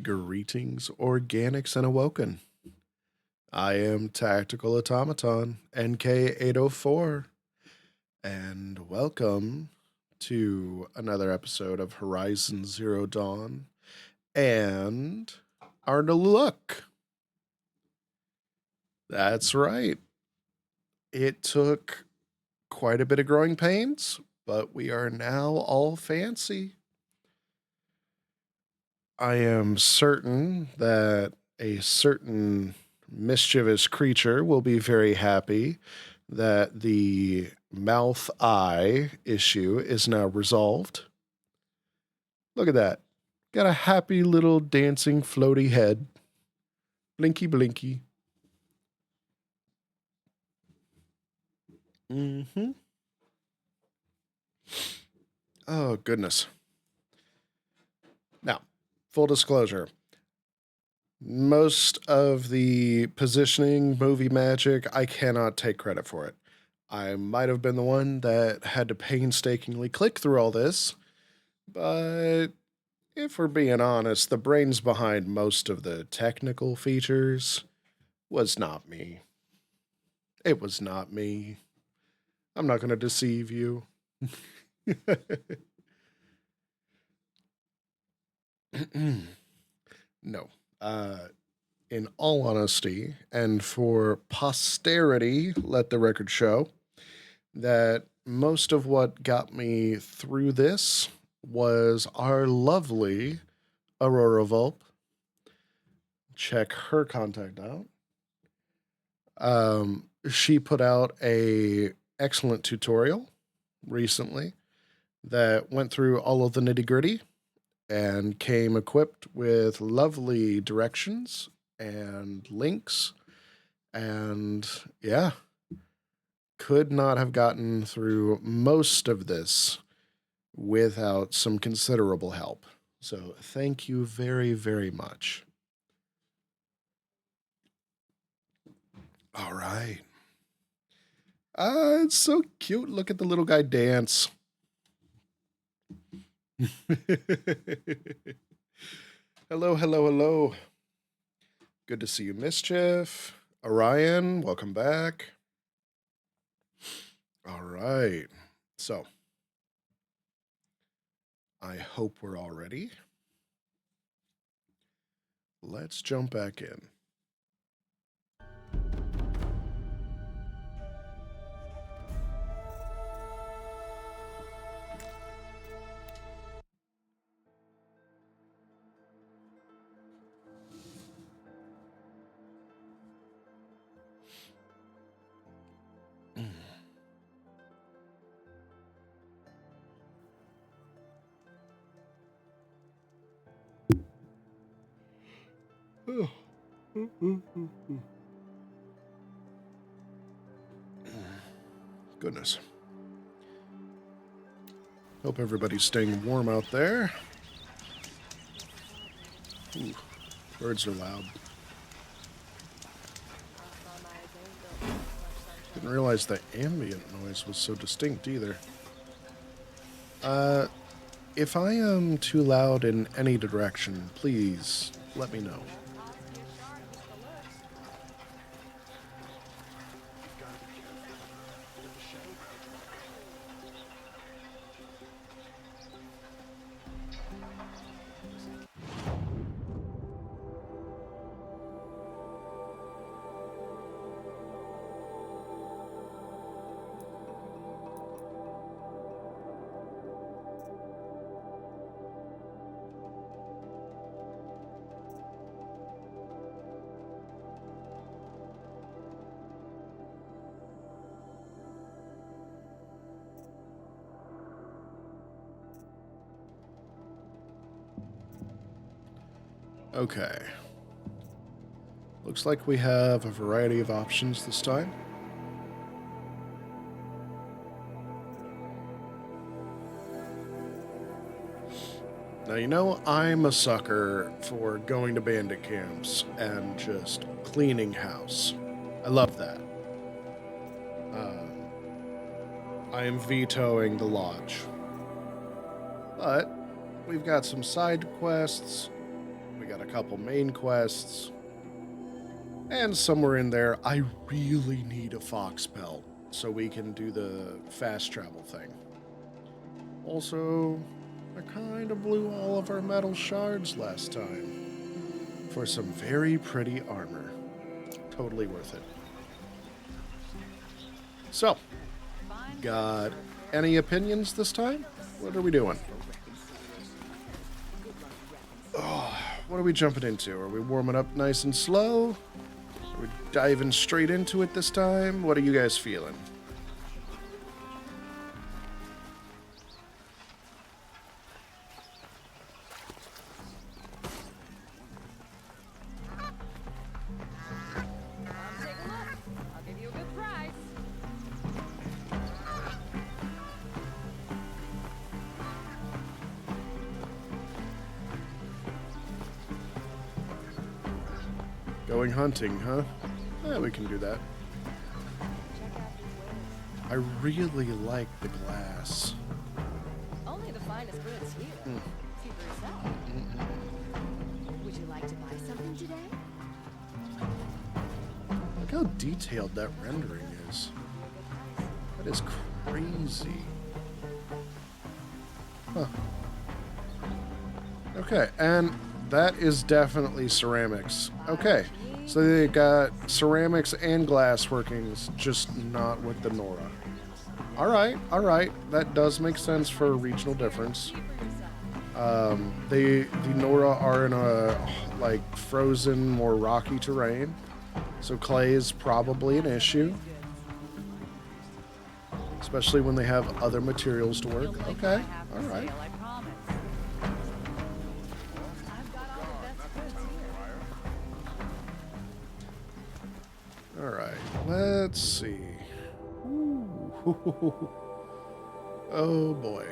Greetings, organics and awoken. I am Tactical Automaton, NK804, and welcome to another episode of Horizon Zero Dawn and our new look. That's right. It took quite a bit of growing pains, but we are now all fancy. I am certain that a certain mischievous creature will be very happy that the mouth eye issue is now resolved. Look at that. Got a happy little dancing floaty head. Blinky blinky. Mm-hmm. Oh, goodness. Now, full disclosure. Most of the positioning, movie magic, I cannot take credit for it. I might have been the one that had to painstakingly click through all this, but if we're being honest, the brains behind most of the technical features was not me. It was not me. I'm not going to deceive you. No. In all honesty, and for posterity, let the record show that most of what got me through this was our lovely Aurora Volp. Check her contact out. She put out a excellent tutorial recently that went through all of the nitty-gritty and came equipped with lovely directions and links. And yeah, could not have gotten through most of this without some considerable help. So thank you very, very much. All right. It's so cute. Look at the little guy dance. Hello, hello, hello. Good to see you, Mischief. Orion, welcome back. All right. So, I hope we're all ready. Let's jump back in. Goodness. Hope everybody's staying warm out there. Ooh, birds are loud. Didn't realize the ambient noise was so distinct either. If I am too loud in any direction, please let me know. Okay. Looks like we have a variety of options this time. Now, you know, I'm a sucker for going to bandit camps and just cleaning house. I love that. I am vetoing the lodge. But we've got some side quests. We got a a couple main quests, and somewhere in there, I really need a fox pelt so we can do the fast travel thing. Also, I kind of blew all of our metal shards last time for some very pretty armor. Totally worth it. So, got any opinions this time? What are we doing? Oh, what are we jumping into? Are we warming up nice and slow? Are we diving straight into it this time? What are you guys feeling? Going hunting, huh? Yeah, we can do that. I really like the glass. Only the finest goods here. See for yourself. Would you like to buy something today? Look how detailed that rendering is. That is crazy. Huh. Okay, and that is definitely ceramics. Okay, so they got ceramics and glass workings, just not with the Nora. All right, that does make sense for a regional difference. The Nora are in a like frozen, more rocky terrain, so clay is probably an issue, especially when they have other materials to work. Okay, all right. All right, let's see. Ooh. Oh boy.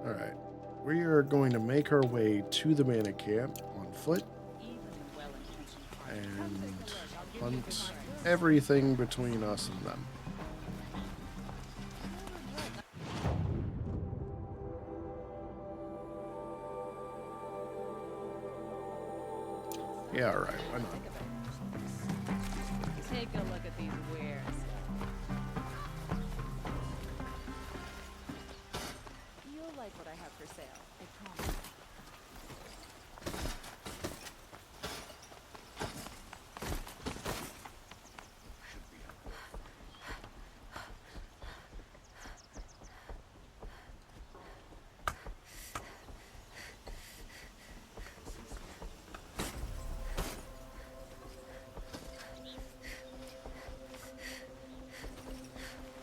All right, we are going to make our way to the mana camp on foot and hunt everything between us and them. Yeah, all right. Why not? Take a look at these wares. You'll like what I have for sale. I promise.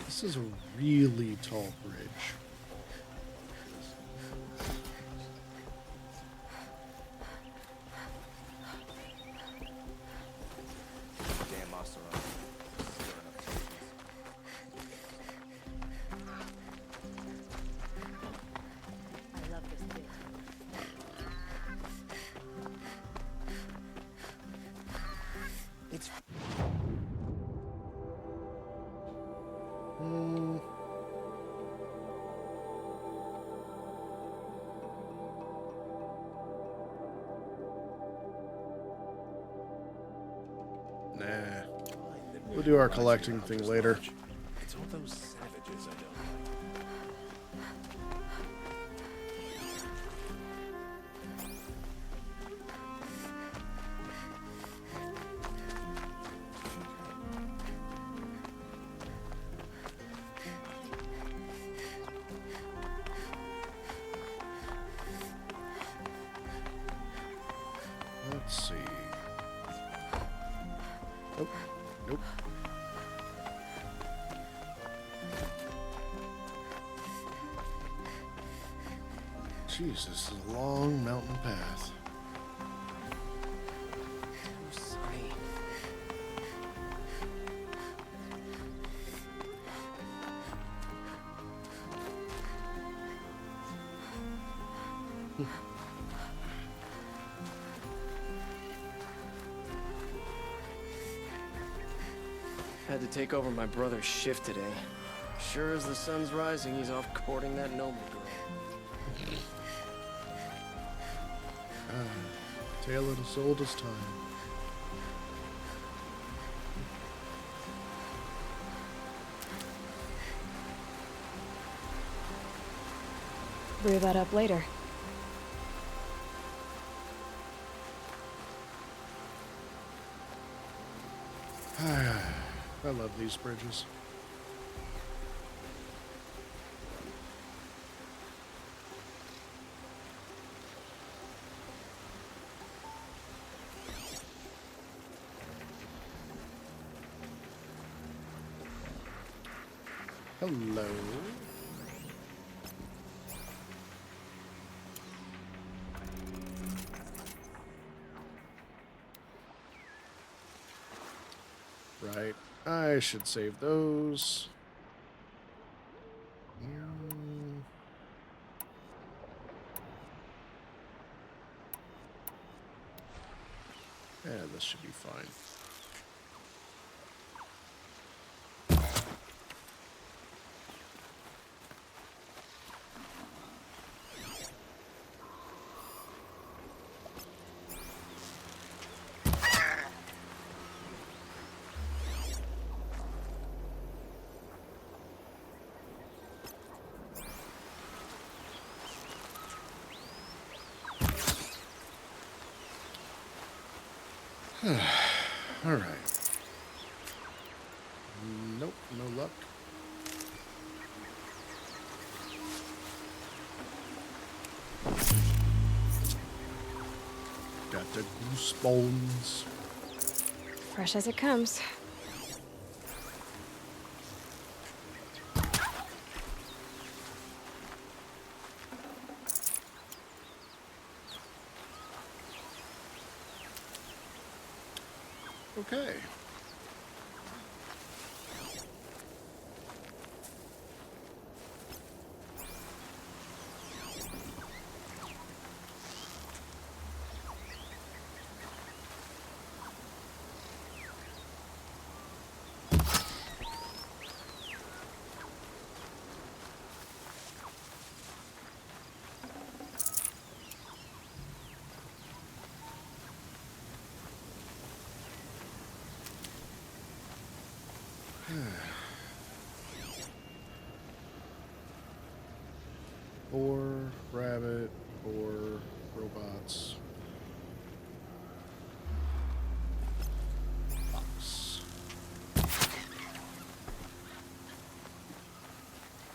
This is a really tall bridge. I love this bit. It's Nah. We'll do our collecting thing later. It's all those savages I don't Let's see. Oh, nope. Jeez, this is a long mountain path. Too sunny. Had to take over my brother's shift today. Sure as the sun's rising, he's off courting that noble girl. Tale as old as time. Brew that up later. I love these bridges. Hello. Right. I should save those. Yeah, this should be fine. All right. Nope, no luck. Got the goose bones. Fresh as it comes. Okay. Boar, rabbit, boar, robots. Fox.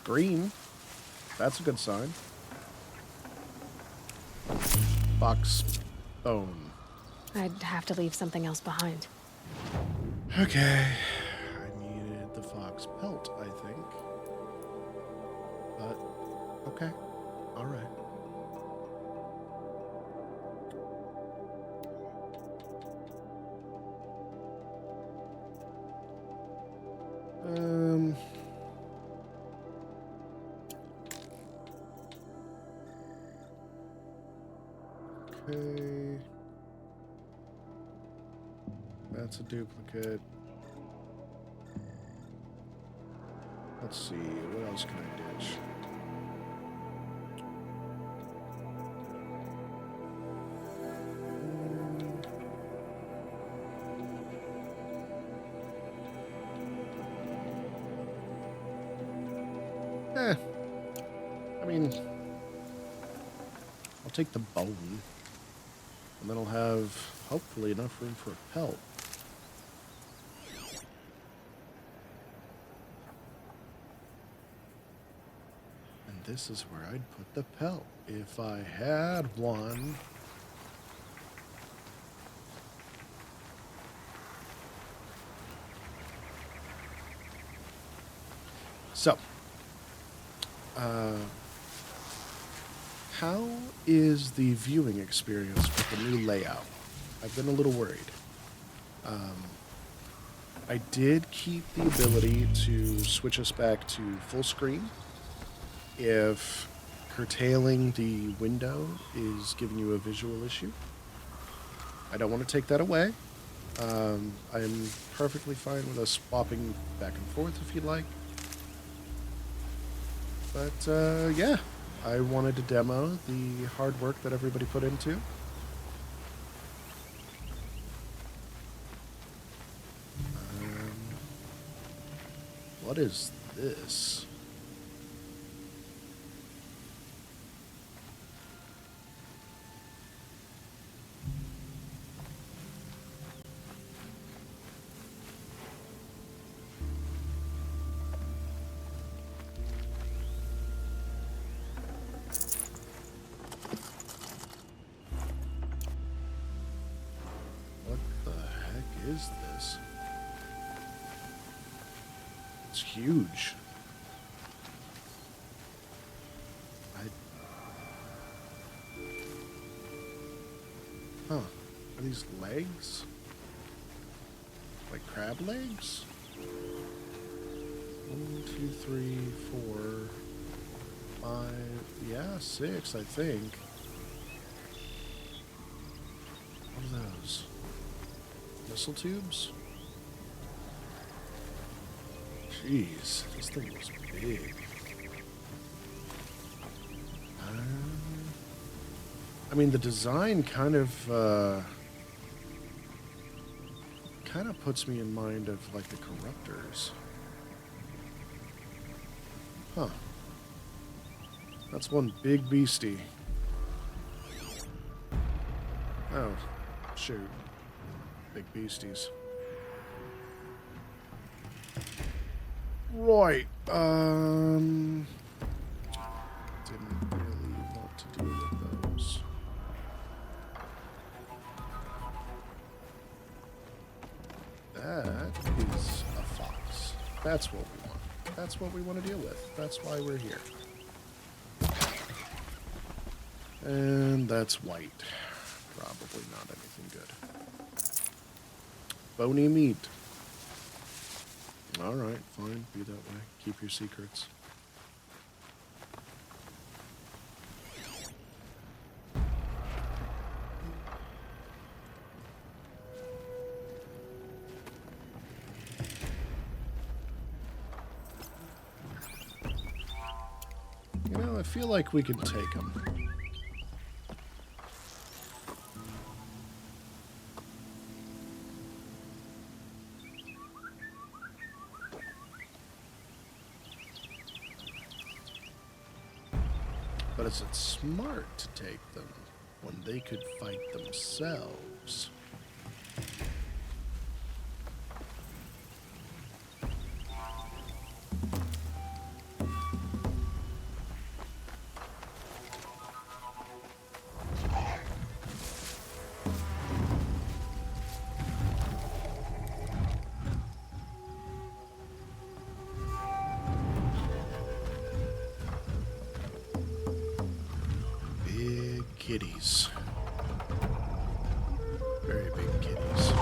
Green. That's a good sign. Fox bone. I'd have to leave something else behind. Okay. I needed the fox pelt, I think. But, okay. All right. Okay. That's a duplicate. Let's see, what else can I ditch? I mean, I'll take the bone, and then I'll have hopefully enough room for a pelt. And this is where I'd put the pelt if I had one. So, how is the viewing experience with the new layout? I've been a little worried. I did keep the ability to switch us back to full screen if curtailing the window is giving you a visual issue. I don't want to take that away, I'm perfectly fine with us swapping back and forth if you'd like. But, yeah, I wanted to demo the hard work that everybody put into. What is this? What the heck is this? It's huge. Huh. Are these legs? Like crab legs? 1, 2, 3, 4, 5. Yeah, 6, I think. What are those? Missile tubes? Jeez, this thing was big. I mean, the design kind of puts me in mind of, like, the Corruptors. Huh. That's one big beastie. Oh, shoot. Big beasties. Right. Didn't really want to deal with those. That is a fox. That's what we want. That's what we want to deal with. That's why we're here. And that's white. Probably not anything good. Bony meat. Alright, fine. Be that way. Keep your secrets. You know, I feel like we can take them. But is it smart to take them when they could fight themselves? Kitties. Very big kitties.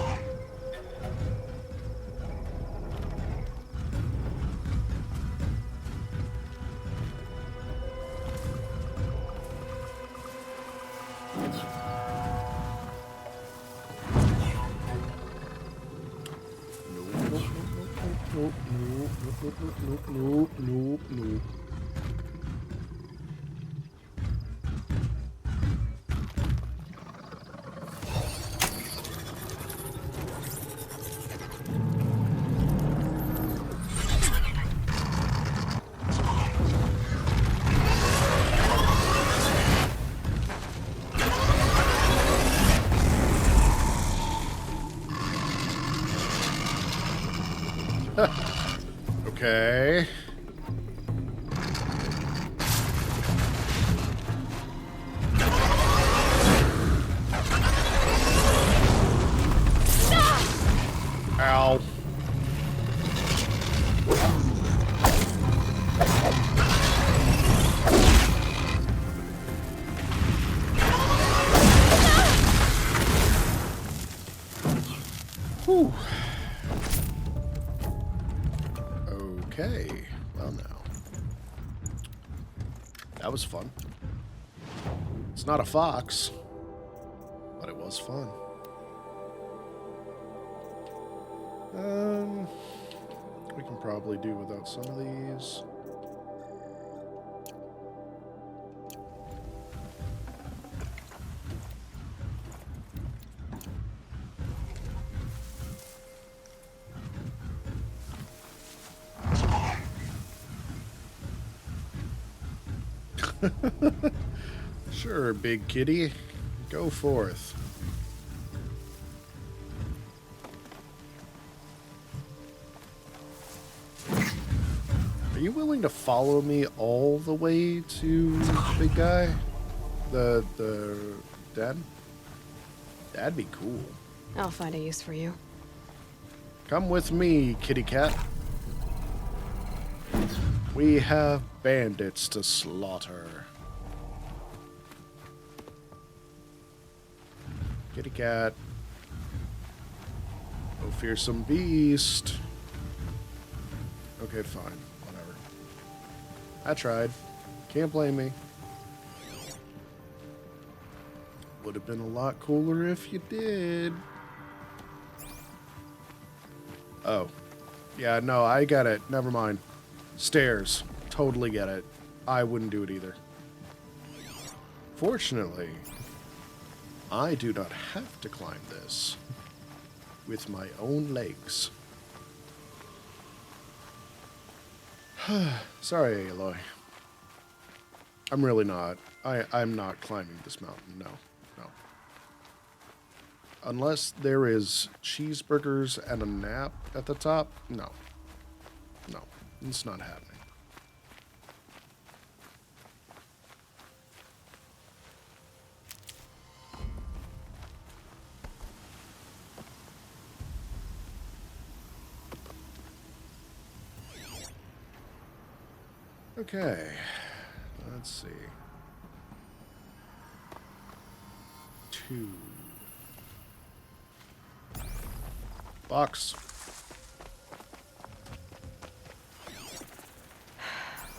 Nope. Okay. Ow. Whew. Okay. Well, now. That was fun. It's not a fox, but it was fun. We can probably do without some of these. Sure, big kitty. Go forth. Are you willing to follow me all the way to big guy? The den? That'd be cool. I'll find a use for you. Come with me, kitty cat. We have bandits to slaughter. Kitty cat. Oh, fearsome beast. Okay, fine. Whatever. I tried. Can't blame me. Would have been a lot cooler if you did. Oh. Yeah, no, I get it. Never mind. Stairs. Totally get it. I wouldn't do it either. Fortunately, I do not have to climb this with my own legs. Sorry, Aloy. I'm really not. I'm not climbing this mountain. No. No. Unless there is cheeseburgers and a nap at the top, no. No. It's not happening. Okay, let's see. 2. Box.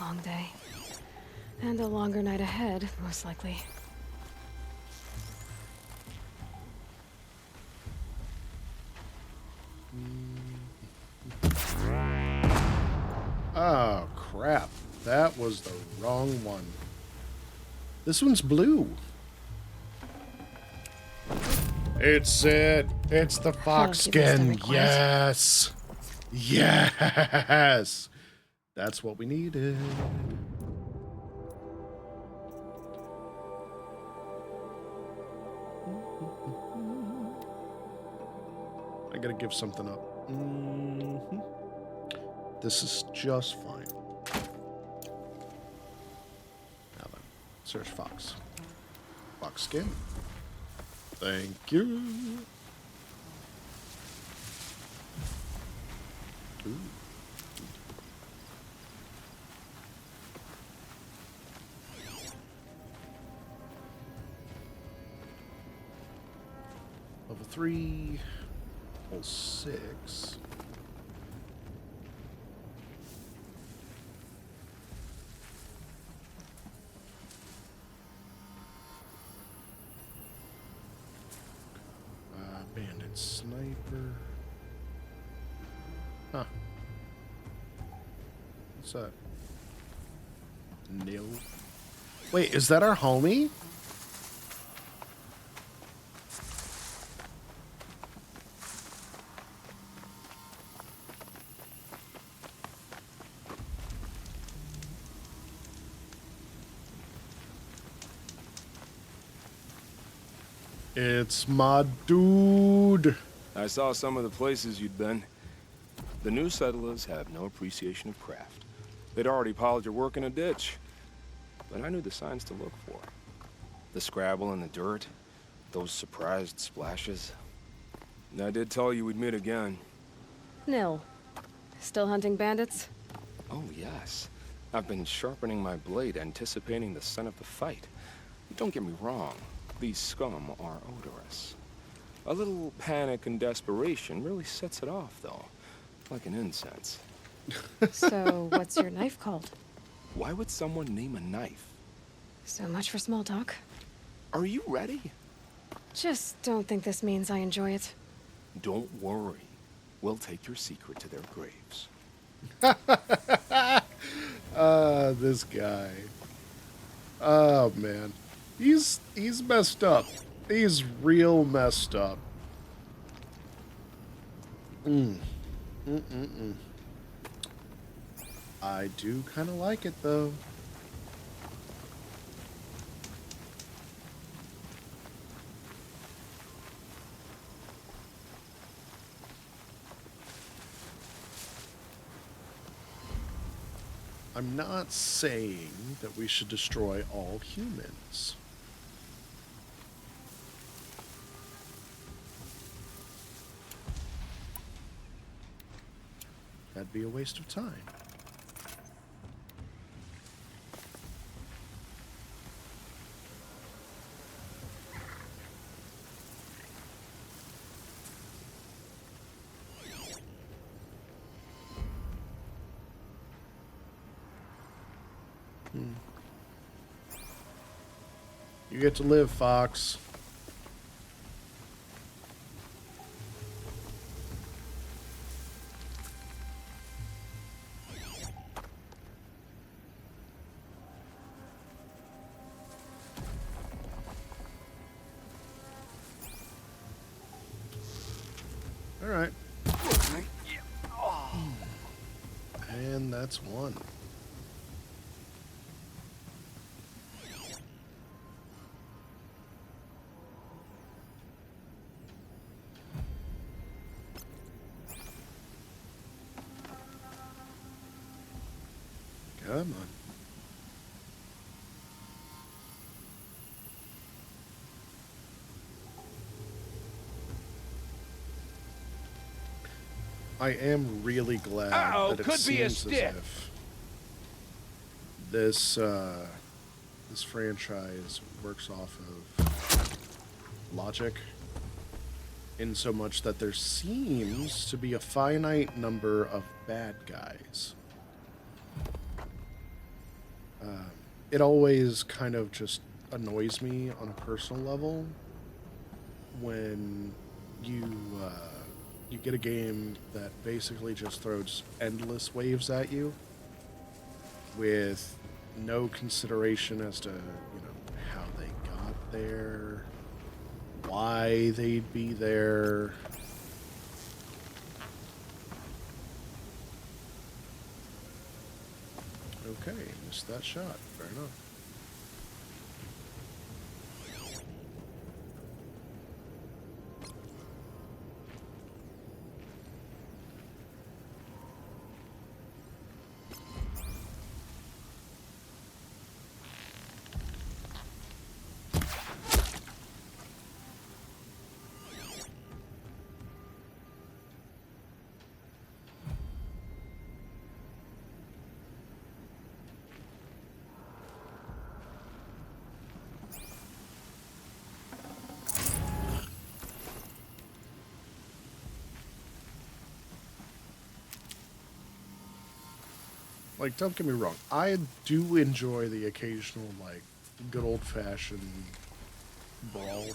Long day. And a longer night ahead, most likely. Oh, crap. That was the wrong one. This one's blue. It's it. It's the fox give us the skin. request. Yes. Yes. That's what we needed. I gotta give something up. This is just fine. Now then, search fox. Fox skin. Thank you. Ooh. Level 3. Level 6. Bandit sniper. Huh. What's that? Nil. Wait, is that our homie? It's my dude. I saw some of the places you'd been. The new settlers have no appreciation of craft. They'd already piled your work in a ditch. But I knew the signs to look for. The scrabble in the dirt, those surprised splashes. And I did tell you we'd meet again. Nil. Still hunting bandits? Oh, yes. I've been sharpening my blade, anticipating the scent of the fight. Don't get me wrong. These scum are odorous. A little panic and desperation really sets it off, though. Like an incense. So, what's your knife called? Why would someone name a knife? So much for small talk. Are you ready? Just don't think this means I enjoy it. Don't worry. will take your secret to their graves. This guy. Oh man, he's messed up. He's real messed up. I do kind of like it though. I'm not saying that we should destroy all humans. That'd be a waste of time. You get to live, Fox. All right. And that's one. Come on. I am really glad that it could be a seems as stick. if this franchise works off of logic, in so much that there seems to be a finite number of bad guys. It always kind of just annoys me on a personal level when you get a game that basically just throws endless waves at you with no consideration as to, how they got there, why they'd be there. Okay, missed that shot. Fair enough. Like, don't get me wrong. I do enjoy the occasional, like, good old-fashioned brawl.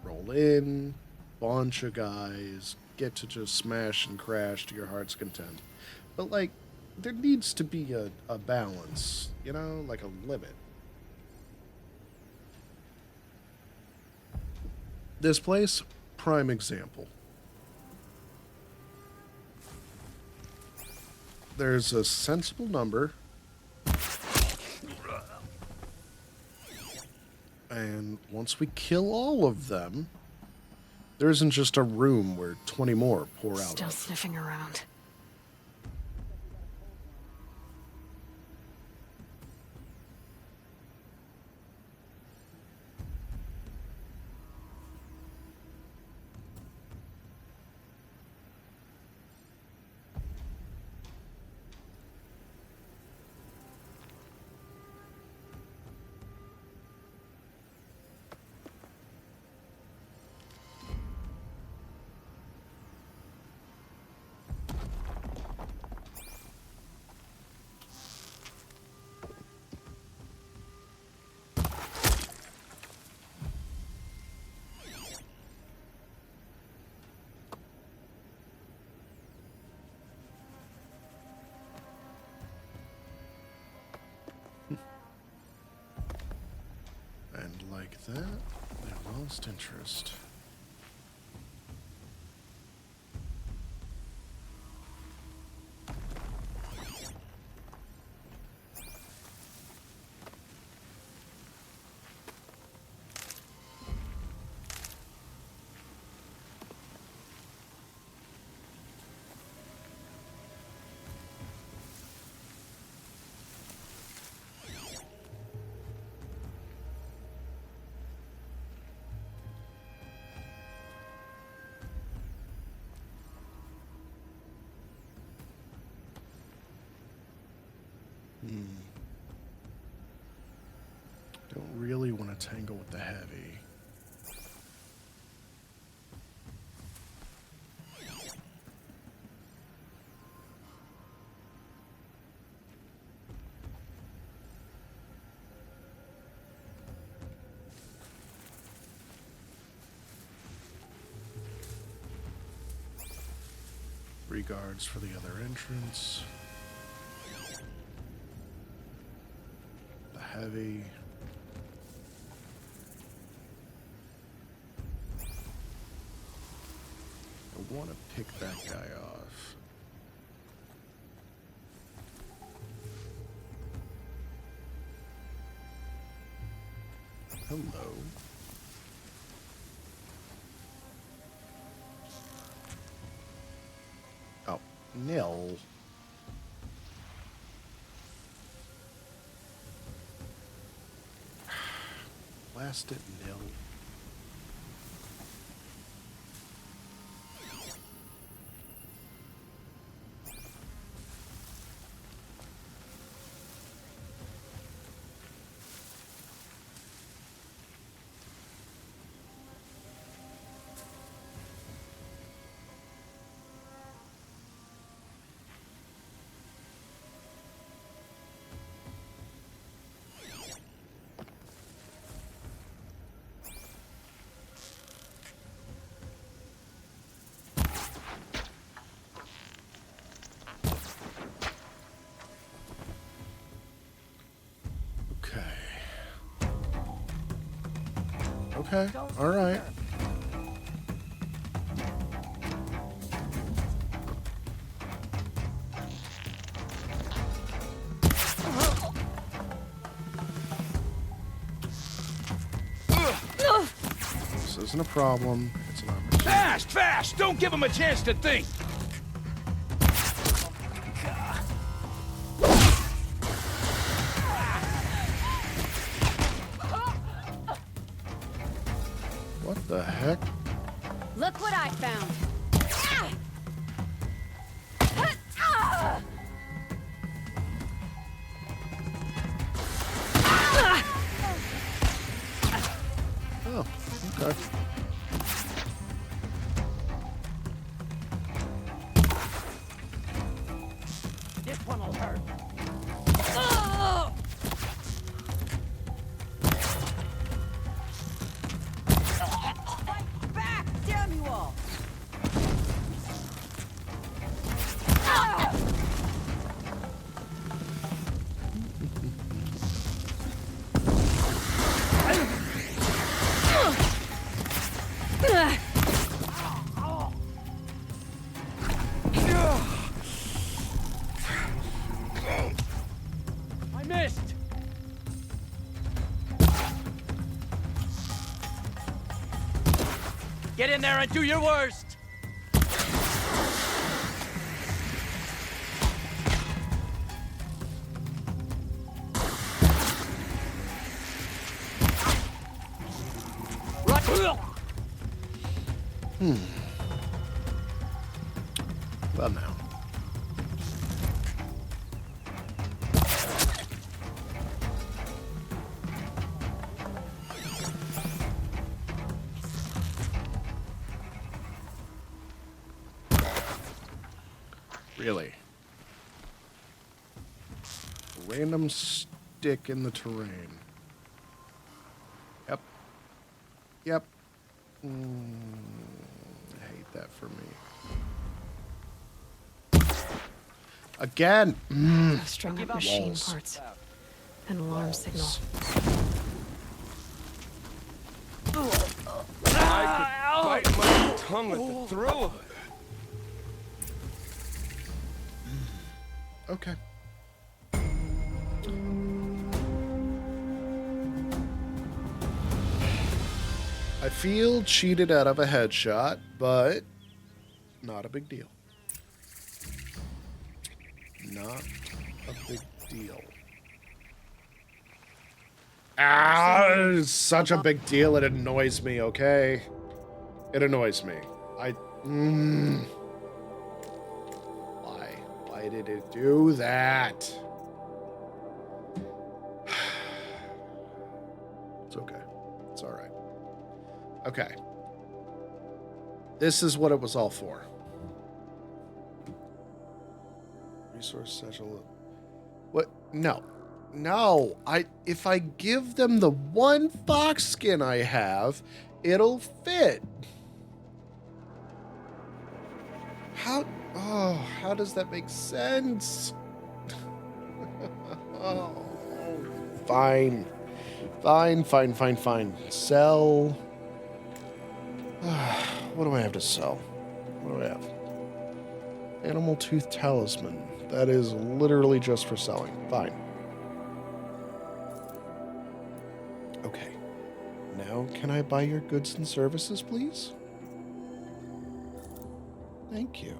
Roll in, bunch of guys, get to just smash and crash to your heart's content. But, like, there needs to be a balance, like a limit. This place, prime example. There's a sensible number, and once we kill all of them, there isn't just a room where 20 more pour out Still of. sniffing around. with that, I lost interest. Don't really want to tangle with the heavy. Regards for the other entrance. The heavy. I want to pick that guy off. Hello. Oh, nil. Blast it, nil. Okay, all right. This isn't a problem. It's an opportunity. Fast, fast! Don't give him a chance to think! What the heck? Look what I found. Oh, okay. This one will hurt. Back! Damn you all! I missed! Get in there and do your worst! Well, now. Really? A random stick in the terrain. Yep. Yep. I hate that for me. Again. Strung up machine parts. An alarm signal. I could bite my tongue at the thrill of it. Okay. I feel cheated out of a headshot, but not a big deal. Not a big deal. It's such a big deal. It annoys me, okay? It annoys me. Why? Why did it do that? It's okay. It's all right. Okay. This is what it was all for. Resource satchel. What? No. No. If I give them the one fox skin I have, it'll fit. How does that make sense? Oh, fine. Fine. Sell. What do I have to sell? What do I have? Animal tooth talisman. That is literally just for selling. Fine. Okay. Now, can I buy your goods and services, please? Thank you.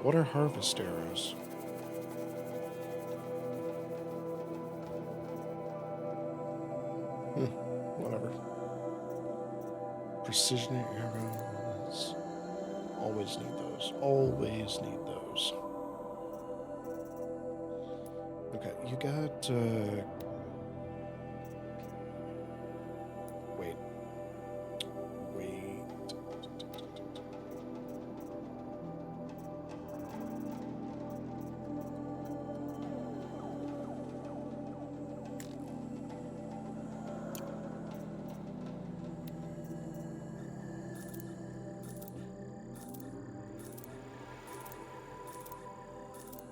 What are harvest arrows? Whatever. Precision arrows. Always need those. Always need those. Okay, you got, Wait.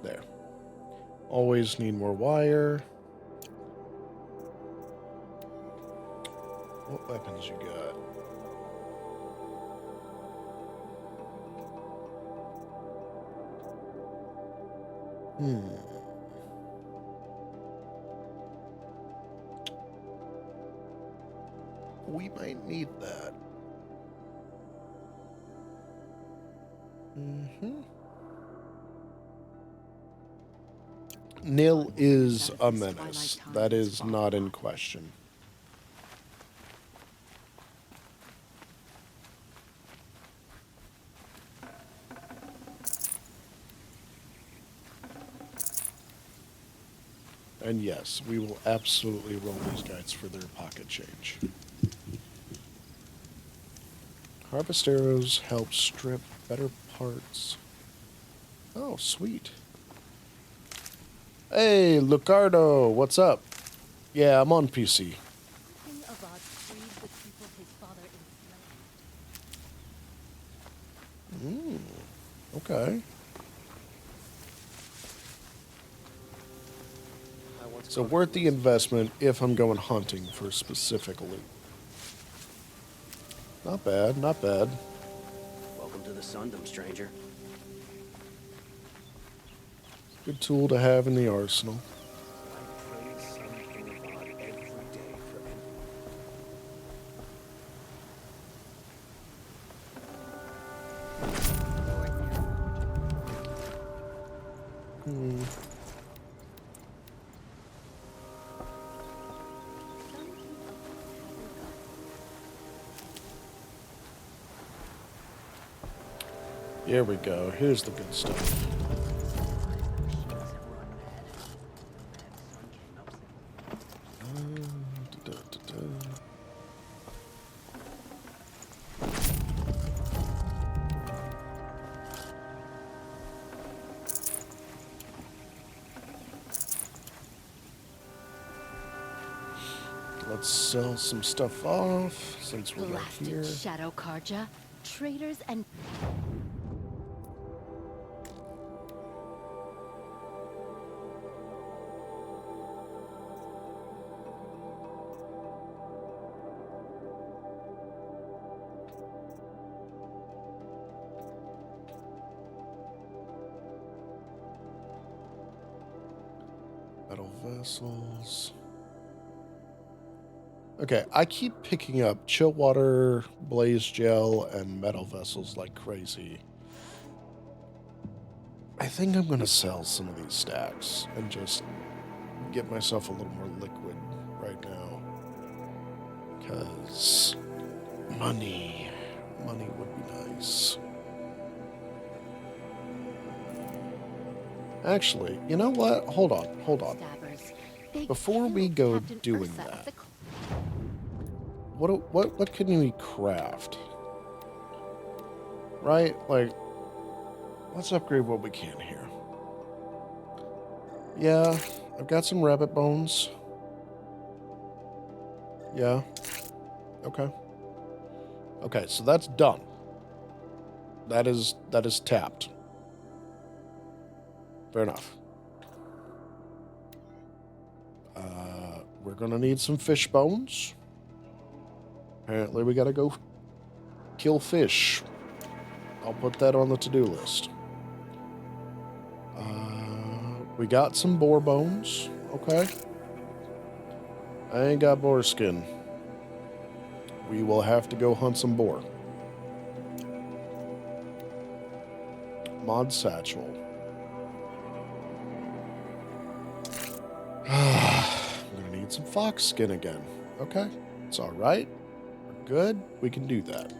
There. Always need more wire. What weapons you got? We might need that. Nil is a menace. That is not in question. And yes, we will absolutely roll these guys for their pocket change. Harvest arrows help strip better parts. Oh, sweet. Hey, Lucardo, what's up? Yeah, I'm on PC. King Avad freed the people his father enslaved. Okay. So worth the investment if I'm going hunting for specific loot. Not bad, not bad. Welcome to the Sundom, stranger. Good tool to have in the arsenal. I praise Sun King Avad every day for Here we go. Here's the good stuff. Let's sell some stuff off since we're right Blasted here. Shadow Carja, traitors and Metal vessels. Okay, I keep picking up chill water, blaze gel, and metal vessels like crazy. I think I'm going to sell some of these stacks and just get myself a little more liquid right now. Because money would be nice. Actually, you know what? Hold on. stabbers. They Before we killed go Captain doing Ursa of that, the what can we craft? Right? Like, let's upgrade what we can here. Yeah, I've got some rabbit bones. Yeah. Okay. Okay, so that's done. That is tapped. Fair enough. We're gonna need some fish bones. Apparently we gotta go kill fish. I'll put that on the to-do list. We got some boar bones. Okay. I ain't got boar skin. We will have to go hunt some boar. Mod satchel. I'm gonna need some fox skin again. Okay. It's alright. We're good. We can do that.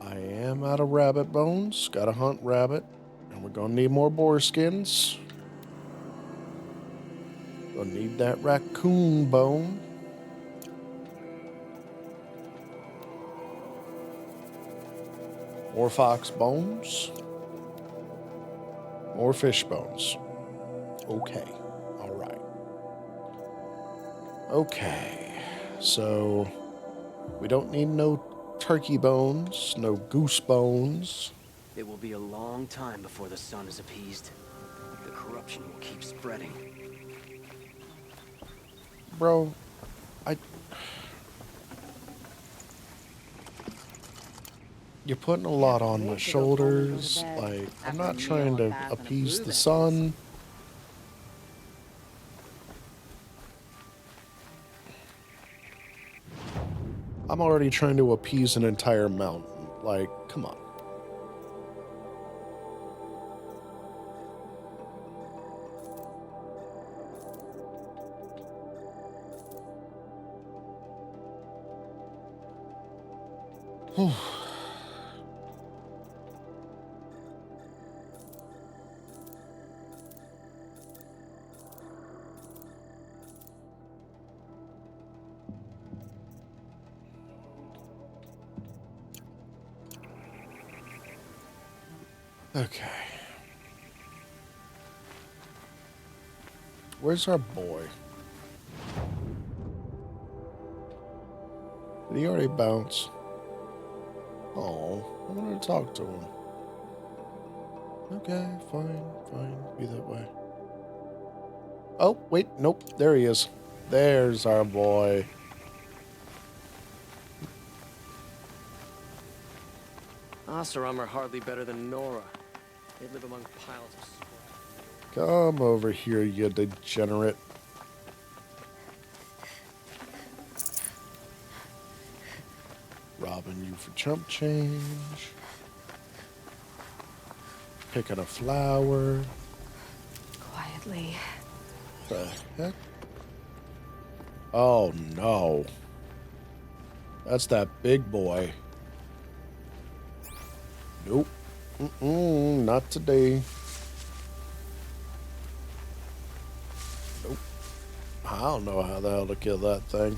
I am out of rabbit bones. Gotta hunt rabbit. And we're gonna need more boar skins. Gonna need that raccoon bone. More fox bones. More fish bones. Okay. Alright. Okay. So, we don't need no turkey bones, no goose bones. It will be a long time before the sun is appeased. The corruption will keep spreading. Bro, you're putting a lot on my shoulders. Like, I'm not trying to appease the sun. I'm already trying to appease an entire mountain. Like, come on. Okay. Where's our boy? Did he already bounce? Oh, I wanted to talk to him. Okay, fine. Be that way. Oh, wait, nope, there he is. There's our boy. Oseram are hardly better than Nora. They live among piles of scrap. Come over here, you degenerate. Robbing you for chump change. Picking a flower. quietly. The heck? Oh no. That's that big boy. Nope. Not today. Nope. I don't know how the hell to kill that thing.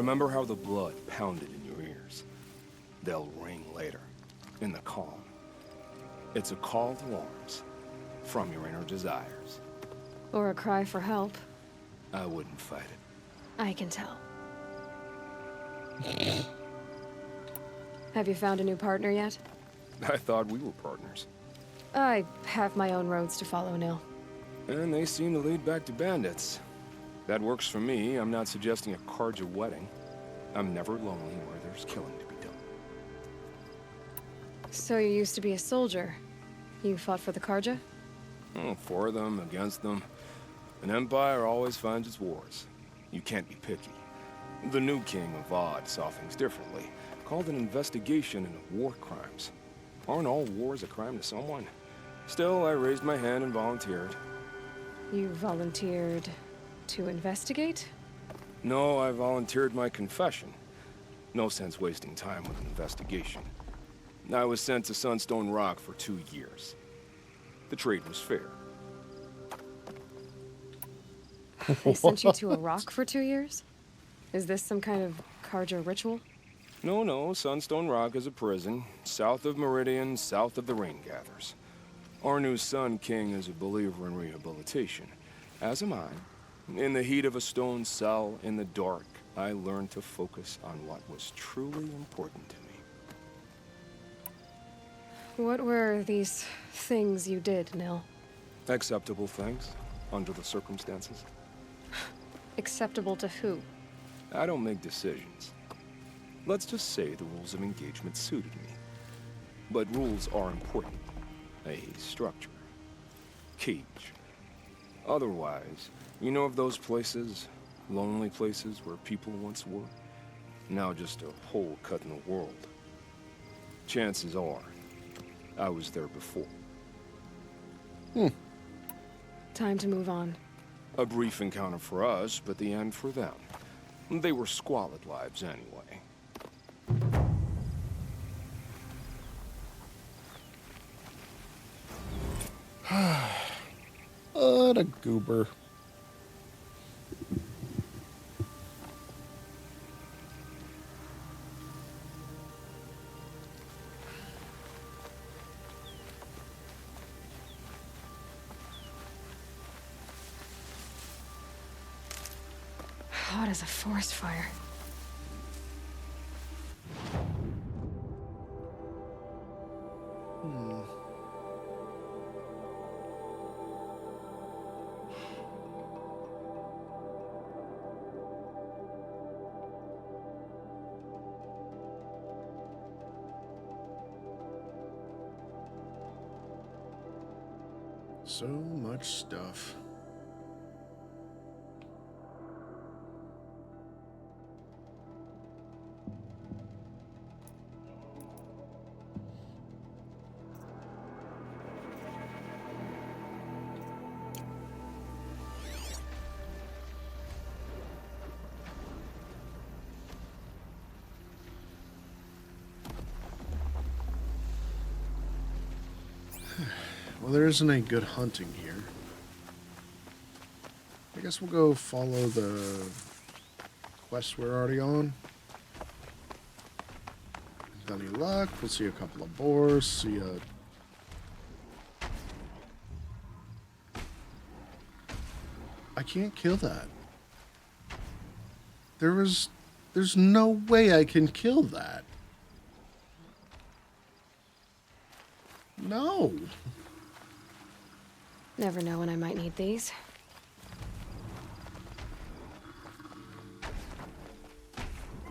Remember how the blood pounded in your ears? They'll ring later, in the calm. It's a call to arms, from your inner desires. Or a cry for help. I wouldn't fight it. I can tell. Have you found a new partner yet? I thought we were partners. I have my own roads to follow, Nil. And they seem to lead back to bandits. That works for me. I'm not suggesting a Carja wedding. I'm never lonely where there's killing to be done. So you used to be a soldier. You fought for the Carja? Oh, for them, against them. An empire always finds its wars. You can't be picky. The new king of Odd saw things differently. Called an investigation into war crimes. Aren't all wars a crime to someone? Still, I raised my hand and volunteered. You volunteered to investigate? No, I volunteered my confession. No sense wasting time with an investigation. I was sent to Sunstone Rock for 2 years. The trade was fair. They sent you to a rock for 2 years? Is this some kind of Carja ritual? No, Sunstone Rock is a prison, south of Meridian, south of the Rain Gathers. Our new Sun King is a believer in rehabilitation, as am I. In the heat of a stone cell, in the dark, I learned to focus on what was truly important to me. What were these things you did, Nil? Acceptable things, under the circumstances. Acceptable to who? I don't make decisions. Let's just say the rules of engagement suited me. But rules are important. A structure. Cage. Otherwise, you know of those places, lonely places where people once were? Now just a hole cut in the world. Chances are, I was there before. Time to move on. A brief encounter for us, but the end for them. They were squalid lives anyway. What a goober. Hot as a forest fire. So much stuff. Well, there isn't any good hunting here. I guess we'll go follow the quest we're already on. With any luck, we'll see a couple of boars, see a... I can't kill that. There's no way I can kill that. No. Never know when I might need these.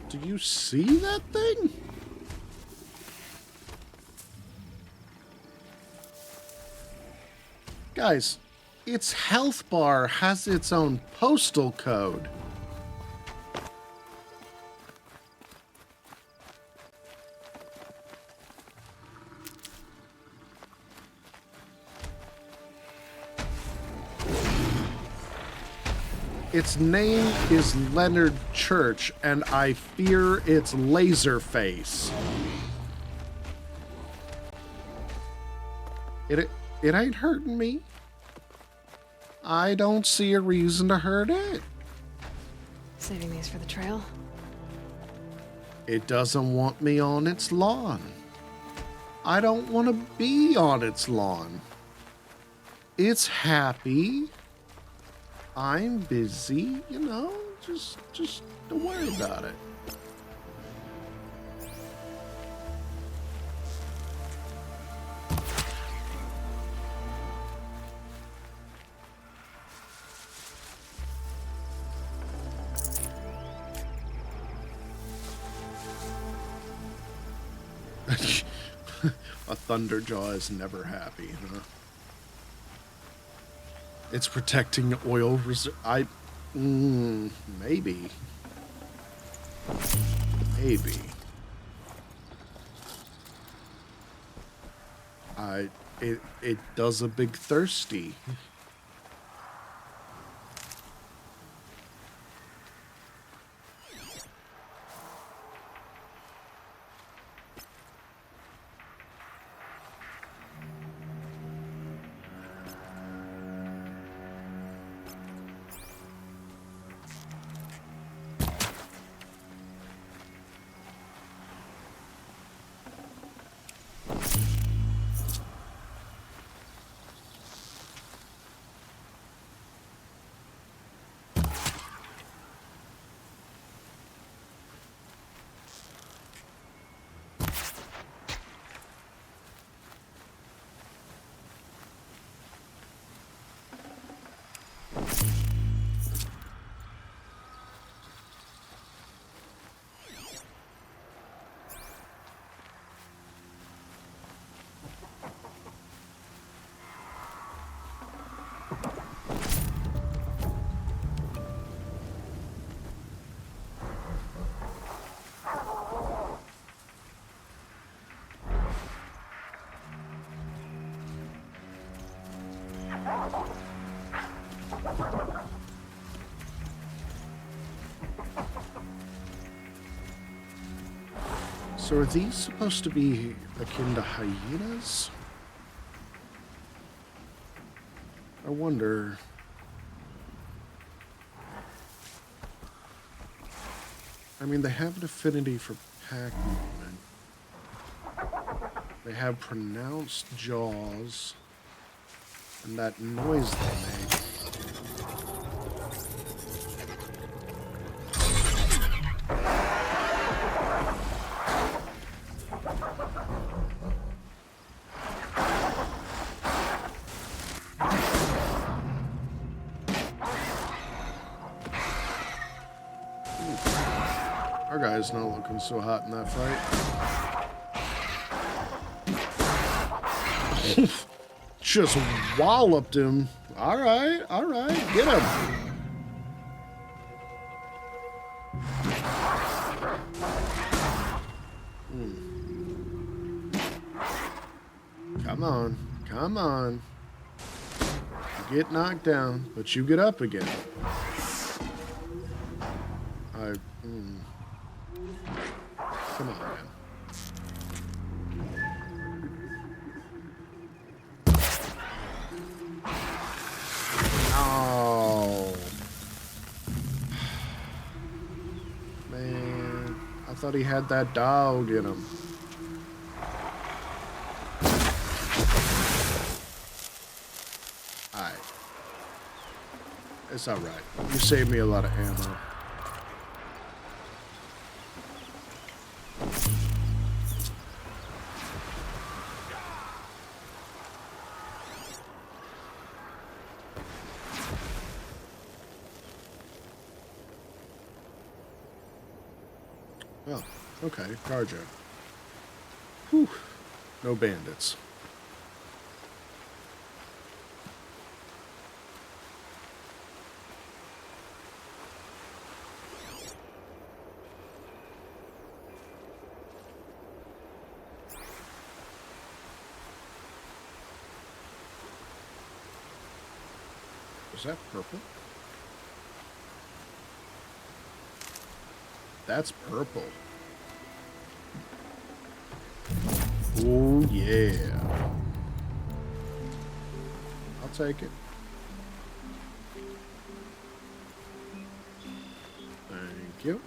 Do you see that thing? Guys, its health bar has its own postal code. Its name is Leonard Church, and I fear its laser face. It ain't hurting me. I don't see a reason to hurt it. Saving these for the trail. It doesn't want me on its lawn. I don't want to be on its lawn. It's happy. I'm busy, you know, just don't worry about it. A Thunderjaw is never happy, huh? It's protecting oil reserve. Maybe. Maybe. It does a big thirsty. So are these supposed to be akin to hyenas? I wonder. I mean, they have an affinity for pack movement. They have pronounced jaws. And that noise they make. Our guy's not looking so hot in that fight. Just walloped him. All right, get him. Come on. You get knocked down, but you get up again. Come on, man. Oh. Man, I thought he had that dog in him. Alright. It's alright. You saved me a lot of ammo. Oh, okay, Carja. Whew. No bandits. Is that purple? That's purple. Oh, yeah. I'll take it. Thank you.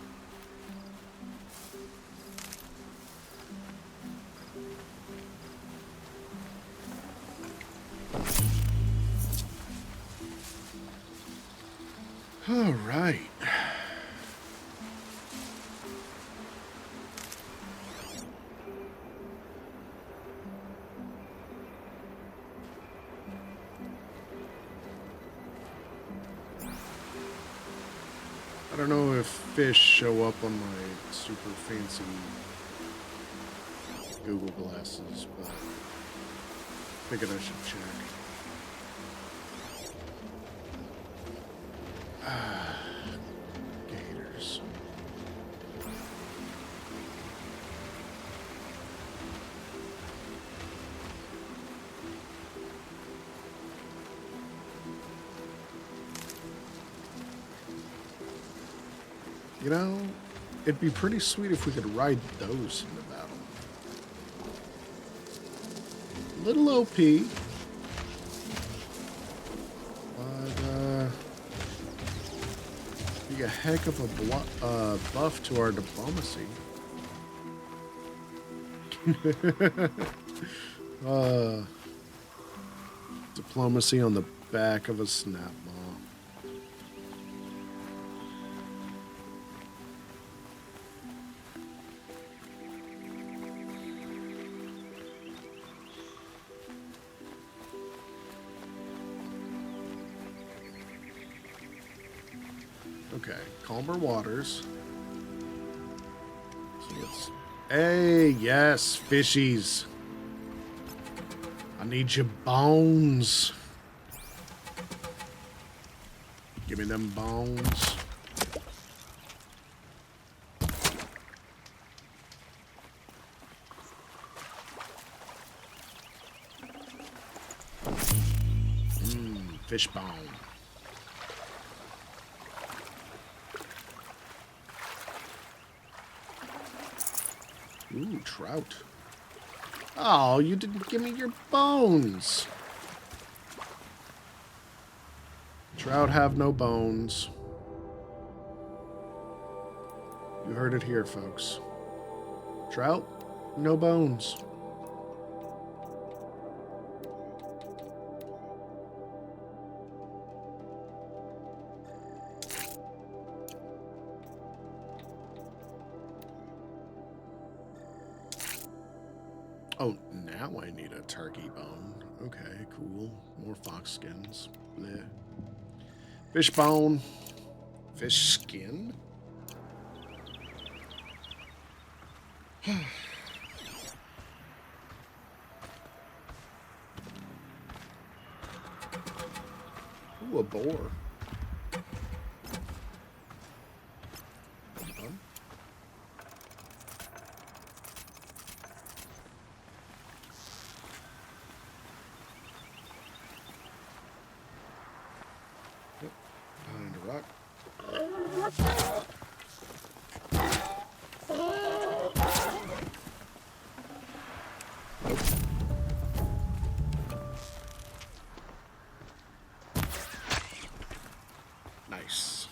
All right. I don't know if fish show up on my super fancy Google glasses, but figured I should check. Gators. You know, it'd be pretty sweet if we could ride those in the battle. Little OP. But, be a heck of a buff to our diplomacy. Diplomacy on the back of a snap ball. Okay, calmer waters. So let's, hey, yes, fishies. I need your bones. Give me them bones. Fish bone. Ooh, trout. Oh, you didn't give me your bones. Trout have no bones. You heard it here, folks. Trout, no bones. Oh, now I need a turkey bone. Okay, cool. More fox skins. Bleh. Fish bone. Fish skin. Ooh, a boar. Behind a rock. Nope. Nice.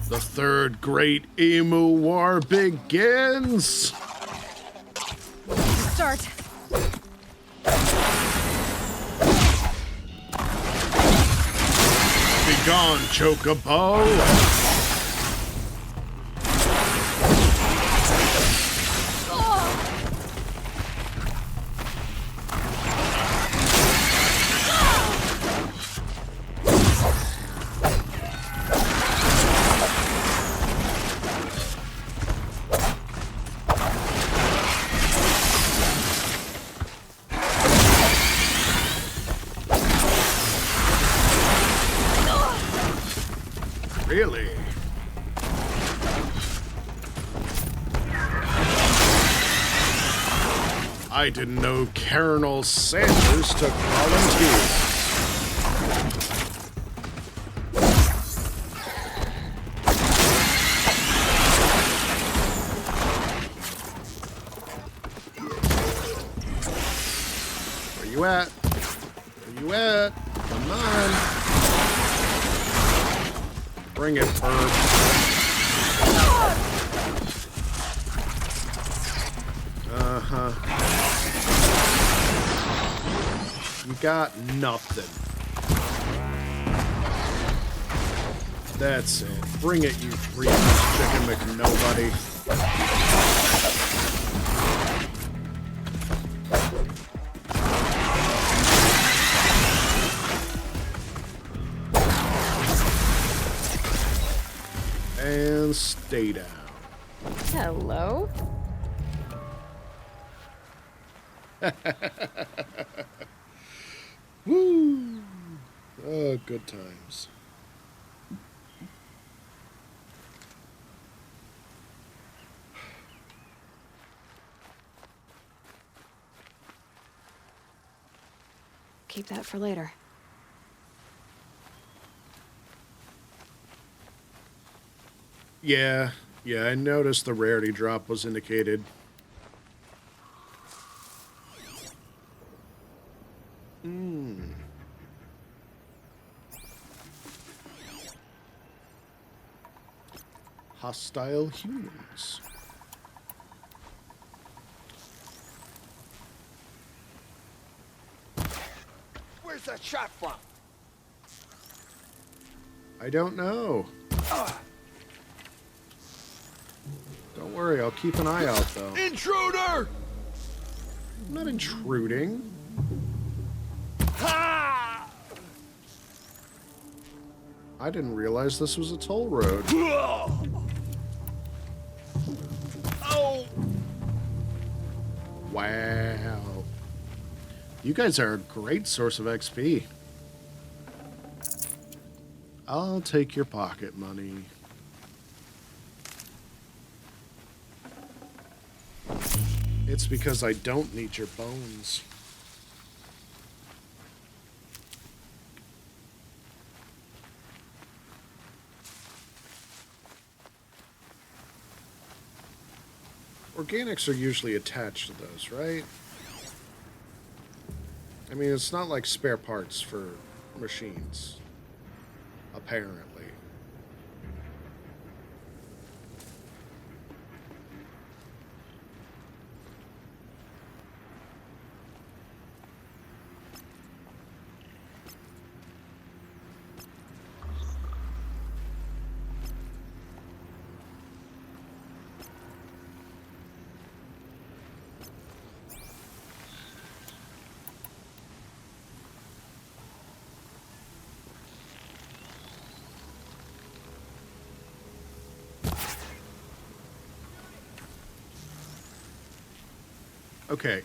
The third great emu war begins. Start. Gone, Chocobo. Really? I didn't know Colonel Sanders took volunteers. Where you at? Where you at? Come on. Bring it, Herb. Uh-huh. You got nothing. That's it. Bring it, you freaking chicken McNobody. And stay down. Hello? Woo! Oh, good times. Keep that for later. Yeah, I noticed the rarity drop was indicated. Hostile humans. Where's that shot from? I don't know. Don't worry, I'll keep an eye out, though. Intruder! I'm not intruding. Ha! I didn't realize this was a toll road. Oh! Wow. You guys are a great source of XP. I'll take your pocket money. It's because I don't need your bones. Organics are usually attached to those, right? I mean, it's not like spare parts for machines. Apparently. Okay,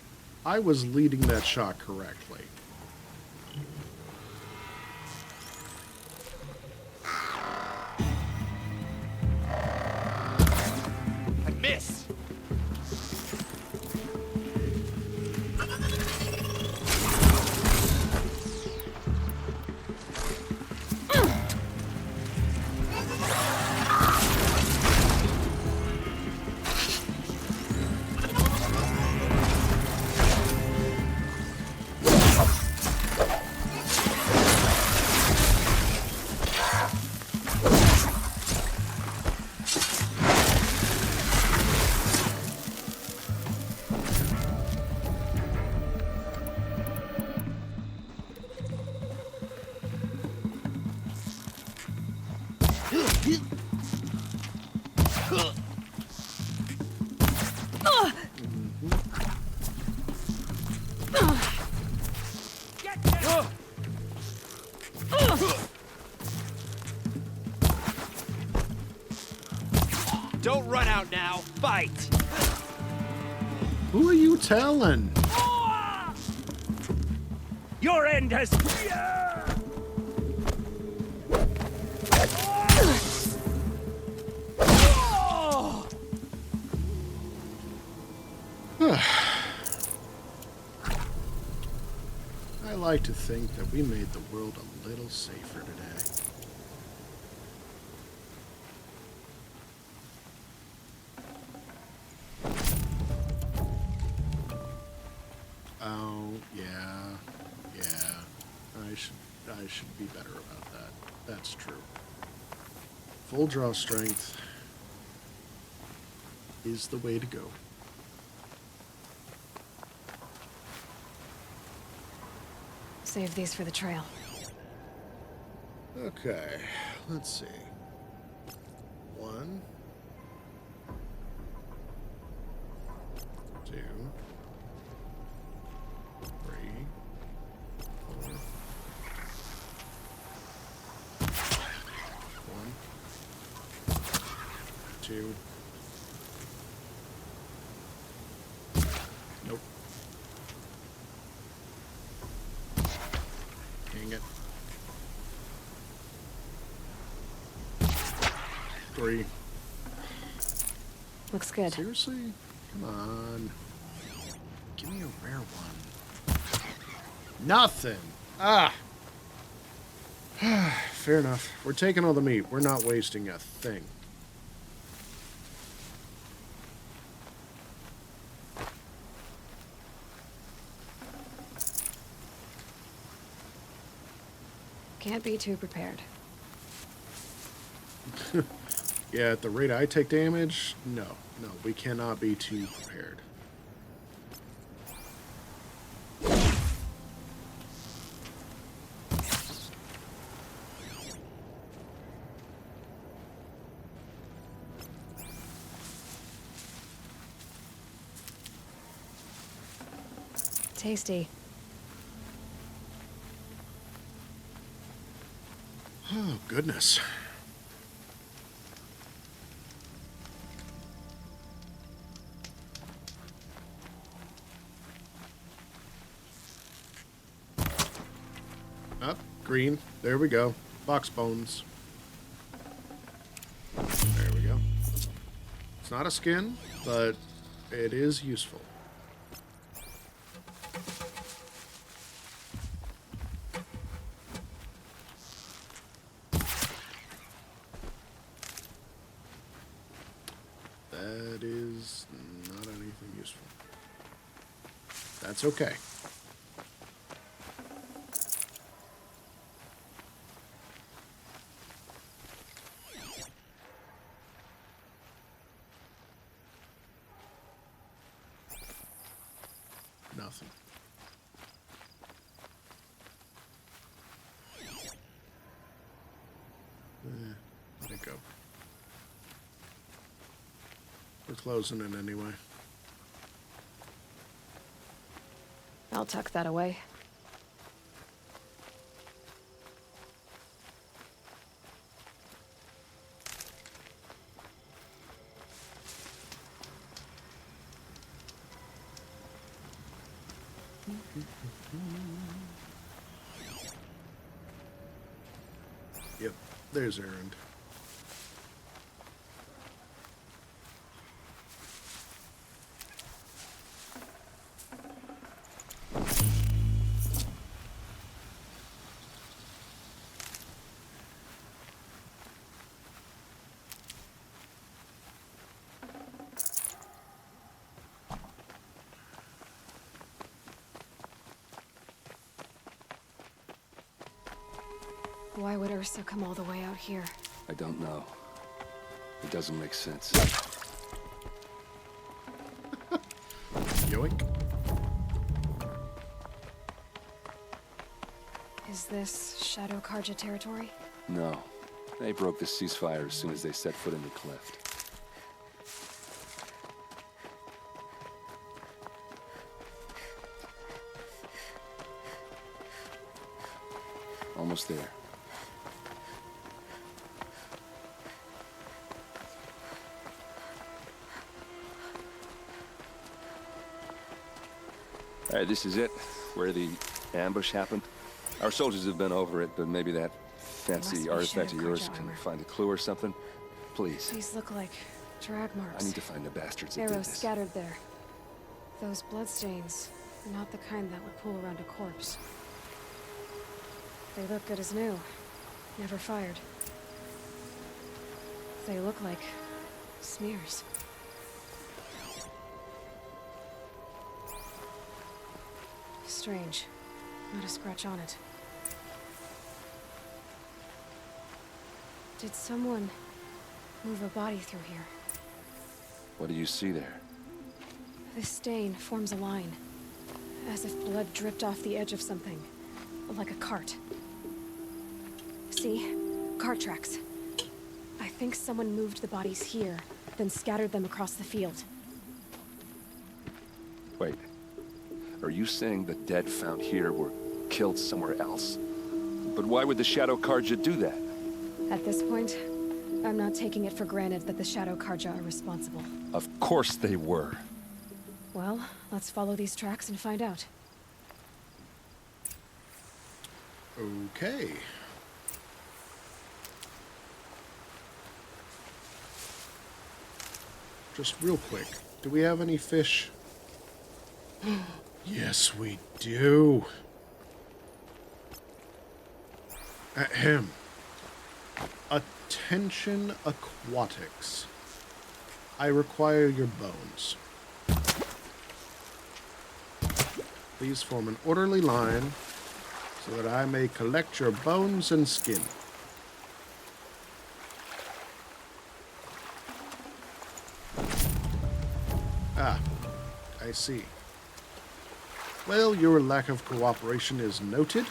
I was leading that shot correctly. I miss! Don't run out now. Fight! Who are you telling? Your end has... I like to think that we made the world a little safer today. Oh, yeah. I should be better about that. That's true. Full draw strength is the way to go. Save these for the trail. Okay, let's see. 1, 2, 3, 4. 1, 2. Nope. Dang it. 3. Looks good. Seriously? Come on. Give me a rare one. Nothing. Ah. Fair enough. We're taking all the meat. We're not wasting a thing. Can't be too prepared. Yeah, at the rate I take damage, no, we cannot be too prepared. Tasty. Oh, goodness. Up, green. There we go. Box bones. There we go. It's not a skin, but it is useful. That is not anything useful. That's okay. Nothing. Let it go. We're closing it anyway. I'll tuck that away. Yep, there's errand. Why would Ursa come all the way out here? I don't know. It doesn't make sense. Yoink. Is this Shadow Carja territory? No. They broke the ceasefire as soon as they set foot in the cleft. Almost there. All right, this is it, where the ambush happened. Our soldiers have been over it, but maybe that fancy be artifact of Shadow yours Carja can armor. find a clue or something. Please. These look like drag marks. I need to find the bastards that did Arrows this. scattered there. Those bloodstains, not the kind that would pool around a corpse. They look good as new. Never fired. They look like smears. Strange. Not a scratch on it. Did someone move a body through here? What do you see there? This stain forms a line, as if blood dripped off the edge of something. like a cart. See? Cart tracks. I think someone moved the bodies here, then scattered them across the field. Wait. Are you saying the dead found here were killed somewhere else? But why would the Shadow Carja do that? At this point, I'm not taking it for granted that the Shadow Carja are responsible. Of course they were. Well, let's follow these tracks and find out. Okay. Just real quick, do we have any fish? Yes, we do. Ahem. Attention Aquatics. I require your bones. Please form an orderly line so that I may collect your bones and skin. Ah, I see. Well, your lack of cooperation is noted.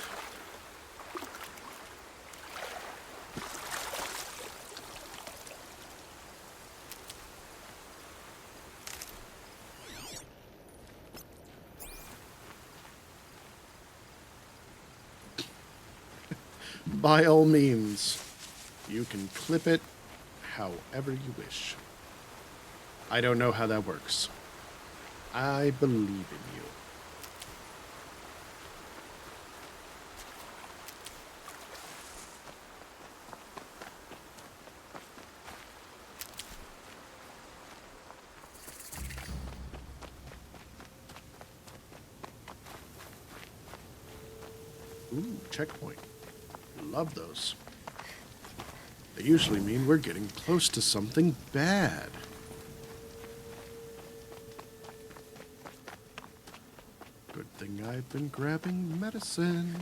By all means, you can clip it however you wish. I don't know how that works. I believe in you. Ooh, checkpoint. Love those. They usually mean we're getting close to something bad. Good thing I've been grabbing medicine.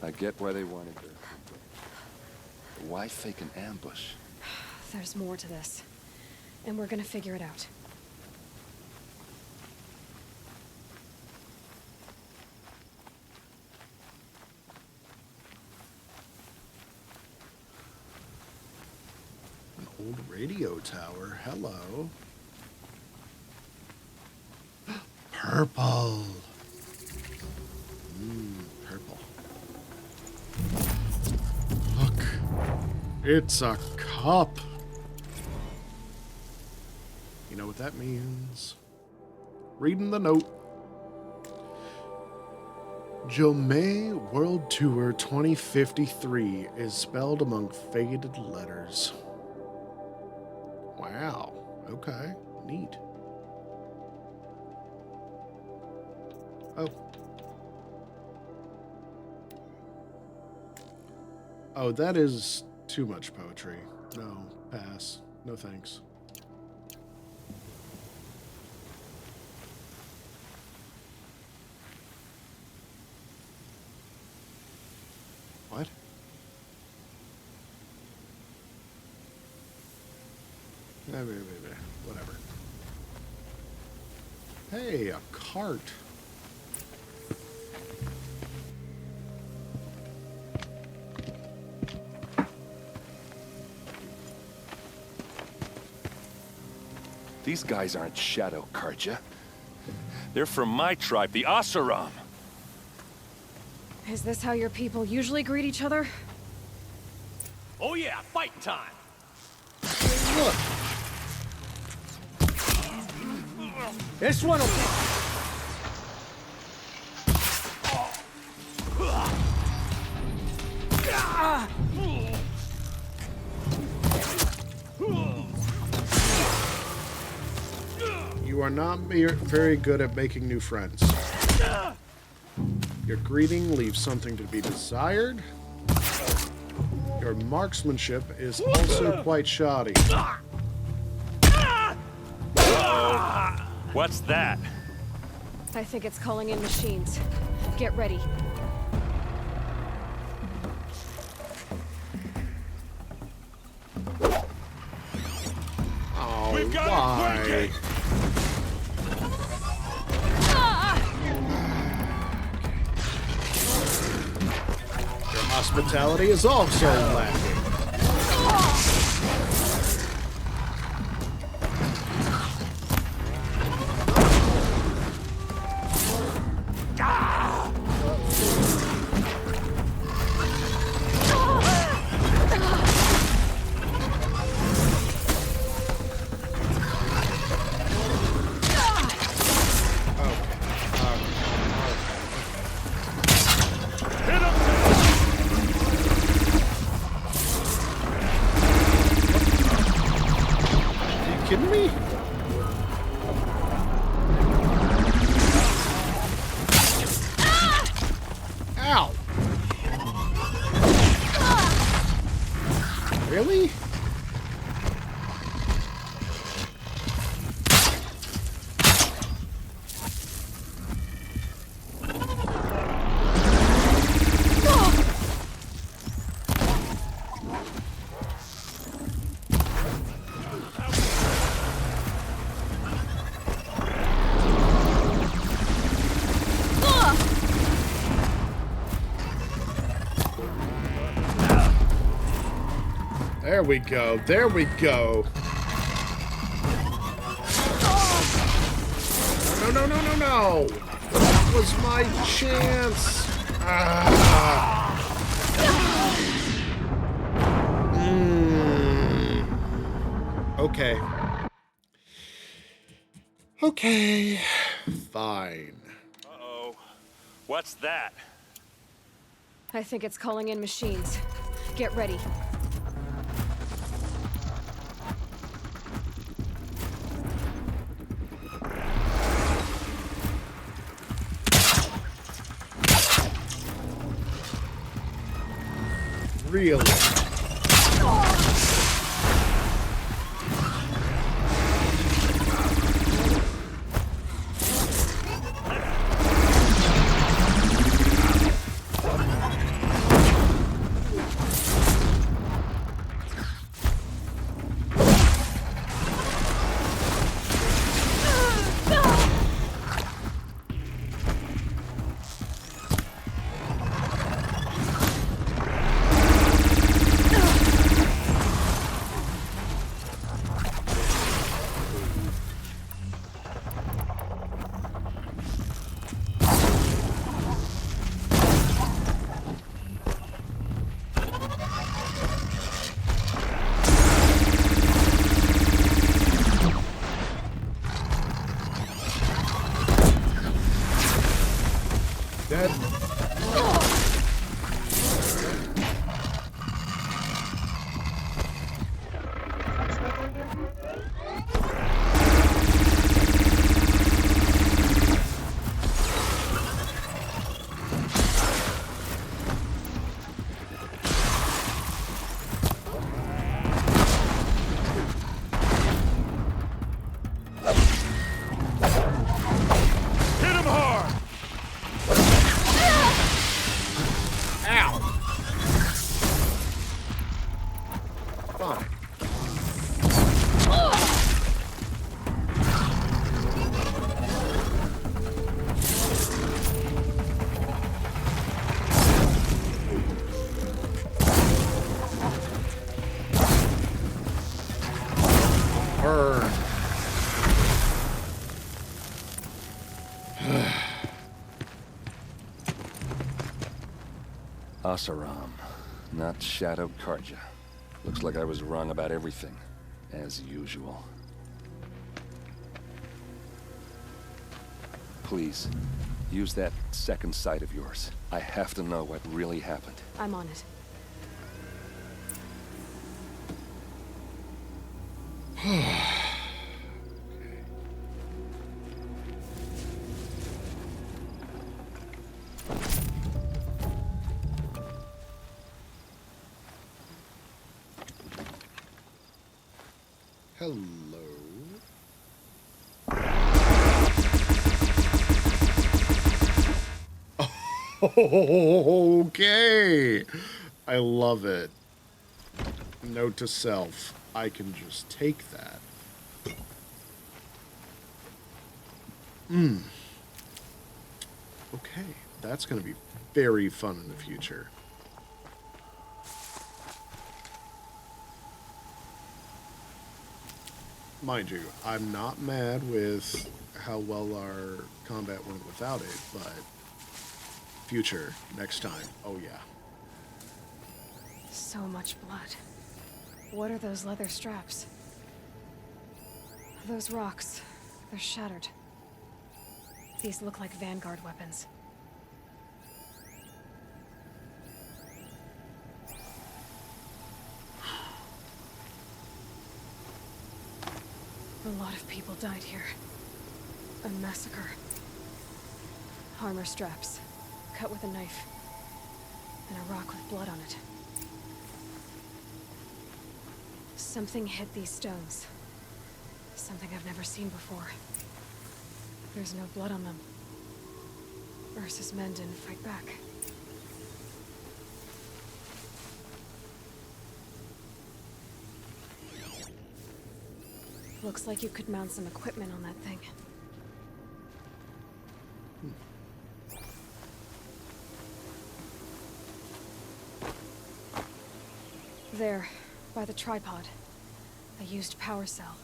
I get why they wanted her. But why fake an ambush? There's more to this, and we're gonna figure it out. An old radio tower. Hello. Purple. Purple. Look. It's a cup. You know what that means. Reading the note. Jomei World Tour 2053 is spelled among faded letters. Wow. Okay. Neat. Oh. Oh, that is too much poetry. No, pass. No thanks. What? Whatever. Hey, a cart. These guys aren't Shadow Carja. They're from my tribe, the Asaram. Is this how your people usually greet each other? Oh yeah, fight time! Look. This one'll You are not very good at making new friends. Your greeting leaves something to be desired. Your marksmanship is also quite shoddy. What's that? I think it's calling in machines. Get ready. Oh, We've got why? it! Hospitality is also lacking. Kidding me? Ow! Really? There we go. There we go. No, no, no, no, no. That was my chance. Okay. Okay. Fine. Uh-oh. What's that? I think it's calling in machines. Get ready. Really? Dead. Hit him hard! Ow! Fine. Burn. Asaram, not Shadow Carja. Looks like I was wrong about everything, as usual. Please, use that second sight of yours. I have to know what really happened. I'm on it. Hello. Okay. I love it. Note to self. I can just take that. Okay. That's going to be very fun in the future. mind you, I'm not mad with how well our combat went without it, but future, next time, oh yeah. So much blood. What are those leather straps? Those rocks, they're shattered. These look like Vanguard weapons. A lot of people died here. A massacre. Armor straps, cut with a knife, and a rock with blood on it. Something hit these stones. Something I've never seen before. There's no blood on them. Ursa's men didn't fight back. Looks like you could mount some equipment on that thing. There, by the tripod. A used power cell.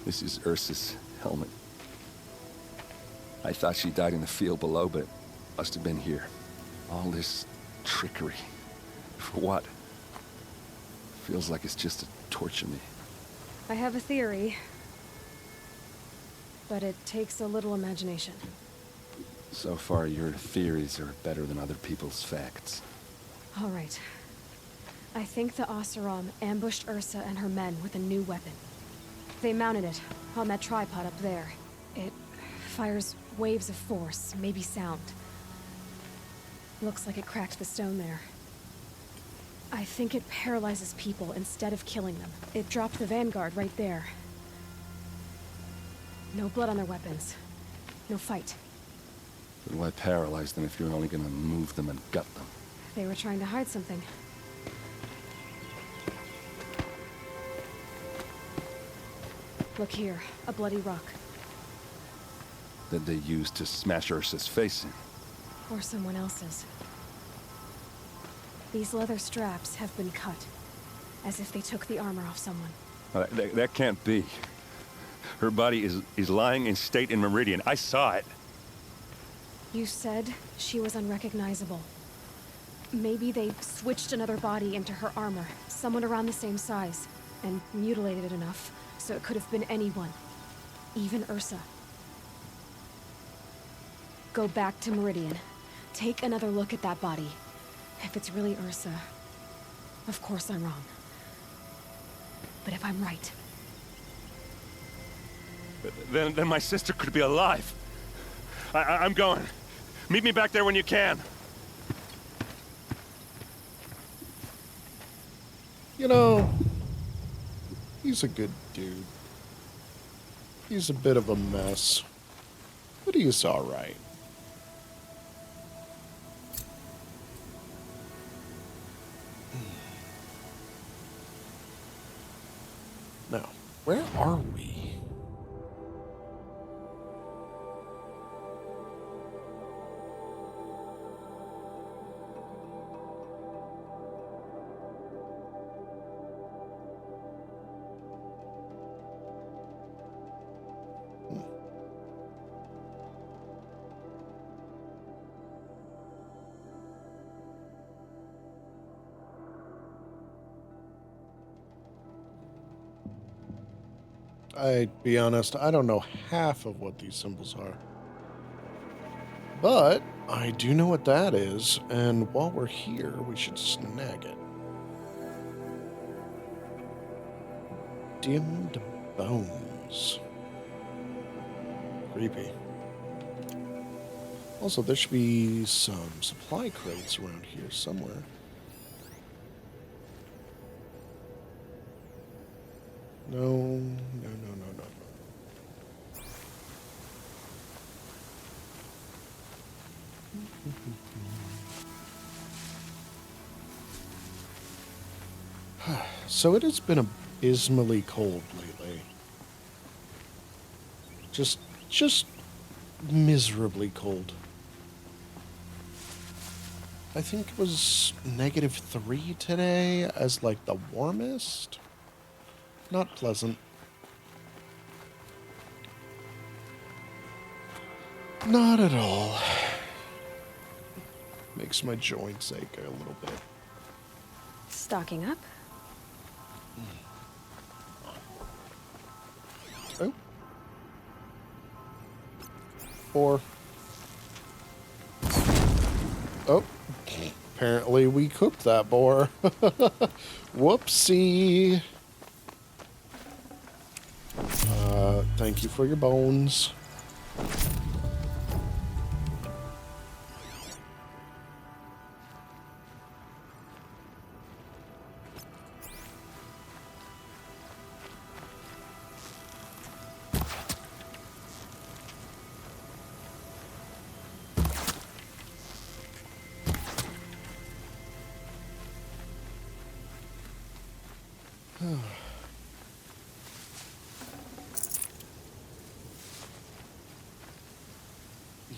This is Ursa's helmet. I thought she died in the field below, but it must have been here. All this trickery. For what? Feels like it's just to torture me. I have a theory, but it takes a little imagination. So far, your theories are better than other people's facts. All right. I think the Oseram ambushed Ursa and her men with a new weapon. They mounted it on that tripod up there. It fires waves of force, maybe sound. Looks like it cracked the stone there. I think it paralyzes people instead of killing them. It dropped the Vanguard right there. No blood on their weapons. No fight. But why paralyze them if you're only gonna move them and gut them? They were trying to hide something. Look here, a bloody rock. That they used to smash Ursa's face in. Or someone else's. These leather straps have been cut, as if they took the armor off someone. That can't be. Her body is lying in state in Meridian. I saw it. You said she was unrecognizable. Maybe they switched another body into her armor, someone around the same size, and mutilated it enough, so it could have been anyone. Even Ursa. Go back to Meridian. Take another look at that body. If it's really Ursa, of course I'm wrong. But if I'm right... Then my sister could be alive. I'm going. Meet me back there when you can. You know, he's a good dude. He's a bit of a mess, but he's all right. Now, where are we? I'd be honest, I don't know half of what these symbols are. But I do know what that is, and while we're here, we should snag it. Dimmed bones. Creepy. Also, there should be some supply crates around here somewhere. No. So it has been abysmally cold lately. Just miserably cold. I think it was -3 today as like the warmest. Not pleasant. Not at all. Makes my joints ache a little bit. Stocking up? Oh. 4. Oh. Apparently we cooked that boar. Whoopsie. Thank you for your bones.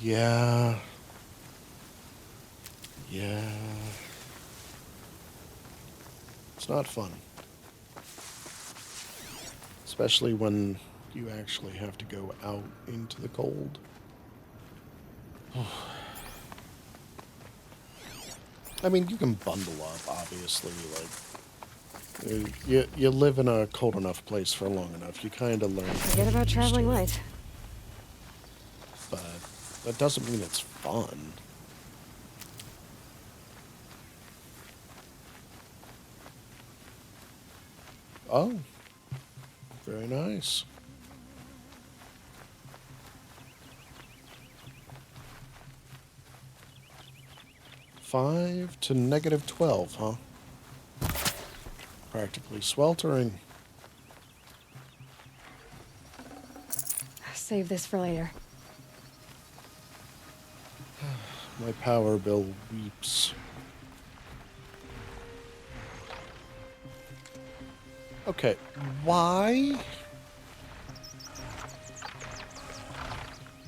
Yeah. Yeah. It's not fun. Especially when you actually have to go out into the cold. I mean, you can bundle up, obviously. Like, you live in a cold enough place for long enough. You kind of learn. Forget about traveling light. But that doesn't mean it's fun. Oh, very nice. $5 to -12, huh? Practically sweltering. Save this for later. My power bill weeps. Okay, why?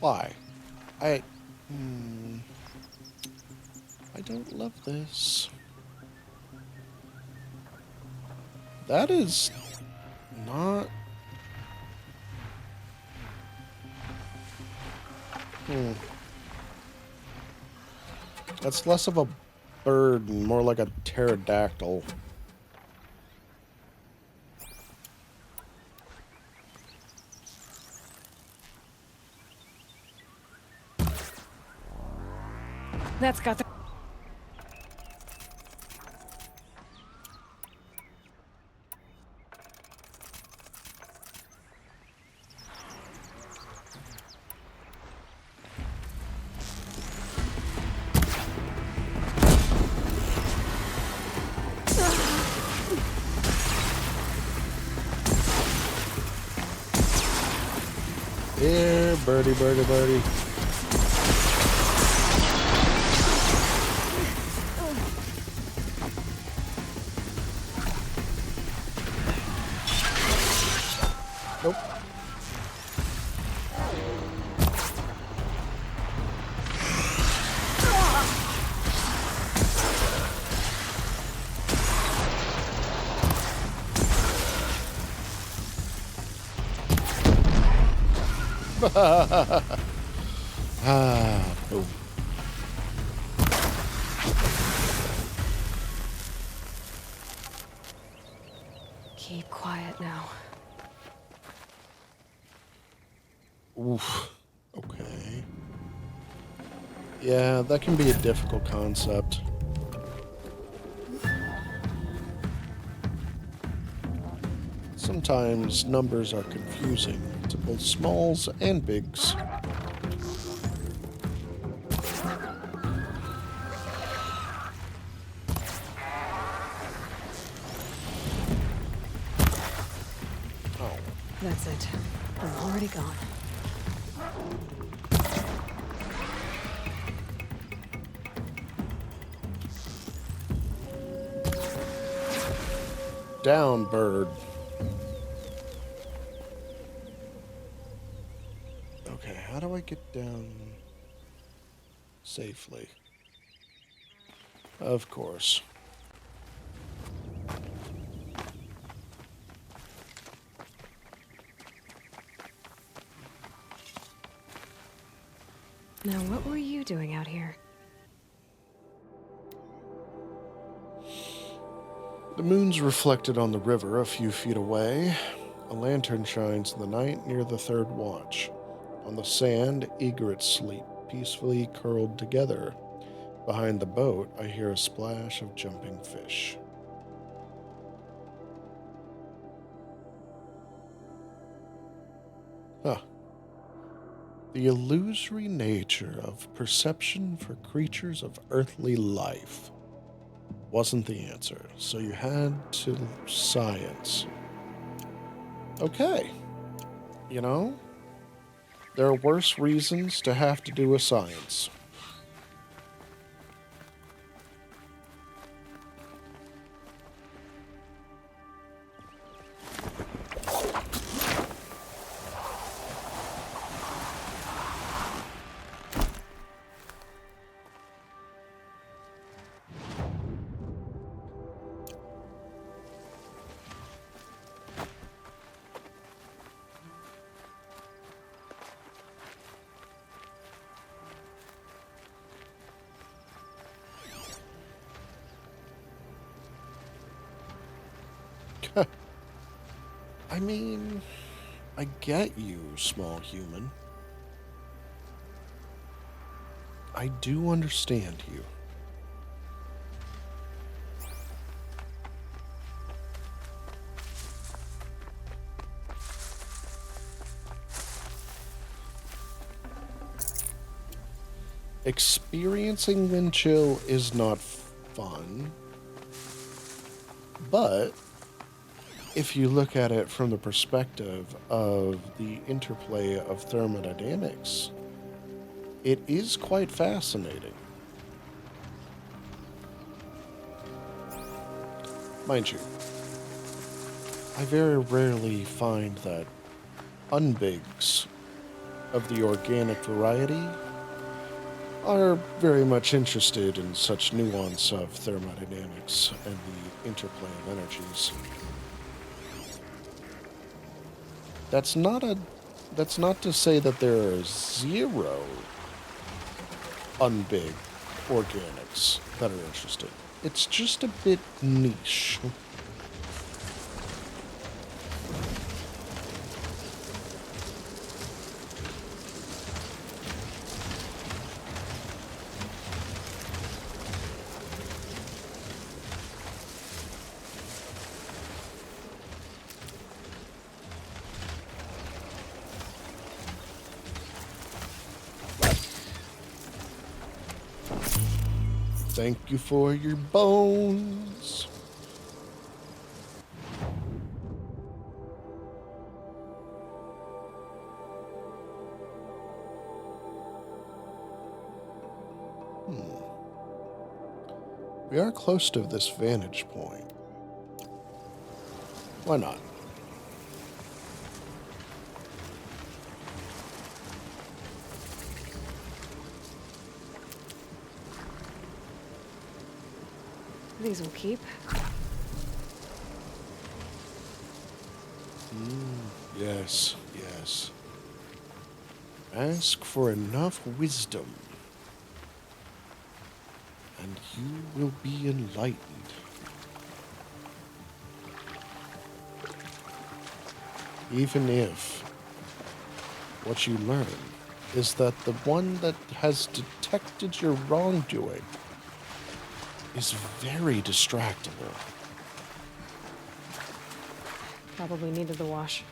Why? I don't love this. That is not... That's less of a bird and more like a pterodactyl. That's got the... Here, birdie, birdie, birdie. Nope. Boom. Keep quiet now. Oof. Okay. Yeah, that can be a difficult concept. Sometimes numbers are confusing to both smalls and bigs. Oh. That's it. I'm already gone. Down, bird. Okay, how do I get down safely? Of course. Now, what were you doing out here? The moon's reflected on the river a few feet away. A lantern shines in the night near the third watch. On the sand, egrets sleep, peacefully curled together. Behind the boat, I hear a splash of jumping fish. Huh. The illusory nature of perception for creatures of earthly life wasn't the answer, so you had to science. Okay. You know, there are worse reasons to have to do a science. I mean, I get you, small human. I do understand you. Experiencing wind chill is not fun, but if you look at it from the perspective of the interplay of thermodynamics, it is quite fascinating. Mind you, I very rarely find that unbigs of the organic variety are very much interested in such nuance of thermodynamics and the interplay of energies. That's not to say that there are zero unbig organics that are interested. It's just a bit niche. Thank you for your bones. We are close to this vantage point. Why not? These will keep. Yes, yes. Ask for enough wisdom, and you will be enlightened. Even if what you learn is that the one that has detected your wrongdoing is very distractible. Probably needed the wash.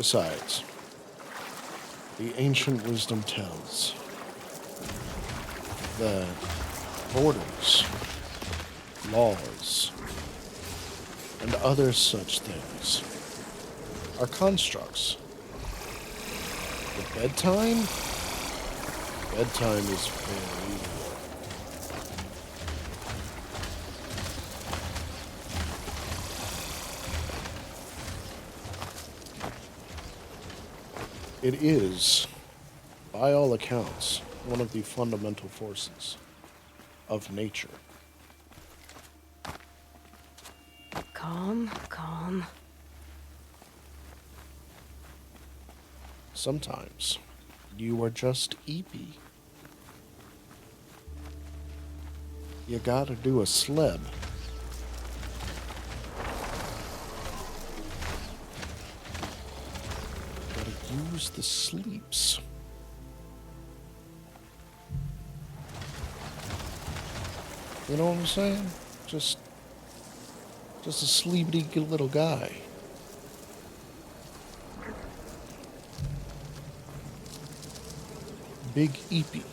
Besides, the ancient wisdom tells that borders, laws, and other such things are constructs. But bedtime is very real. It is, by all accounts, one of the fundamental forces of nature. Calm, calm. Sometimes you are just eepy. You gotta do a sled. Gotta use the sleeps. You know what I'm saying? Just a sleepy little guy. Big eepy.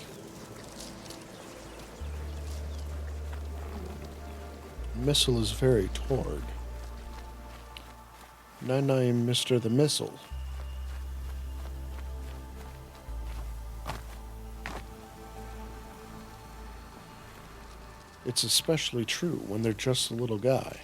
Missile is very toward. And I'm Mr. the Missile. It's especially true when they're just a little guy.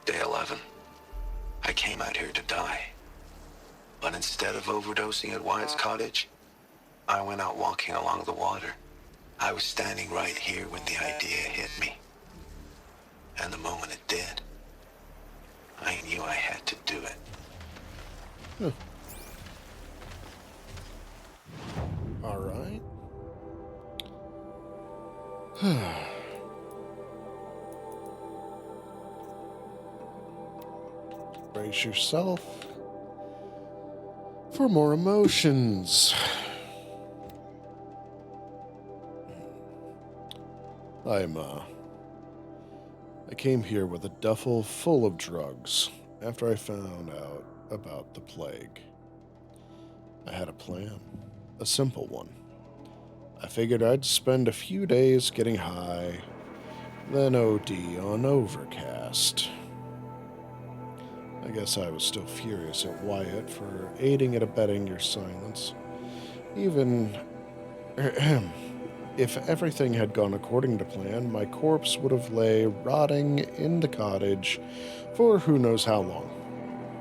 Day 11. I came out here to die. But instead of overdosing at Wyatt's cottage, I went out walking along the water. I was standing right here when the idea hit me. And the moment it did, I knew I had to do it. All right. Brace yourself for more emotions. I came here with a duffel full of drugs after I found out about the plague. I had a plan, a simple one. I figured I'd spend a few days getting high, then OD on Overcast. I guess I was still furious at Wyatt for aiding and abetting your silence. Even if everything had gone according to plan, my corpse would have lay rotting in the cottage for who knows how long.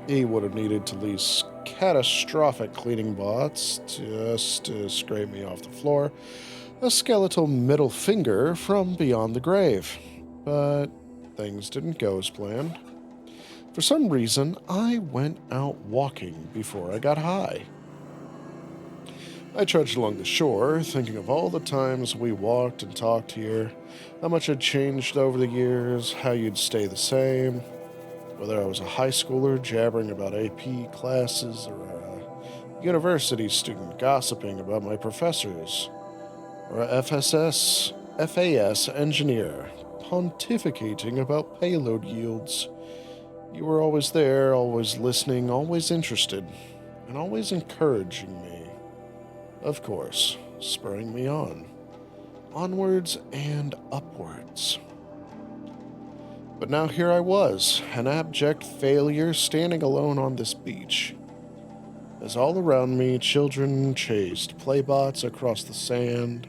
He would have needed to lease catastrophic cleaning bots just to scrape me off the floor, a skeletal middle finger from beyond the grave. But things didn't go as planned. For some reason, I went out walking before I got high. I trudged along the shore, thinking of all the times we walked and talked here, how much had changed over the years, how you'd stay the same, whether I was a high schooler jabbering about AP classes or a university student gossiping about my professors, or a FAS engineer pontificating about payload yields. You were always there, always listening, always interested, and always encouraging me. Of course, spurring me on. Onwards and upwards. But now here I was, an abject failure standing alone on this beach. As all around me, children chased playbots across the sand,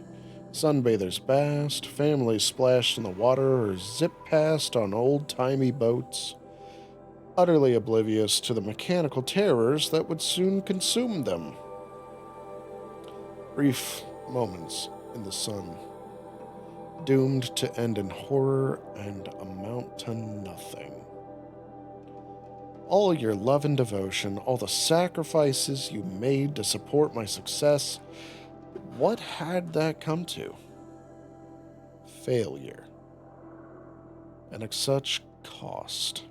sunbathers basked, families splashed in the water or zipped past on old-timey boats. utterly oblivious to the mechanical terrors that would soon consume them. Brief moments in the sun, doomed to end in horror and amount to nothing. All your love and devotion, all the sacrifices you made to support my success, what had that come to? Failure. And at such cost.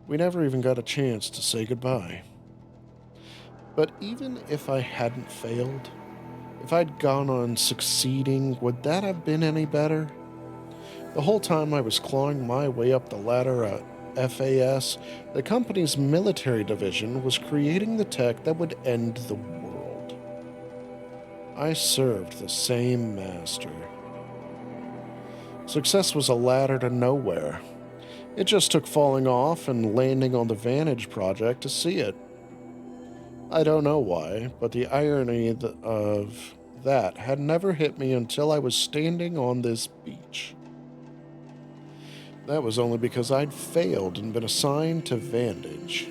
We never even got a chance to say goodbye. But even if I hadn't failed, if I'd gone on succeeding, would that have been any better? The whole time I was clawing my way up the ladder at FAS, the company's military division was creating the tech that would end the world. I served the same master. Success was a ladder to nowhere. It just took falling off and landing on the Vantage project to see it. I don't know why, but the irony of that had never hit me until I was standing on this beach. That was only because I'd failed and been assigned to Vantage,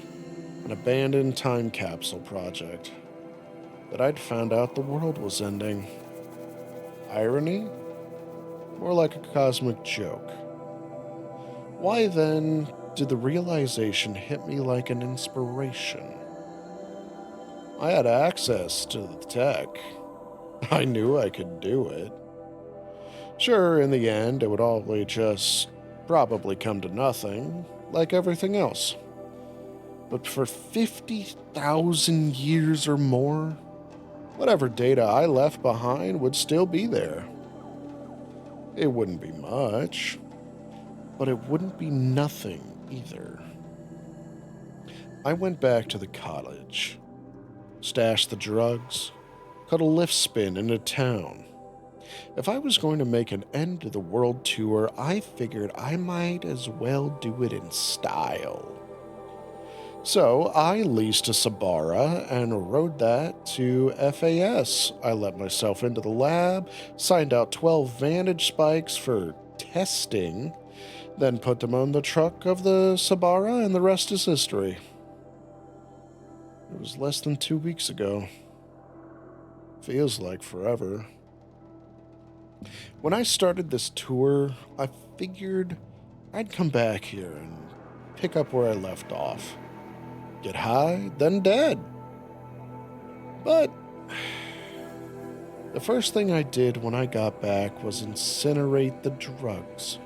an abandoned time capsule project, that I'd found out the world was ending. Irony? More like a cosmic joke. Why then did the realization hit me like an inspiration? I had access to the tech. I knew I could do it. Sure, in the end, it would all just probably come to nothing, like everything else. But for 50,000 years or more, whatever data I left behind would still be there. It wouldn't be much, but it wouldn't be nothing either. I went back to the cottage, stashed the drugs, cut a lift spin into town. If I was going to make an end to the world tour, I figured I might as well do it in style. So I leased a Sabara and rode that to FAS. I let myself into the lab, signed out 12 Vantage spikes for testing, then put them on the truck of the Sabara, and the rest is history. It was less than 2 weeks ago. Feels like forever. When I started this tour, I figured I'd come back here and pick up where I left off. Get high, then dead. But the first thing I did when I got back was incinerate the drugs.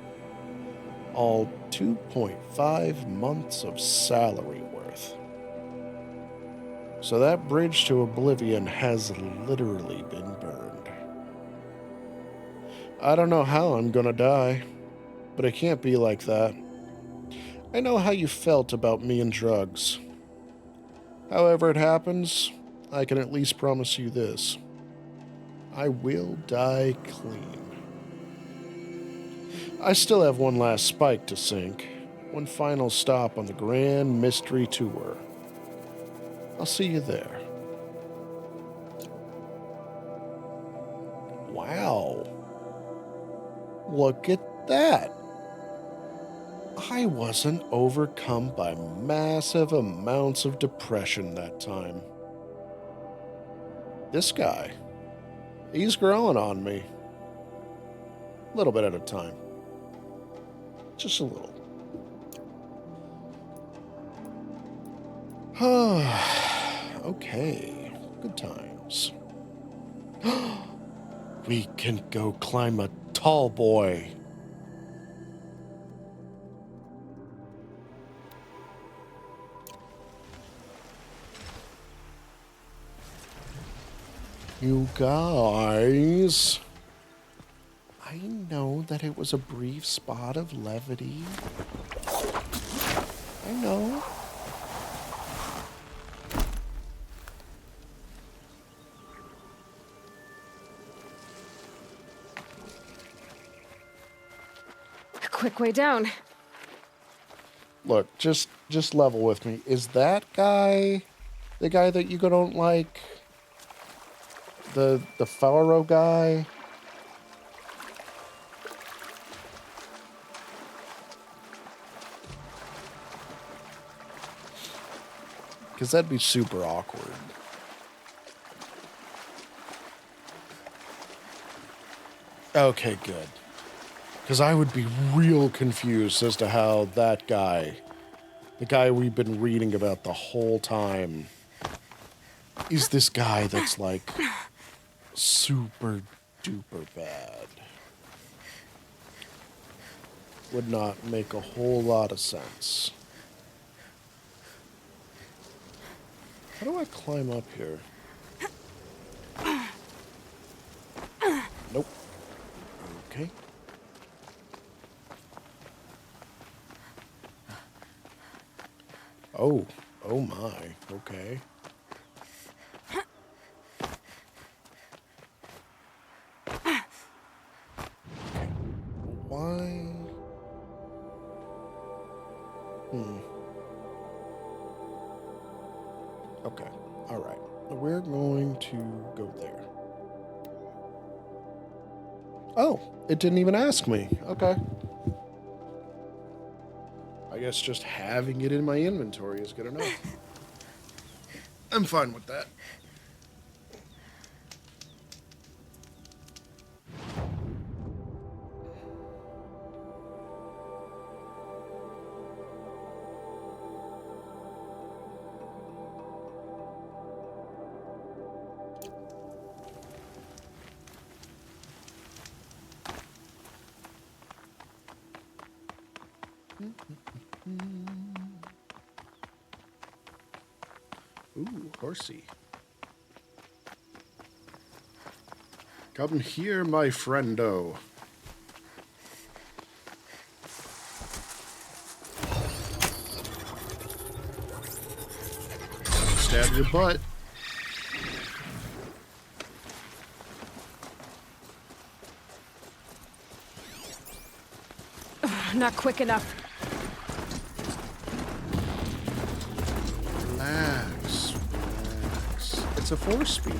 All 2.5 months of salary worth. So that bridge to oblivion has literally been burned. I don't know how I'm gonna die, but it can't be like that. I know how you felt about me and drugs. However it happens, I can at least promise you this. I will die clean. I still have one last spike to sink, one final stop on the Grand Mystery Tour. I'll see you there. Wow. Look at that. I wasn't overcome by massive amounts of depression that time. This guy, he's growing on me. A little bit at a time. Just a little. Okay, good times. We can go climb a tall boy. You guys, I know that it was a brief spot of levity. I know. A quick way down. Look, just level with me. Is that guy the guy that you don't like? The Pharaoh guy? Because that'd be super awkward. Okay, good. Because I would be real confused as to how that guy, the guy we've been reading about the whole time, is this guy that's like super duper bad. Would not make a whole lot of sense. How do I climb up here? Nope. Okay. Oh. Oh my. Okay. Why? Okay. All right. We're going to go there. Oh, it didn't even ask me. Okay. I guess just having it in my inventory is good enough. I'm fine with that. Ooh, horsey. Come here, my friendo. Stab your butt. Not quick enough. Relax, relax. It's a 4-speed.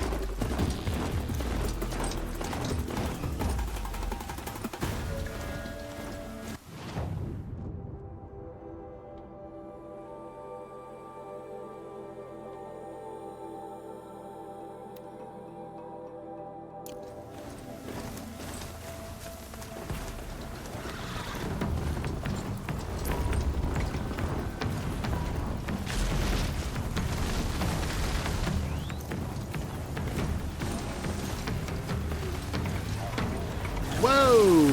Whoa!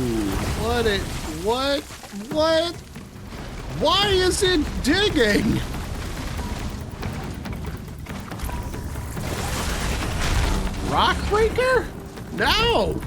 What? Why is it digging? Rock breaker? No!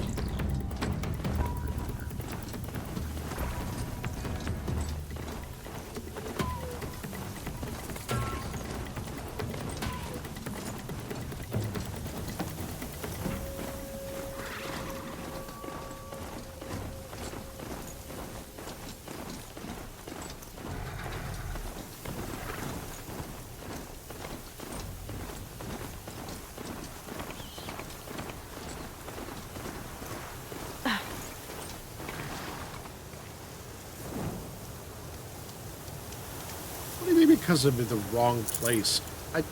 What do you mean because I'm in the wrong place? Okay.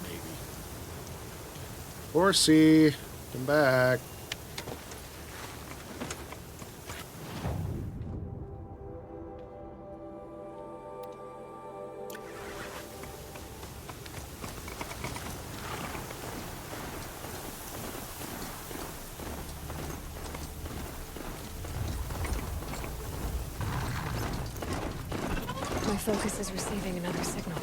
Maybe. Horsey, come back. My focus is receiving another signal.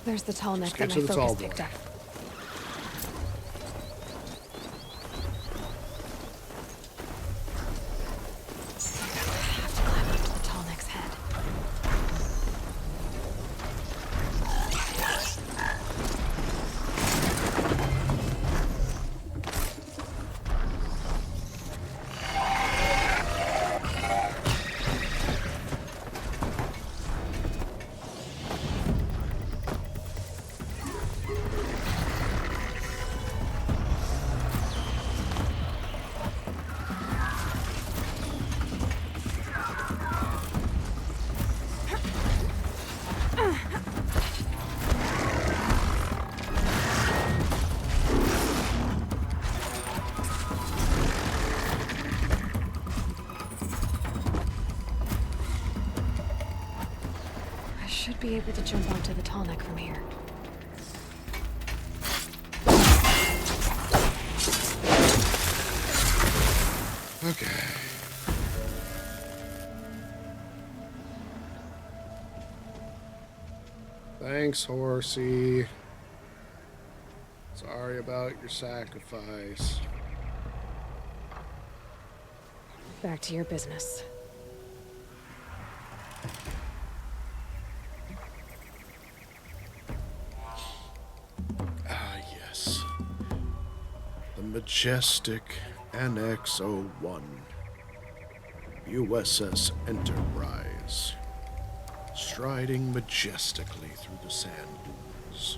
There's the tall neck get that to my the focus tall picked boy. up. I have to climb up to the tall neck's head. should be able to jump onto the tall neck from here. Okay. Thanks, horsey. Sorry about your sacrifice. Back to your business. Ah, yes. The majestic NX-01. USS Enterprise. Striding majestically through the sand dunes.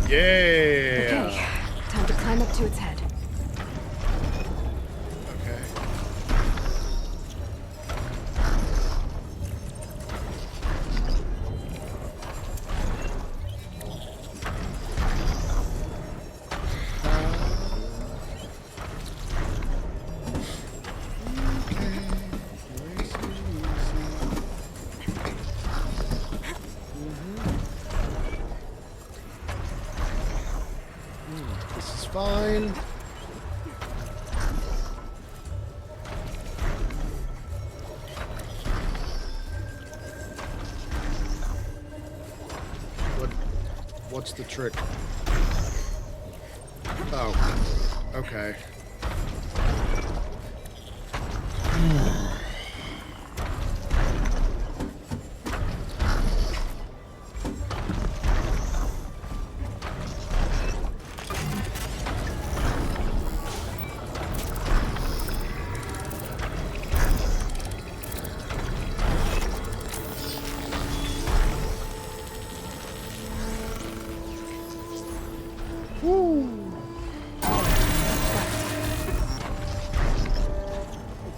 Yeah. Okay, time to climb up to its head. Okay. This is fine. What's the trick? Oh, okay.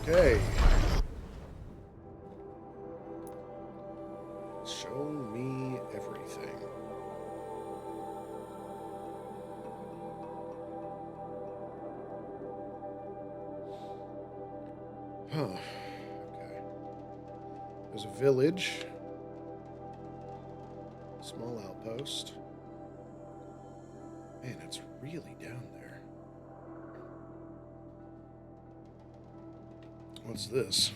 Okay. Show me everything. Huh. Okay. There's a village. Small outpost. Man, it's really down there. What's this?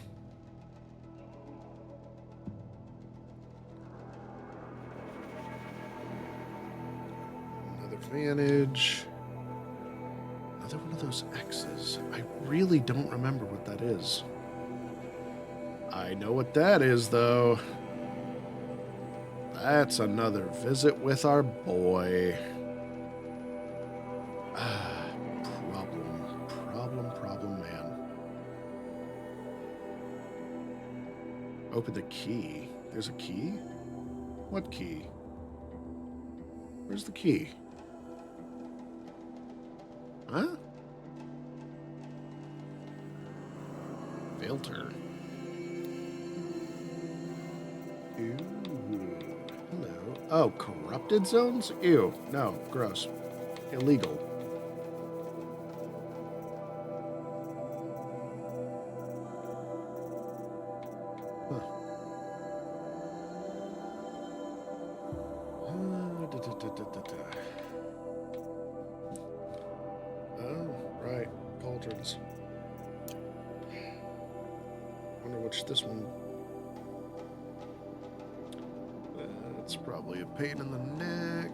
Another vantage. Another one of those X's. I really don't remember what that is. I know what that is, though. That's another visit with our boy. Problem, man. Open the key. There's a key? What key? Where's the key? Huh? Filter. Ooh. Hello. Oh, corrupted zones? Ew. No. Gross. Illegal. Oh, right. Cauldrons. Ouch, this one. It's probably a pain in the neck.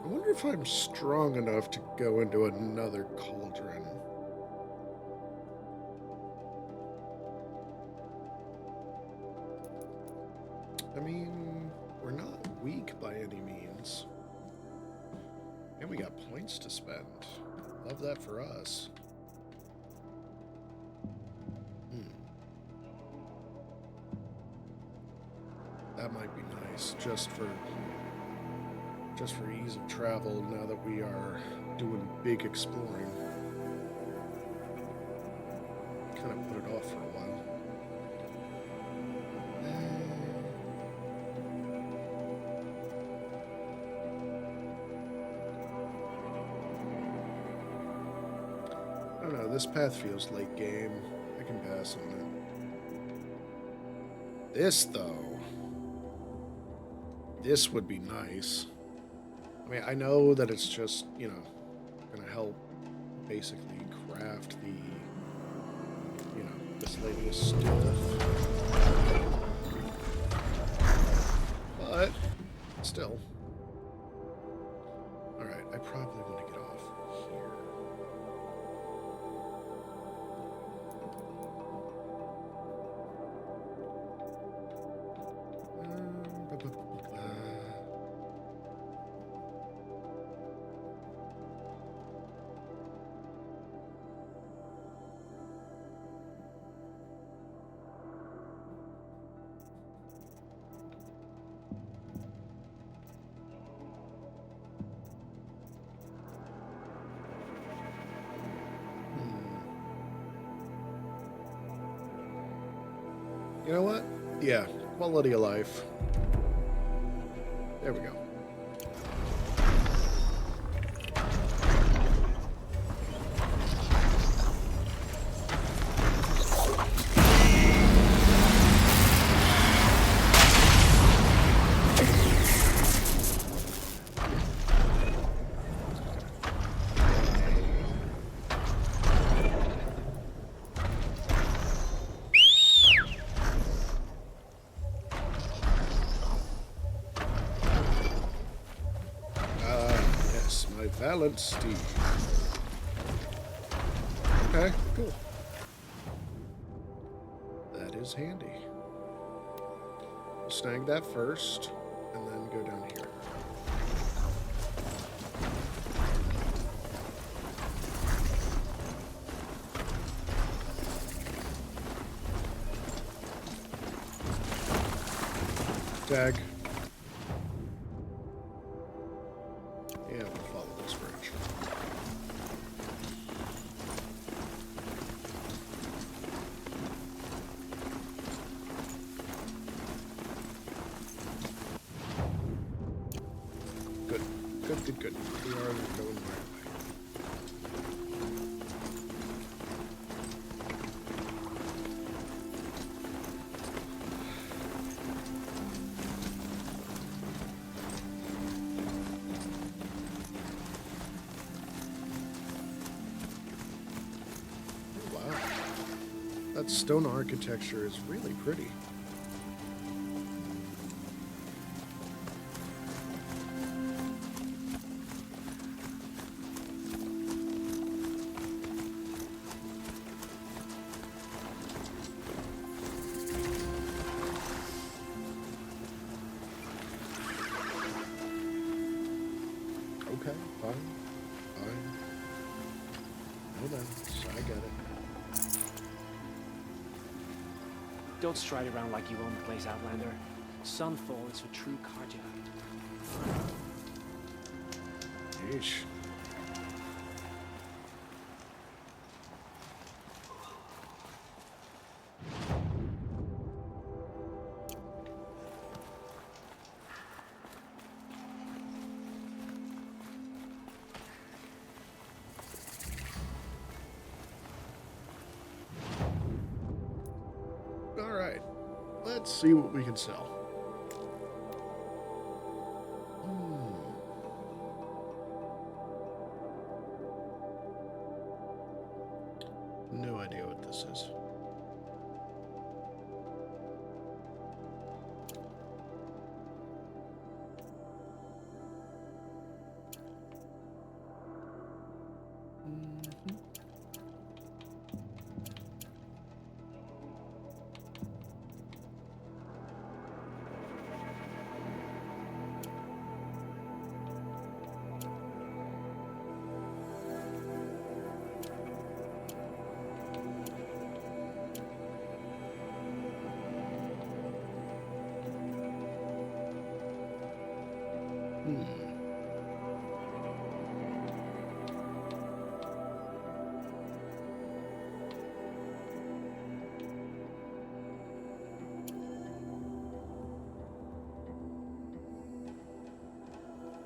I wonder if I'm strong enough to go into another cauldron. I mean, we're not weak by any means. And we got points to spend. Love that for us. That might be nice, just for ease of travel now that we are doing big exploring. Kind of put it off for a while. I don't know, this path feels late game. I can pass on it. This, though. This would be nice. I mean, I know that it's just, you know, gonna help basically craft the, you know, miscellaneous stuff. But, still. Alright, I probably want to get off here. You know what? Yeah, quality of life. There we go. Balance Steve. Okay, cool. That is handy. Snag that first, and then go down here. Tag. Yeah, we'll follow this bridge. Good. Good, good, good. We are going the right way. That stone architecture is really pretty. Okay, fine. Fine. No then, I get it. Don't stride around like you own the place, Outlander. Sunfall is for true Carja. Yeesh. Let's see what we can sell. No idea what this is.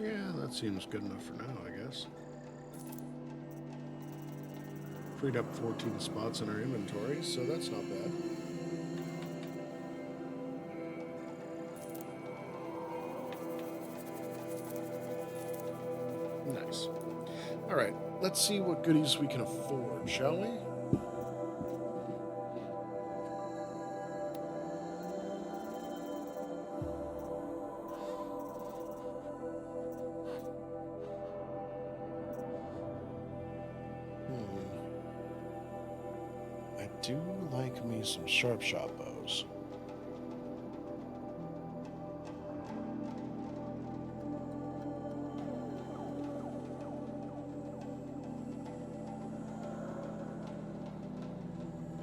Yeah, that seems good enough for now, I guess. Freed up 14 spots in our inventory, so that's not bad. Nice. All right, let's see what goodies we can afford, shall we? I do like me some sharp shot bows.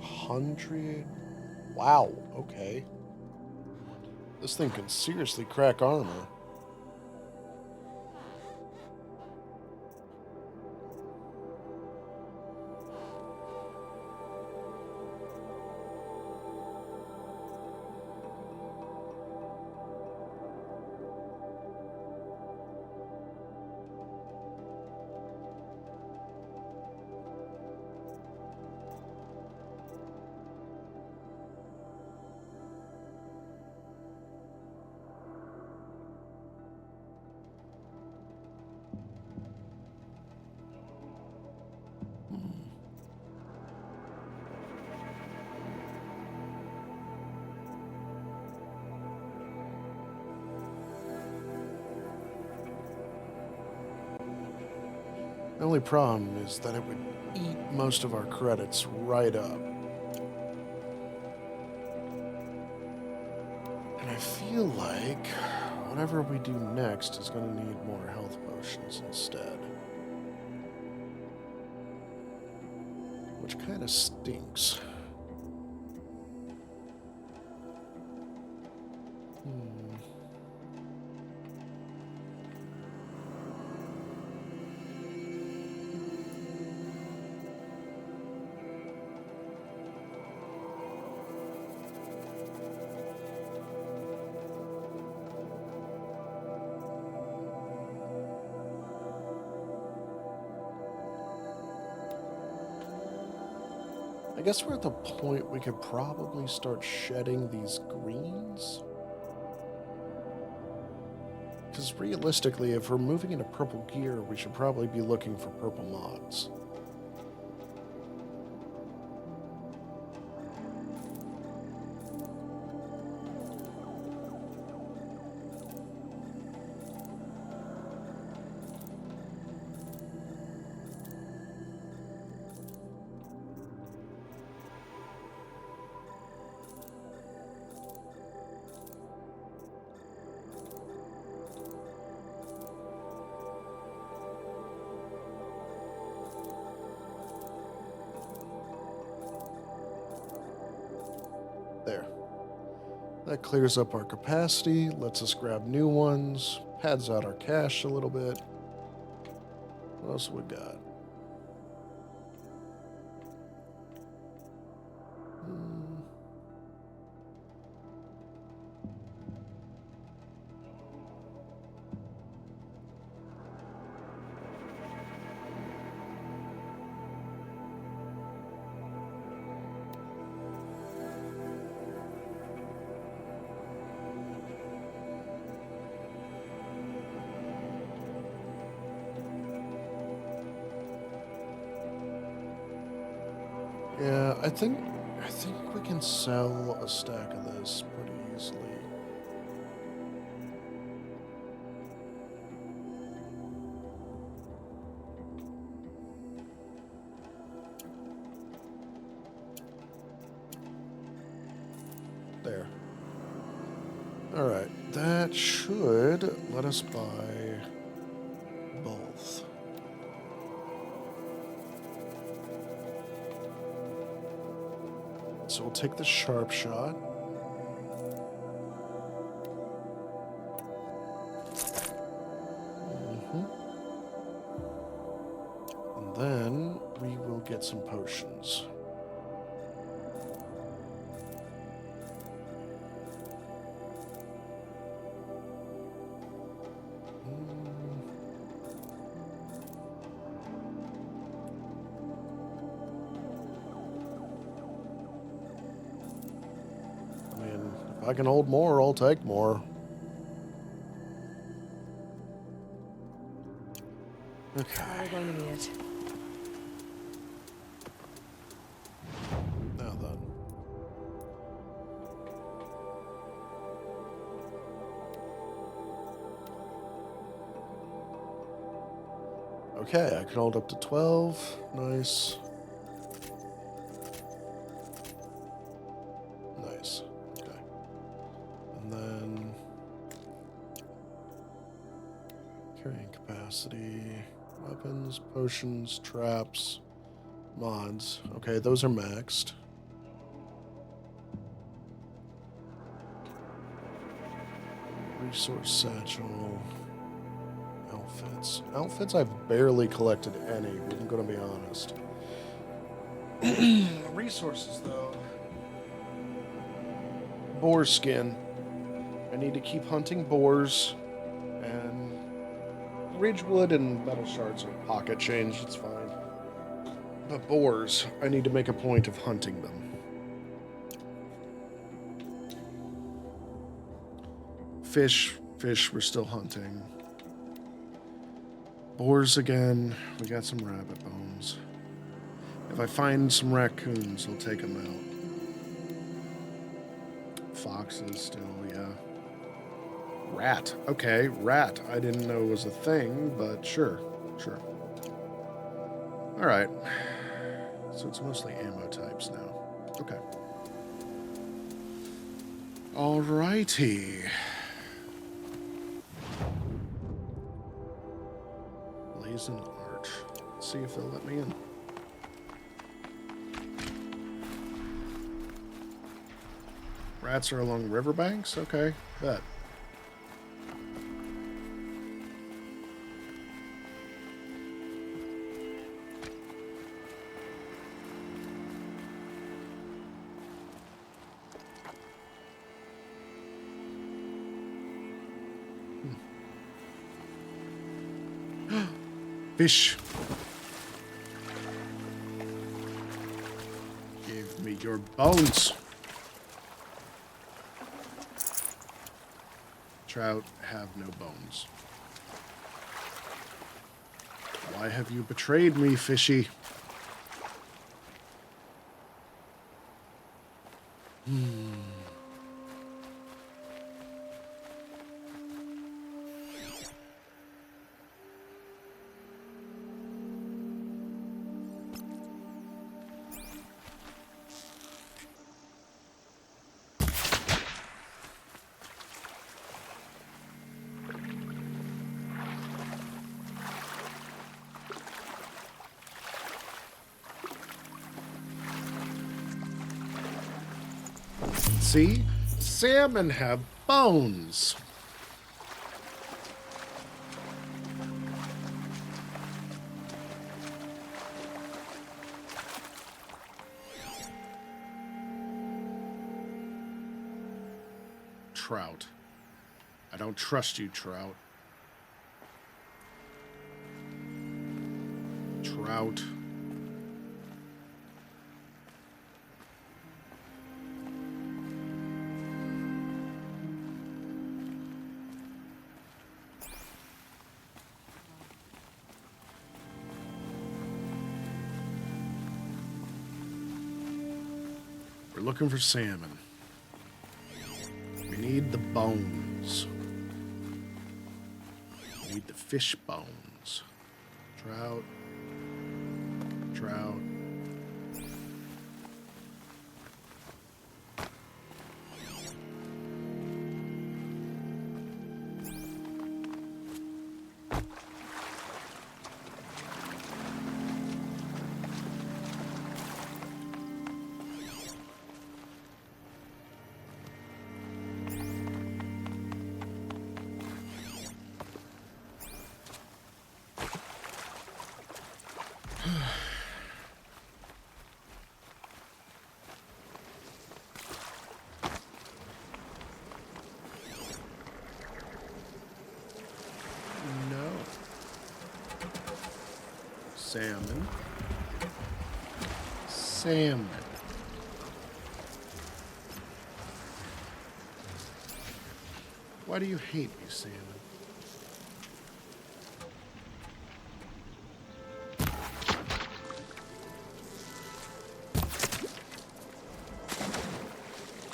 $100. Wow, okay. This thing can seriously crack armor. The only problem is that it would eat most of our credits right up. And I feel like whatever we do next is going to need more health potions instead. Which kind of stinks. I guess we're at the point we could probably start shedding these greens. Because realistically, if we're moving into purple gear, we should probably be looking for purple mods. There. That clears up our capacity, lets us grab new ones, pads out our cash a little bit. What else we got? Yeah, I think we can sell a stack of this pretty easily. There. All right, that should let us buy both. So we'll take the sharp shot. And then we will get some potions. I mean, if I can hold more, I'll take more. Okay. We're going to need it. Now then. Okay, I can hold up to 12. Nice. Nice. Okay. And then carrying capacity, weapons, potions, traps, mods. Okay, those are maxed. Resource satchel. Outfits. Outfits, I've barely collected any, I'm gonna be honest. Resources, though. Boar skin. I need to keep hunting boars. And Ridgewood and metal shards are pocket change, it's fine. But boars, I need to make a point of hunting them. Fish, we're still hunting. Boars again. We got some rabbit bones. If I find some raccoons, I'll take them out. Foxes still, yeah. Rat. Okay, rat. I didn't know was a thing, but sure. Alright. So it's mostly ammo types now. Okay. Alrighty. Blazing Arch. Let's see if they'll let me in. Rats are along riverbanks? Okay, bet. Fish. Give me your bones. Trout have no bones. Why have you betrayed me, fishy? See? Salmon have bones. Trout. I don't trust you, Trout. Trout. We're looking for salmon. We need the bones. We need the fish bones. Trout. Trout. No. Salmon. Salmon. Why do you hate me, salmon?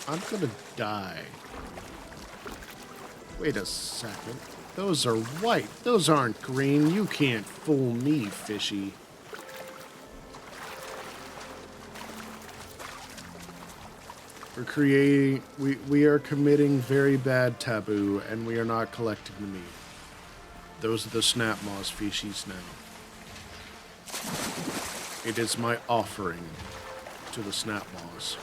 I'm gonna die. Wait a second. Those are white. Those aren't green. You can't fool me, fishy. We are committing very bad taboo, and we are not collecting the meat. Those are the snap maw species now. It is my offering to the snap maws.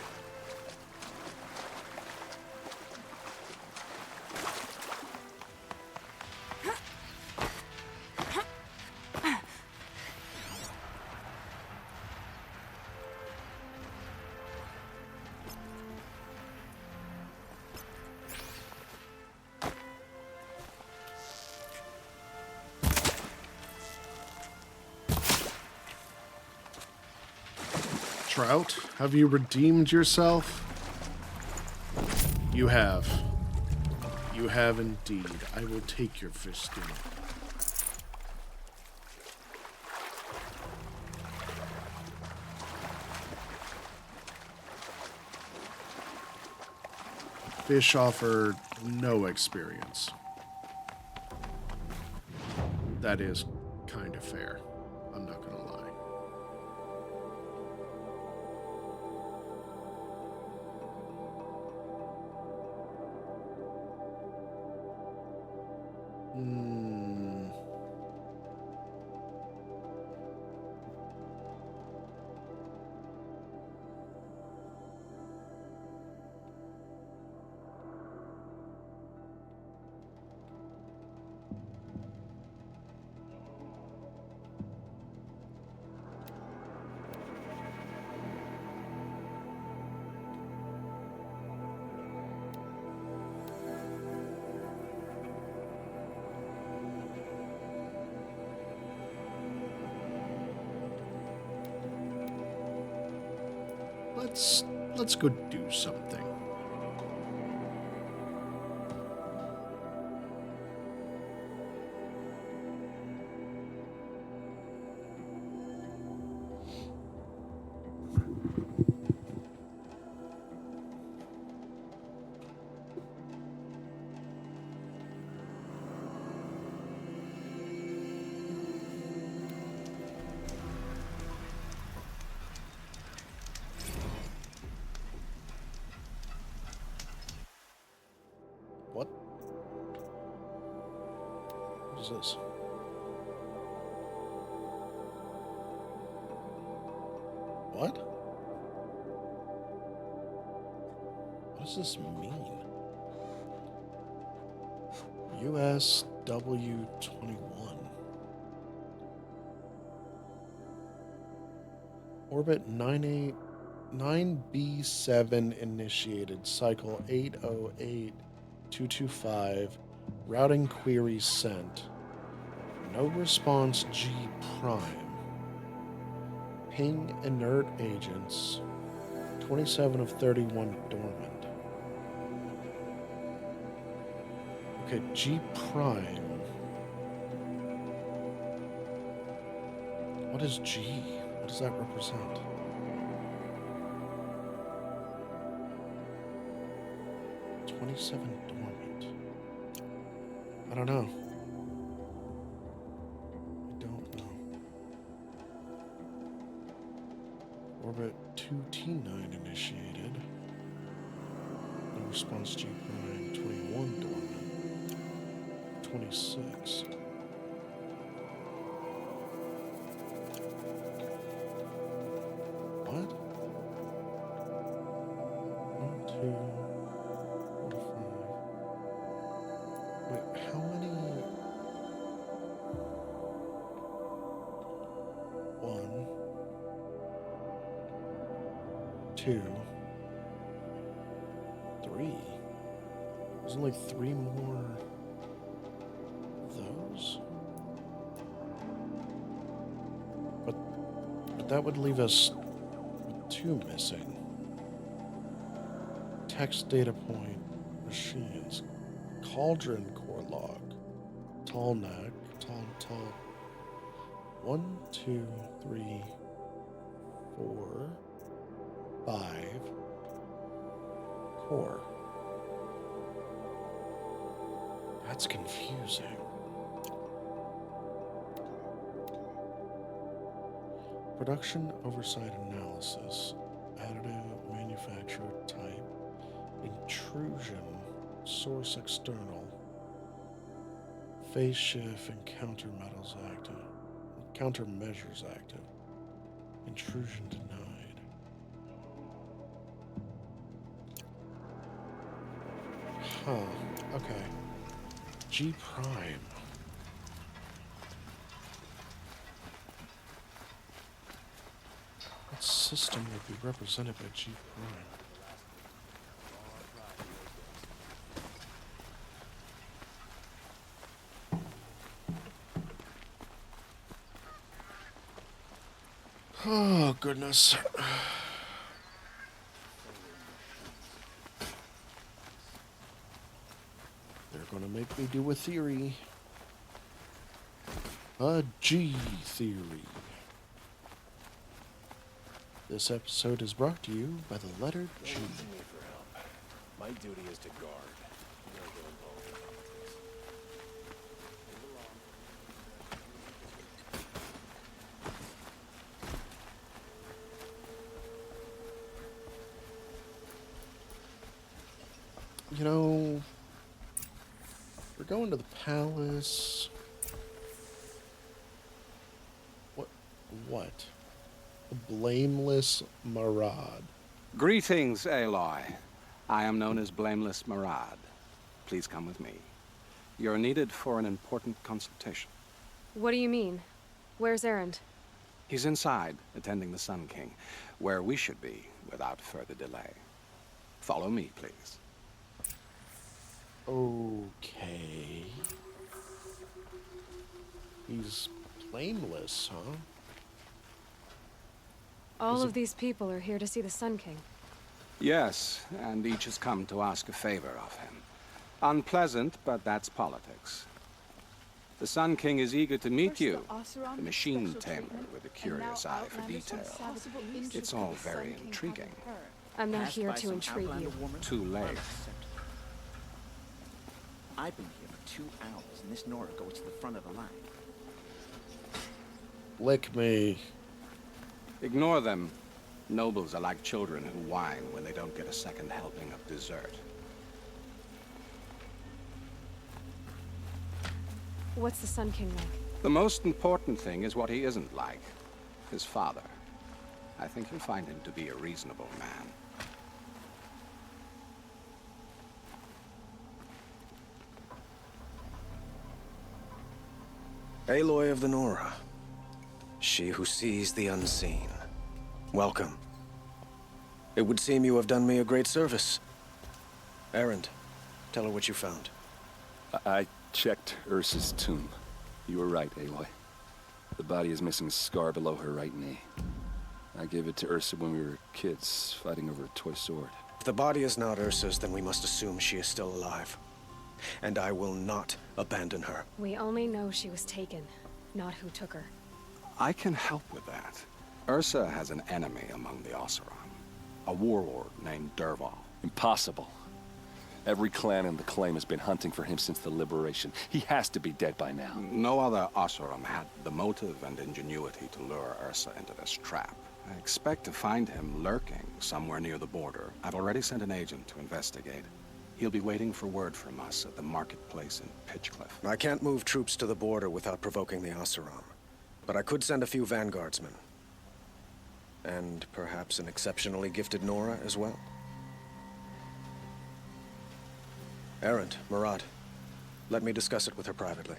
Trout, have you redeemed yourself? You have. You have indeed. I will take your fish skin. Fish offer no experience. That is kind of fair. I'm not gonna lie. Let's go do something. What? What is this? What? What does this mean? USW-21. Orbit 9B7 initiated. Cycle 808225. Routing query sent. No response G prime. Ping inert agents. 27 of 31 dormant. Okay, G prime. What is G? What does that represent? 27 dormant. I don't know. I don't know. Orbit 2T9 initiated. No response G prime 21 dormant. 26. What? 1, 2, 4, 5. Wait, how many? 1, 2, 3. There's only 3 more of those. But that would leave us with 2 missing. Text data point, machines, cauldron core log, tall neck, tall. 1, 2, 3, 4, 5 core. That's confusing. Production oversight analysis, additive manufacturer type, intrusion, source external, phase shift and countermeasures active, intrusion denied. Huh, okay. G prime. What system would be represented by G prime? Oh, goodness. They're gonna make me do a theory. A G theory. This episode is brought to you by the letter G. My duty is to guard. You know, we're going to the palace. What? The Blameless Marad. Greetings, Aloy. I am known as Blameless Marad. Please come with me. You're needed for an important consultation. What do you mean? Where's Erend? He's inside, attending the Sun King, where we should be without further delay. Follow me, please. Okay. He's blameless, huh? All of these people are here to see the Sun King. Yes, and each has come to ask a favor of him. Unpleasant, but that's politics. The Sun King is eager to meet you, the machine tamer with a curious eye for detail. It's all very intriguing. I'm not here to intrigue you. Too late. I've been here for 2 hours, and this Nora goes to the front of the line. Lick me. Ignore them. Nobles are like children who whine when they don't get a second helping of dessert. What's the Sun King like? The most important thing is what he isn't like. His father. I think you'll find him to be a reasonable man. Aloy of the Nora. She who sees the unseen. Welcome. It would seem you have done me a great service. Erend, tell her what you found. I checked Ursa's tomb. You were right, Aloy. The body is missing a scar below her right knee. I gave it to Ursa when we were kids, fighting over a toy sword. If the body is not Ursa's, then we must assume she is still alive. And I will not abandon her. We only know she was taken, not who took her. I can help with that. Ursa has an enemy among the Oseram. A warlord named Dervahl. Impossible. Every clan in the claim has been hunting for him since the liberation. He has to be dead by now. No other Oseram had the motive and ingenuity to lure Ursa into this trap. I expect to find him lurking somewhere near the border. I've already sent an agent to investigate. He'll be waiting for word from us at the marketplace in Pitchcliff. I can't move troops to the border without provoking the Oseram, but I could send a few vanguardsmen. And perhaps an exceptionally gifted Nora as well. Erend, Murad, let me discuss it with her privately.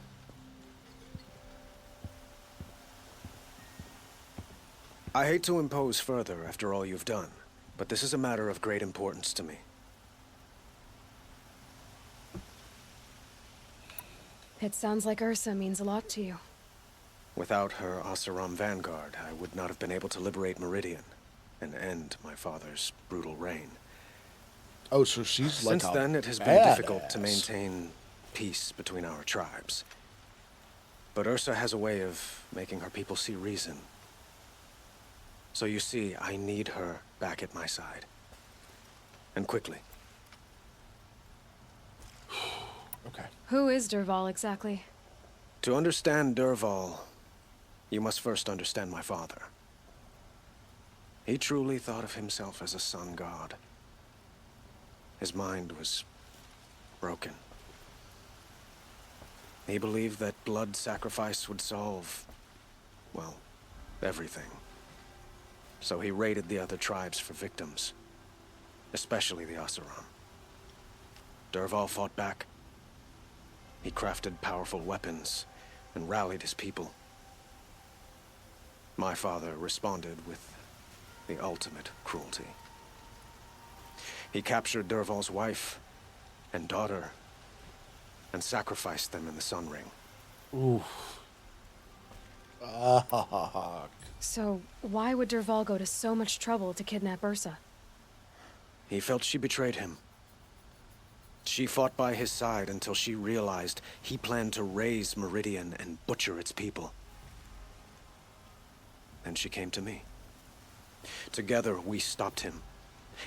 I hate to impose further after all you've done, but this is a matter of great importance to me. It sounds like Ursa means a lot to you. Without her Oseram vanguard, I would not have been able to liberate Meridian and end my father's brutal reign. Oh, so she's like Since then, it has been difficult to maintain peace between our tribes. But Ursa has a way of making her people see reason. So you see, I need her back at my side. And quickly. Okay. Who is Dervahl exactly? To understand Dervahl, you must first understand my father. He truly thought of himself as a sun god. His mind was broken. He believed that blood sacrifice would solve, well, everything. So he raided the other tribes for victims, especially the Oseram. Dervahl fought back. He crafted powerful weapons and rallied his people. My father responded with the ultimate cruelty. He captured Dervahl's wife and daughter and sacrificed them in the Sun Ring. Ooh. So, why would Dervahl go to so much trouble to kidnap Ursa? He felt she betrayed him. She fought by his side until she realized he planned to raise Meridian and butcher its people. Then she came to me. Together, we stopped him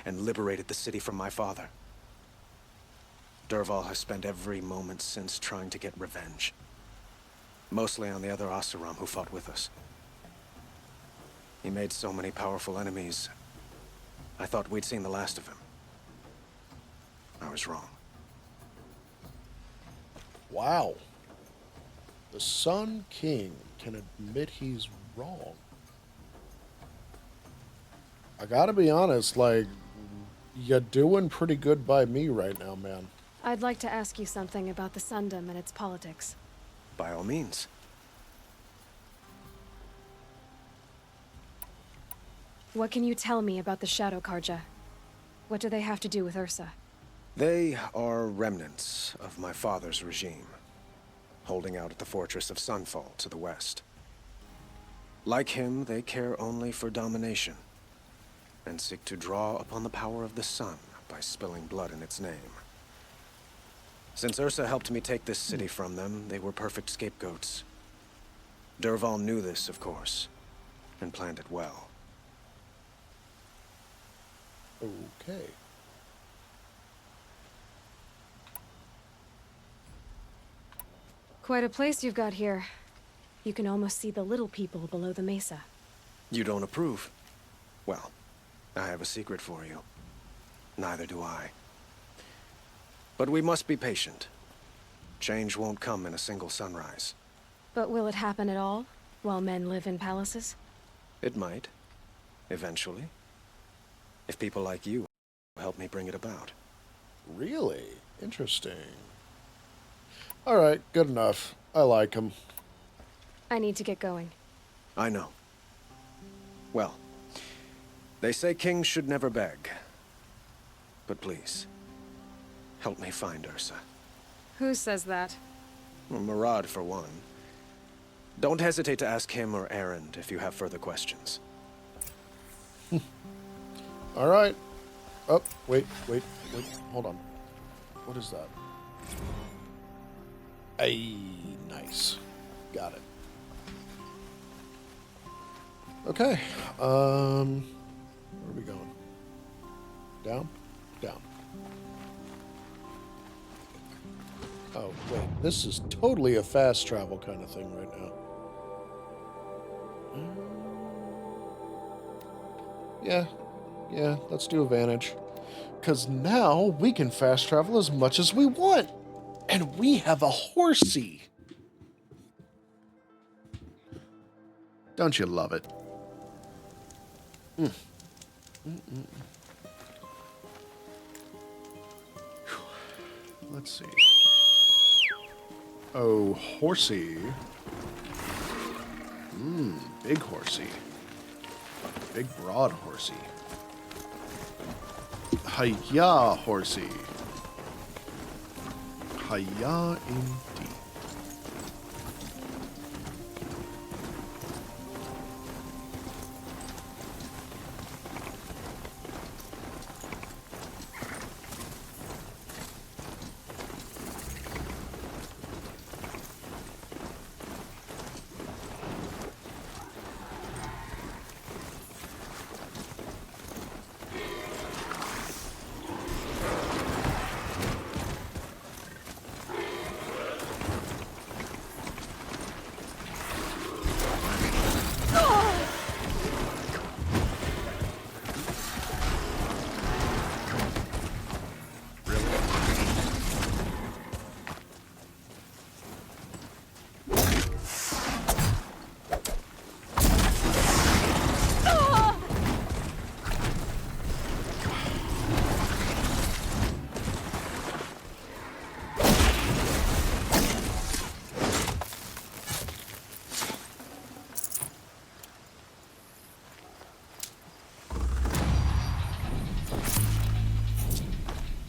and liberated the city from my father. Dervahl has spent every moment since trying to get revenge. Mostly on the other Oseram who fought with us. He made so many powerful enemies, I thought we'd seen the last of him. I was wrong. Wow. The Sun King can admit he's wrong. I gotta be honest, like, you're doing pretty good by me right now, man. I'd like to ask you something about the Sundom and its politics. By all means. What can you tell me about the Shadow Carja? What do they have to do with Ursa? They are remnants of my father's regime, holding out at the fortress of Sunfall to the west. Like him, they care only for domination, and seek to draw upon the power of the sun by spilling blood in its name. Since Ursa helped me take this city from them, they were perfect scapegoats. Dervahl knew this, of course, and planned it well. Okay. Quite a place you've got here. You can almost see the little people below the mesa. You don't approve? Well, I have a secret for you. Neither do I. But we must be patient. Change won't come in a single sunrise. But will it happen at all, while men live in palaces? It might. Eventually. If people like you help me bring it about. Really? Interesting. Alright, good enough. I like him. I need to get going. I know. Well, they say kings should never beg. But please, help me find Ursa. Who says that? Well, Murad, for one. Don't hesitate to ask him or Erend if you have further questions. Alright. Oh, wait. Hold on. What is that? Ay, nice. Got it. Okay. Where are we going? Down? Down. Oh, wait. This is totally a fast travel kind of thing right now. Yeah, let's do advantage. Because now we can fast travel as much as we want. And we have a horsey. Don't you love it? Let's see. Oh, horsey. Big horsey. Big broad horsey. Hiya, horsey. Hiya indeed.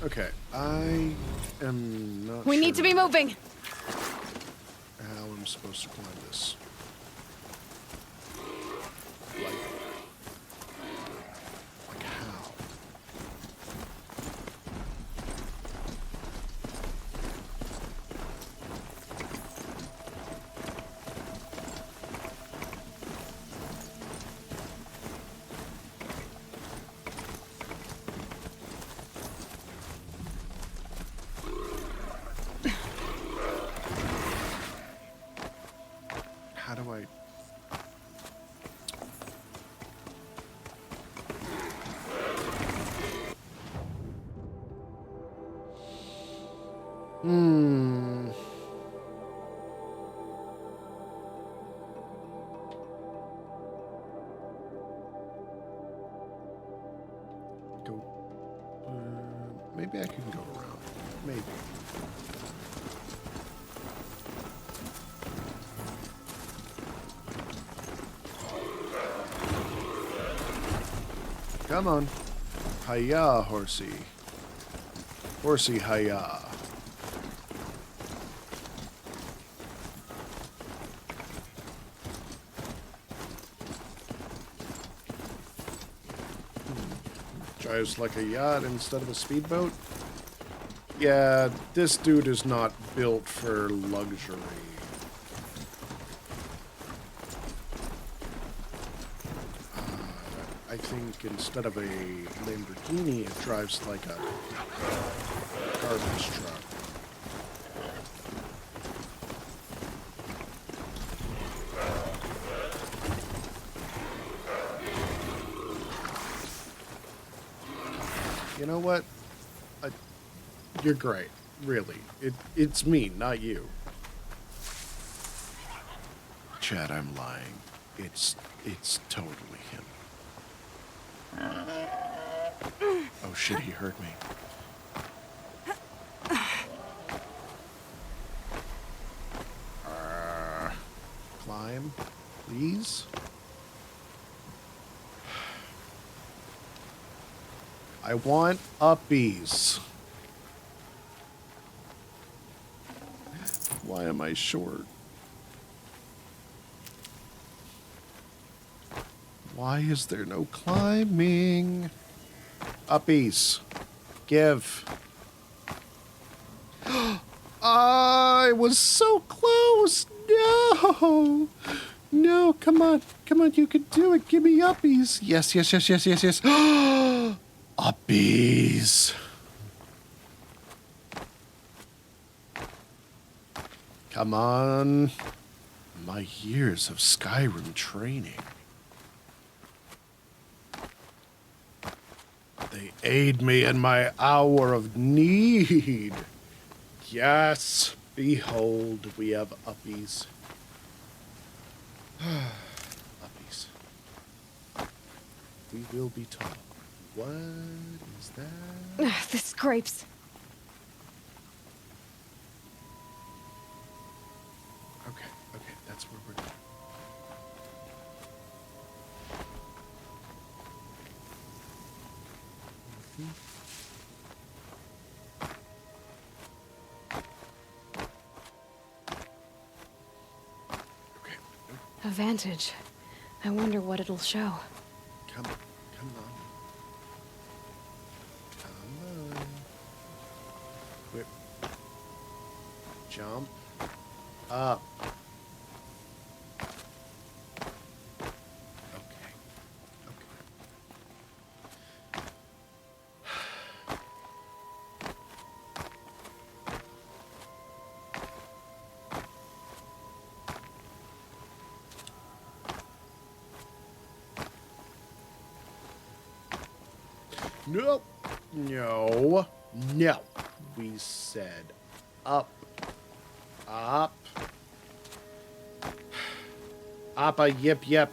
Okay, I am not We sure need to be moving. how I'm supposed to climb this. Like how? How do I... Go... maybe I can go around. Maybe. Come on. Hiya, horsey. Horsey, hiya. Drives like a yacht instead of a speedboat. Yeah, this dude is not built for luxury. I think instead of a Lamborghini, it drives like a garbage truck. You know what? You're great, really. It's me, not you. Chad, I'm lying. It's totally him. Oh shit, he heard me. Climb, please. I want uppies. Why am I short? Why is there no climbing? Uppies. Give. I was so close. No. No, come on. Come on, you can do it. Give me uppies. Yes, yes, yes, yes, yes, yes. Uppies. Come on. My years of Skyrim training. They aid me in my hour of need. Yes, behold, we have uppies. Uppies. We will be tall. What is that? Ugh, the scrapes. Okay, that's where we're going. Okay. A vantage. I wonder what it'll show. Come on. Whip. Jump. Up. Okay. Nope. No. No. We said up. Up. Appa yip yip.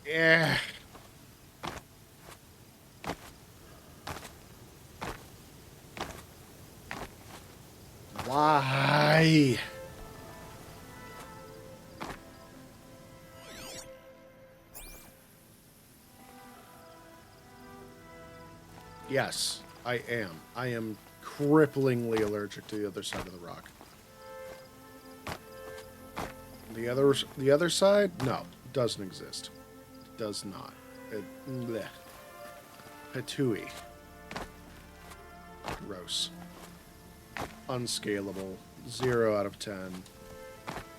Yeah. Why? Yes, I am. I am cripplingly allergic to the other side of the rock. The other side? No, doesn't exist. Does not. Blech. Patooey. Gross. Unscalable. 0 out of 10.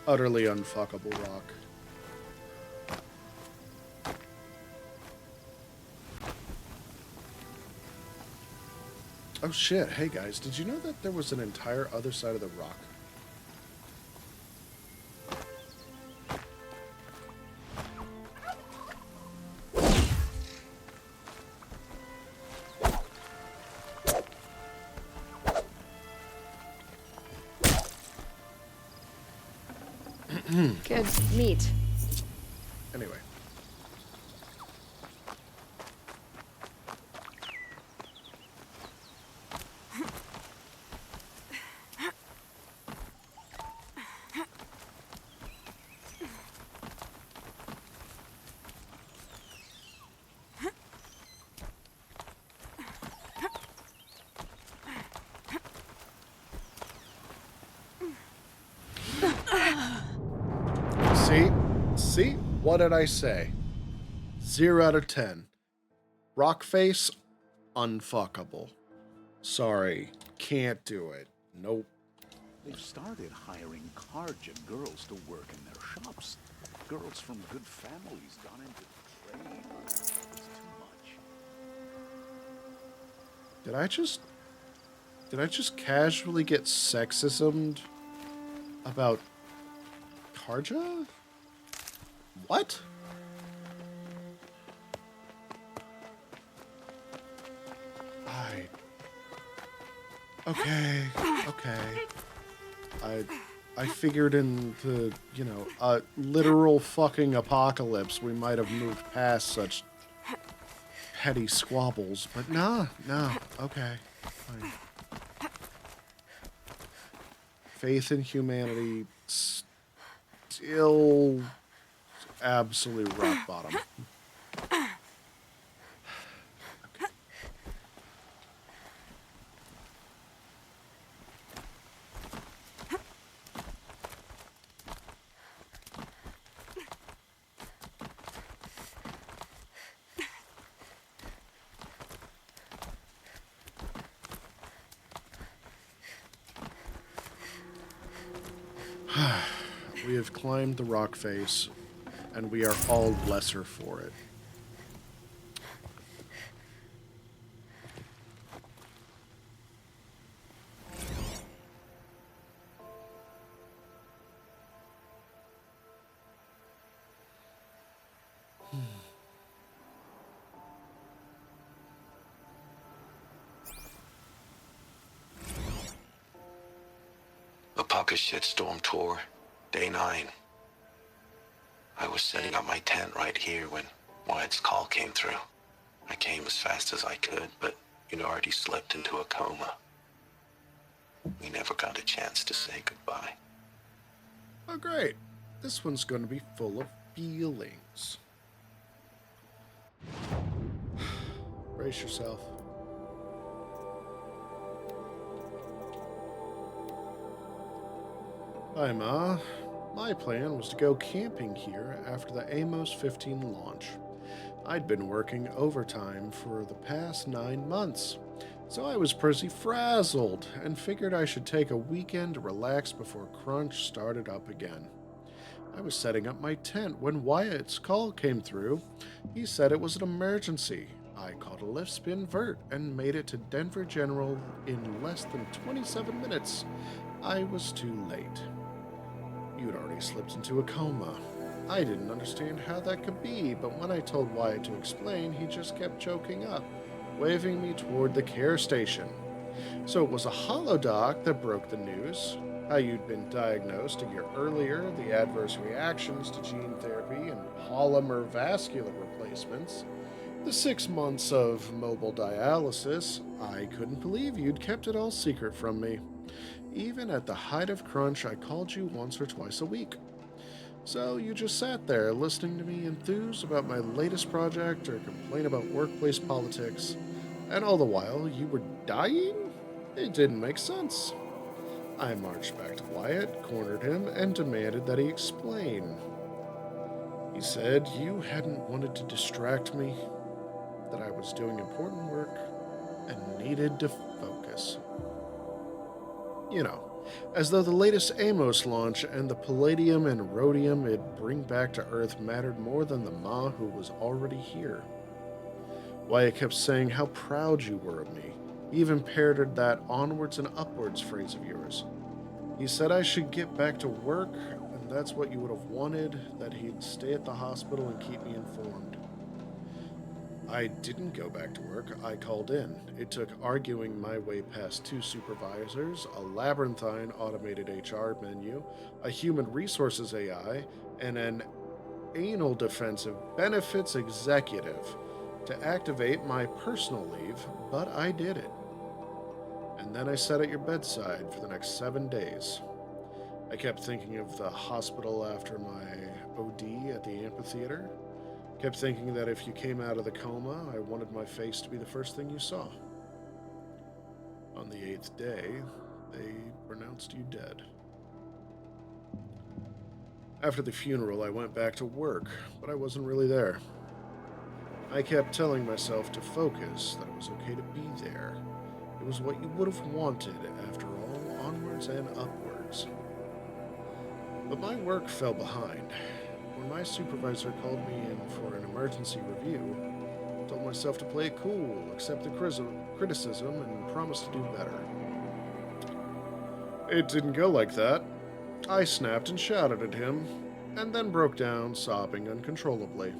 Utterly unfuckable rock. Oh shit, hey guys, did you know that there was an entire other side of the rock? Good meat. Anyway. See? What did I say? 0 out of 10. Rock face, unfuckable. Sorry, can't do it. Nope. They've started hiring Carja girls to work in their shops. Girls from good families gone into trade. It's too much. Did I just casually get sexismed about Carja? What? Okay. I figured in the, a literal fucking apocalypse, we might have moved past such petty squabbles, but no, okay, fine. Faith in humanity still absolute rock bottom. We have climbed the rock face, and we are all lesser for it. The Pucka shitstorm tour, day 9. I was setting up my tent right here when Wyatt's call came through. I came as fast as I could, but you'd already slipped into a coma. We never got a chance to say goodbye. Oh, great. This one's going to be full of feelings. Brace yourself. Hi, Ma. My plan was to go camping here after the Amos 15 launch. I'd been working overtime for the past 9 months, so I was pretty frazzled and figured I should take a weekend to relax before crunch started up again. I was setting up my tent when Wyatt's call came through. He said it was an emergency. I caught a lift spin vert and made it to Denver General in less than 27 minutes. I was too late. You'd already slipped into a coma. I didn't understand how that could be, but when I told Wyatt to explain, he just kept choking up, waving me toward the care station. So it was a holodoc that broke the news. How you'd been diagnosed a year earlier, the adverse reactions to gene therapy and polymer vascular replacements, the 6 months of mobile dialysis. I couldn't believe you'd kept it all secret from me. Even at the height of crunch, I called you once or twice a week. So you just sat there listening to me enthuse about my latest project or complain about workplace politics, and all the while you were dying? It didn't make sense. I marched back to Wyatt, cornered him, and demanded that he explain. He said you hadn't wanted to distract me, that I was doing important work and needed to focus. You know, as though the latest Amos launch and the palladium and rhodium it'd bring back to Earth mattered more than the Ma who was already here. Wyatt kept saying how proud you were of me. He even parroted that onwards and upwards phrase of yours. He said I should get back to work, and that's what you would have wanted, that he'd stay at the hospital and keep me informed. I didn't go back to work. I called in. It took arguing my way past 2 supervisors, a labyrinthine automated HR menu, a human resources AI, and an anal defensive benefits executive to activate my personal leave, but I did it. And then I sat at your bedside for the next 7 days. I kept thinking of the hospital after my OD at the amphitheater. Kept thinking that if you came out of the coma, I wanted my face to be the first thing you saw. On the 8th day, they pronounced you dead. After the funeral, I went back to work, but I wasn't really there. I kept telling myself to focus, that it was okay to be there. It was what you would have wanted, after all, onwards and upwards. But my work fell behind. When my supervisor called me in for an emergency review, I told myself to play it cool, accept the criticism, and promise to do better. It didn't go like that. I snapped and shouted at him, and then broke down, sobbing uncontrollably.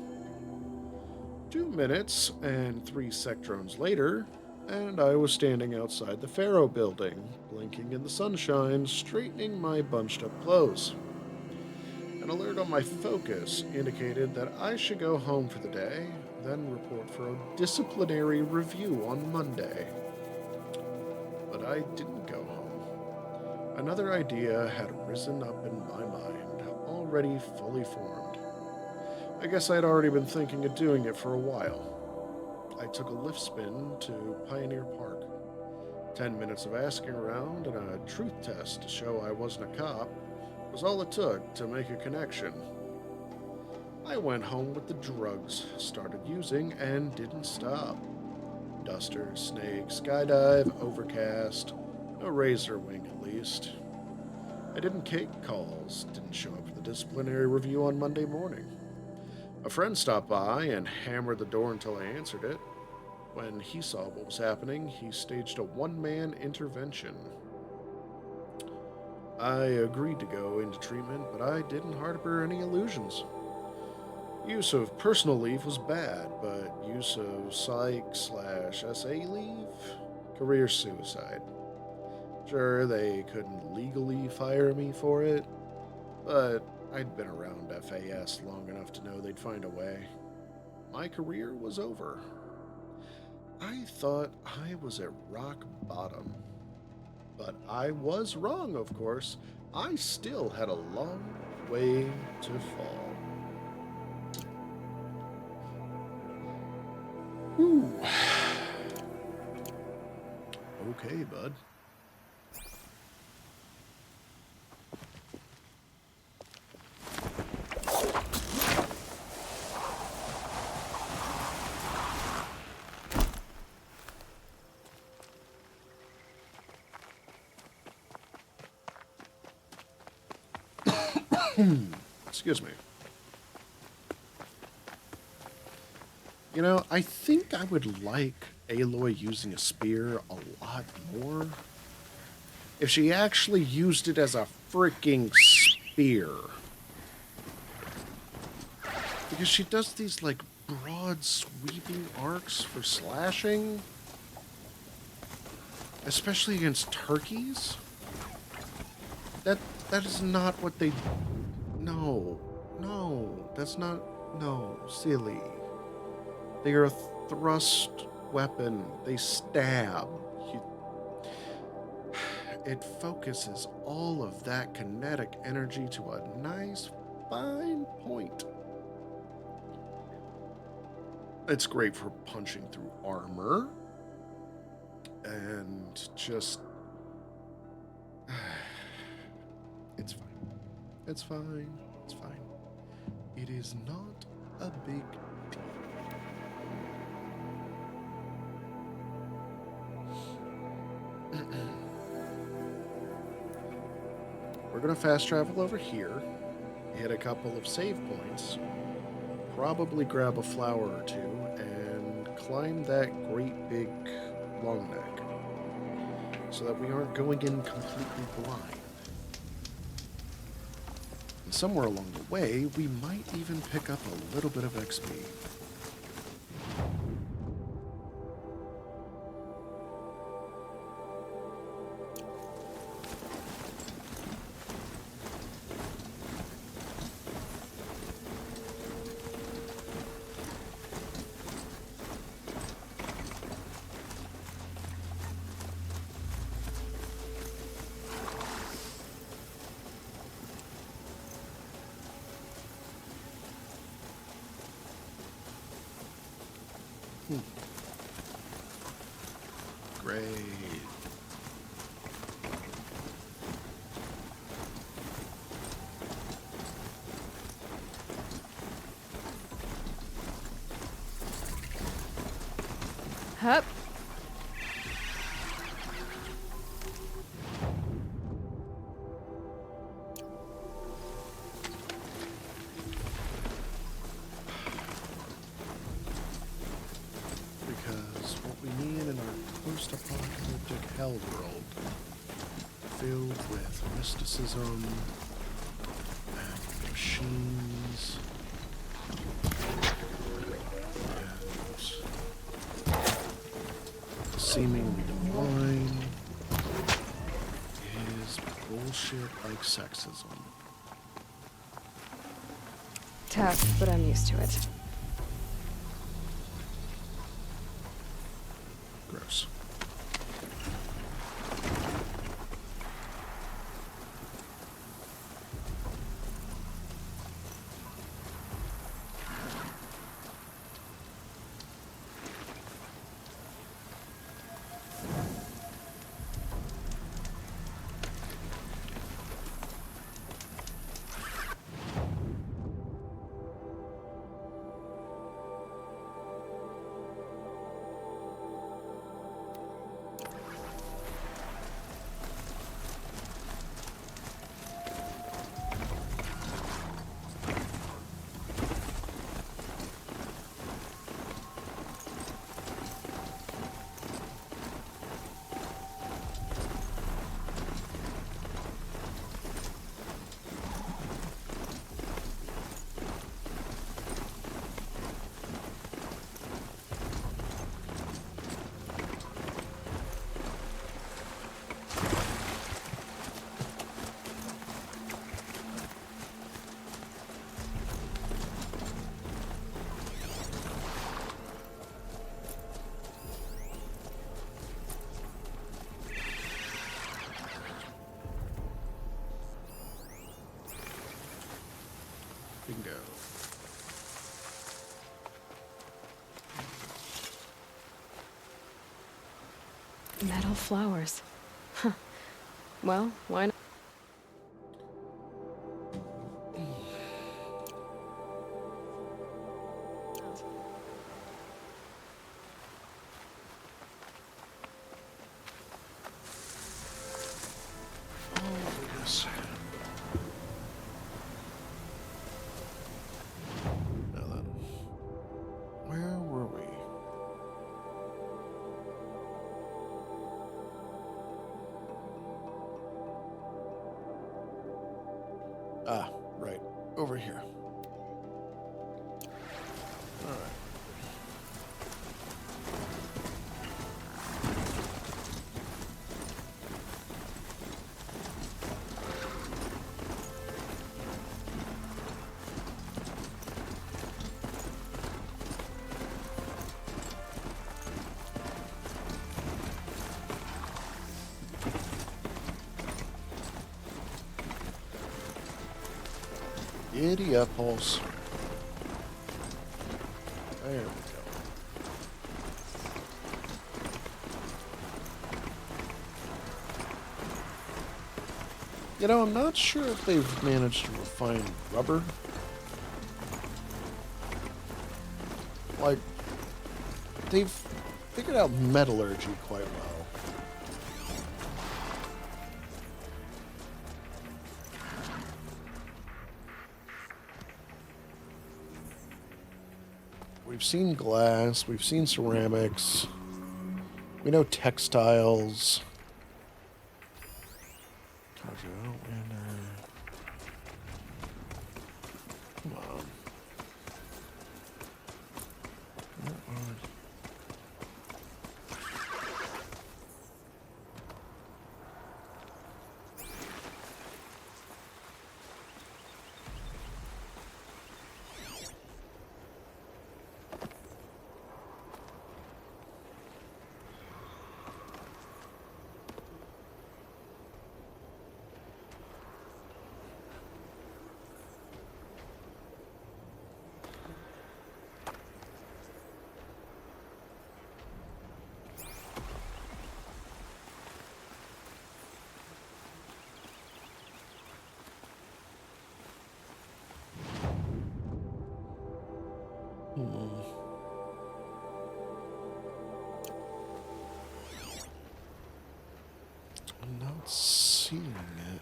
2 minutes and 3 sectrons later, and I was standing outside the Pharaoh building, blinking in the sunshine, straightening my bunched-up clothes. An alert on my focus indicated that I should go home for the day, then report for a disciplinary review on Monday. But I didn't go home. Another idea had risen up in my mind, already fully formed. I guess I'd already been thinking of doing it for a while. I took a lift spin to Pioneer Park. 10 minutes of asking around and a truth test to show I wasn't a cop was all it took to make a connection. I went home with the drugs, started using, and didn't stop. Duster, snake, skydive, overcast, no razor wing at least. I didn't take calls, didn't show up for the disciplinary review on Monday morning. A friend stopped by and hammered the door until I answered it. When he saw what was happening, he staged a one-man intervention. I agreed to go into treatment, but I didn't harbor any illusions. Use of personal leave was bad, but use of psych/SA leave? Career suicide. Sure, they couldn't legally fire me for it, but I'd been around FAS long enough to know they'd find a way. My career was over. I thought I was at rock bottom. But I was wrong, of course. I still had a long way to fall. Whew. Okay, bud. Excuse me. You know, I think I would like Aloy using a spear a lot more if she actually used it as a freaking spear. Because she does these, like, broad sweeping arcs for slashing. Especially against turkeys. That is not what they... No, that's not... No, silly. They are a thrust weapon. They stab. It focuses all of that kinetic energy to a nice, fine point. It's great for punching through armor. And just... It's fine. It's fine. It's fine. It is not a big deal. We're going to fast travel over here, hit a couple of save points, probably grab a flower or two, and climb that great big long neck so that we aren't going in completely blind. And somewhere along the way, we might even pick up a little bit of XP. Great. Hup. Because what we need in our post-apocalyptic hell world, filled with mysticism and machines and seemingly divine, is bullshit like sexism. Tough, but I'm used to it. Gross. Metal flowers. Huh. Well, why not? Now then, where were we? Ah, right. Over here. All right. Giddy up, Pulse. There we go. You know, I'm not sure if they've managed to refine rubber. Like, they've figured out metallurgy quite well. We've seen glass, we've seen ceramics, we know textiles. Carja Outlander. Come on. Where are you? I'm not seeing it.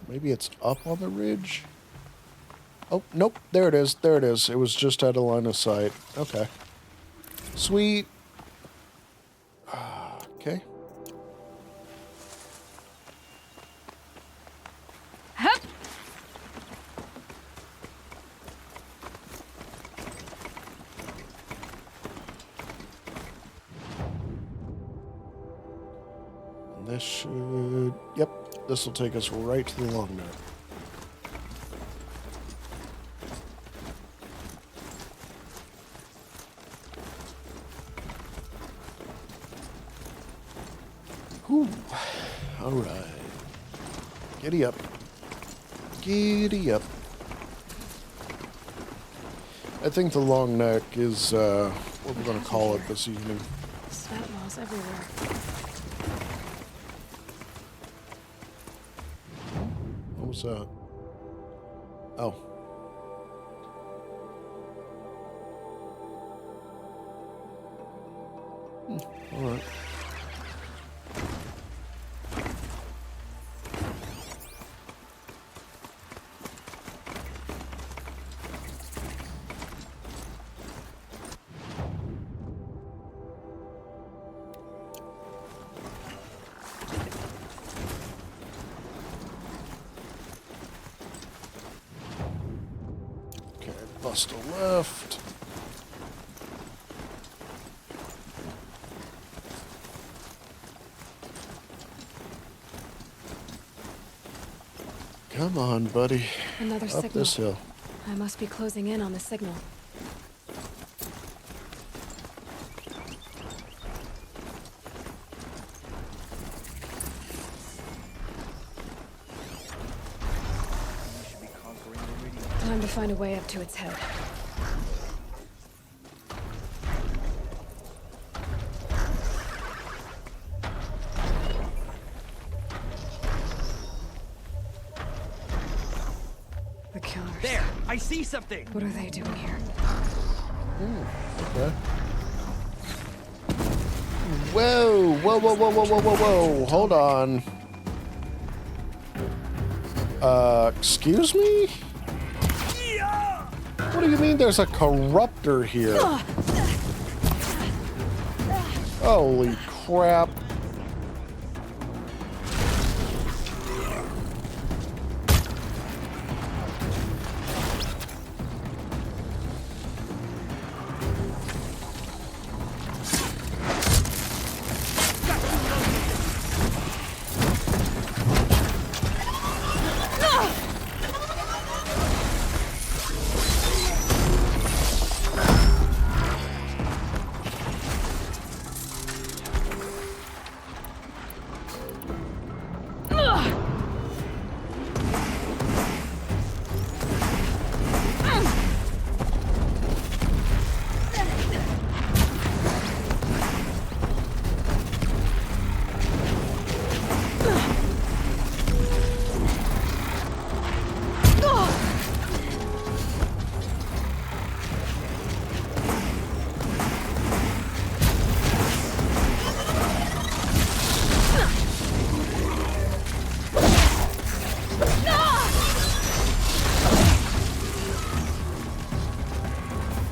Maybe it's up on the ridge? Oh, nope. There it is. There it is. It was just out of line of sight. Okay. Sweet. Okay. Hup! This should... Yep. This will take us right to the long note. Whew. All right. Giddy up. Giddy up. I think the long neck is what we're going to call it this evening. Sweat walls everywhere. What was that? Oh. All right. Okay, bust a left. Come on, buddy. Another Up signal. this hill. I must be closing in on the signal. Time to find a way up to its head. The killers. There! I see something! What are they doing here? Okay. Whoa, whoa, whoa, whoa, whoa, whoa, whoa, whoa. Hold on. Excuse me? What do you mean there's a corruptor here? Holy crap.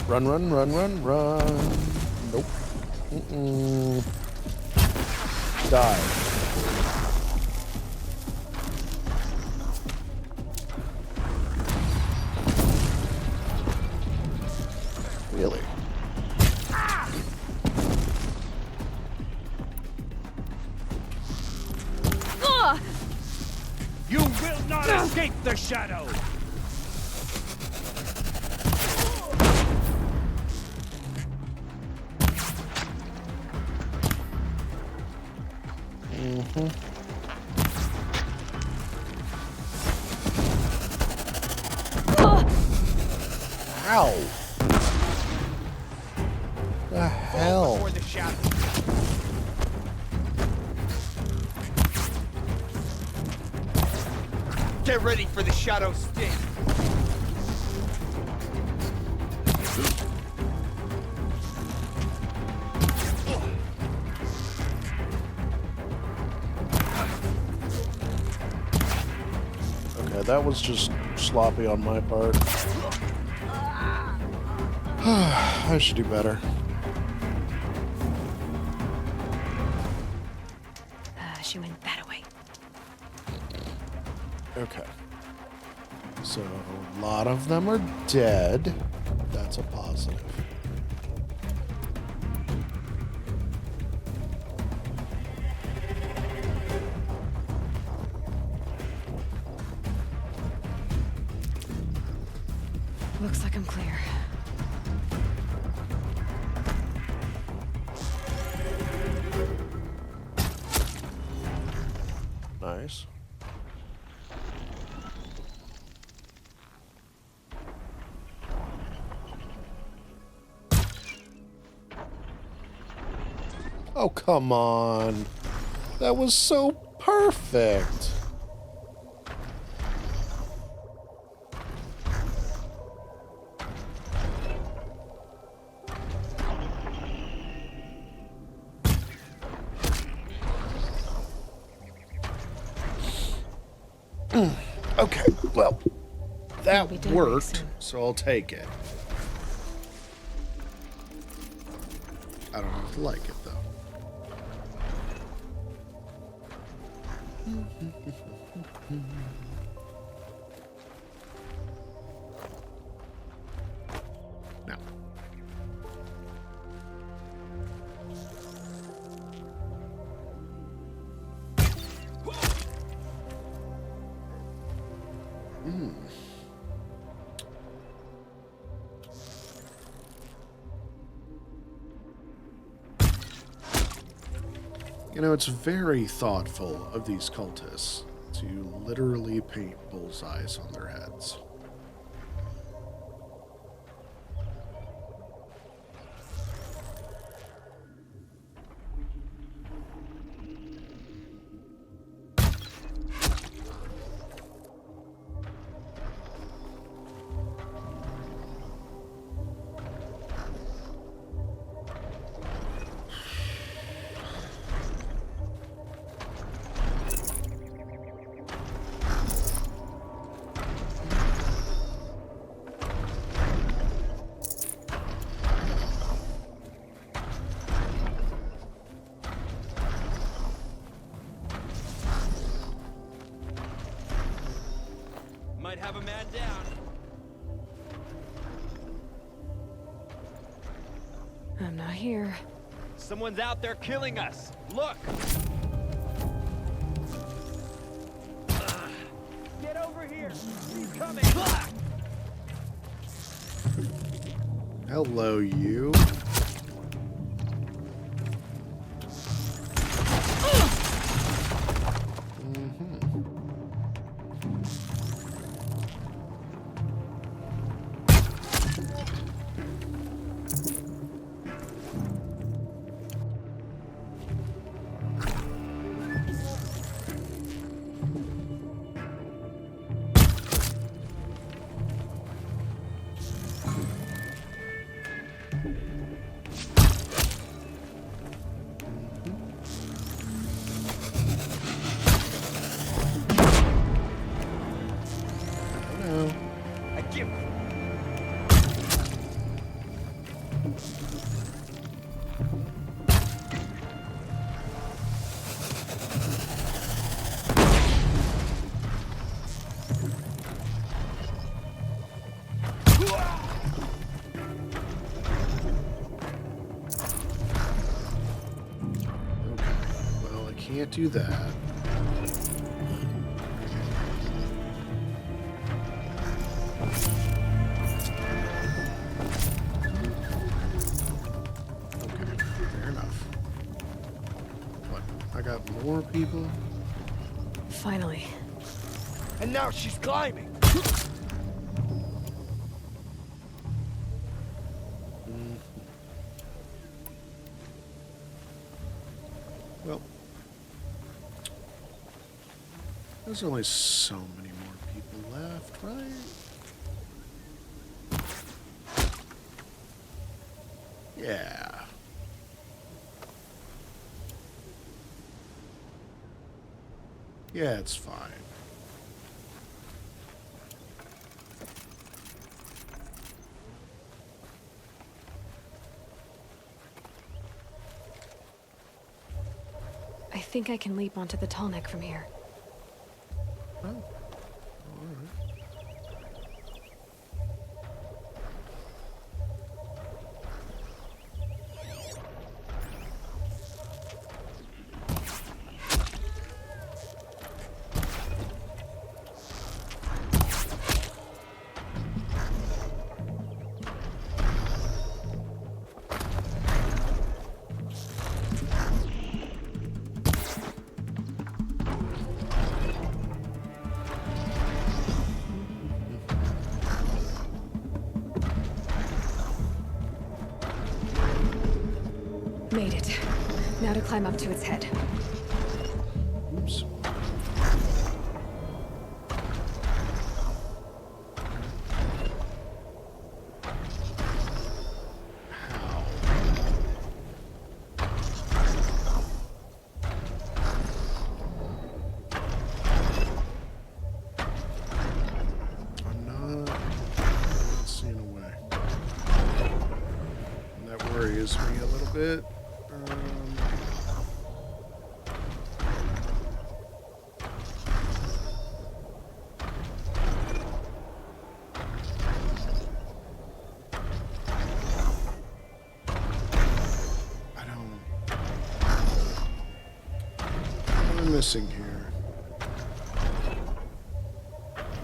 Run, run, run, run, run. Nope. Mm-mm. Die. Really? You will not escape the shadow! Ow! The hell? Before the shadow. Get ready for the shadow sting. Okay, that was just sloppy on my part. I should do better. She went that way. Okay. So, a lot of them are dead. That's a positive. Looks like I'm clear. Nice. Oh, come on. That was so perfect. Okay, well, that worked, so I'll take it. I don't have to like it, though. Now. You know, it's very thoughtful of these cultists to literally paint bullseyes on their heads. might have a man down. I'm not here. Someone's out there killing us. Look! Get over here! He's coming! Hello, you. I give. Well, I can't do that. Okay, fair enough. What? I got more people? Finally. And now she's climbing. Well, there's only so many more people left, right? Yeah. Yeah, it's fine. I think I can leap onto the tall neck from here. Oh, all right. Made it. Now to climb up to its head. Oops. How? I'm not seeing a way. And that worries me a little bit. What am I missing here?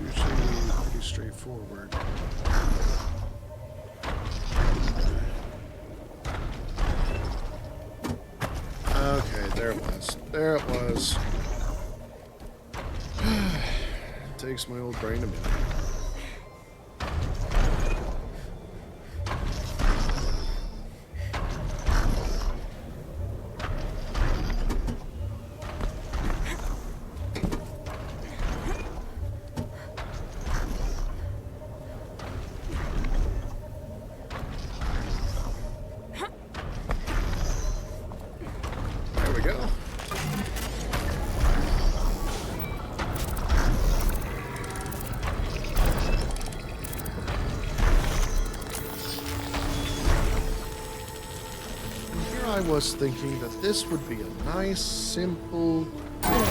Usually pretty straightforward. Okay, there it was. There it was. Takes my old brain a minute. There we go. Here I was thinking that this would be a nice, simple kind of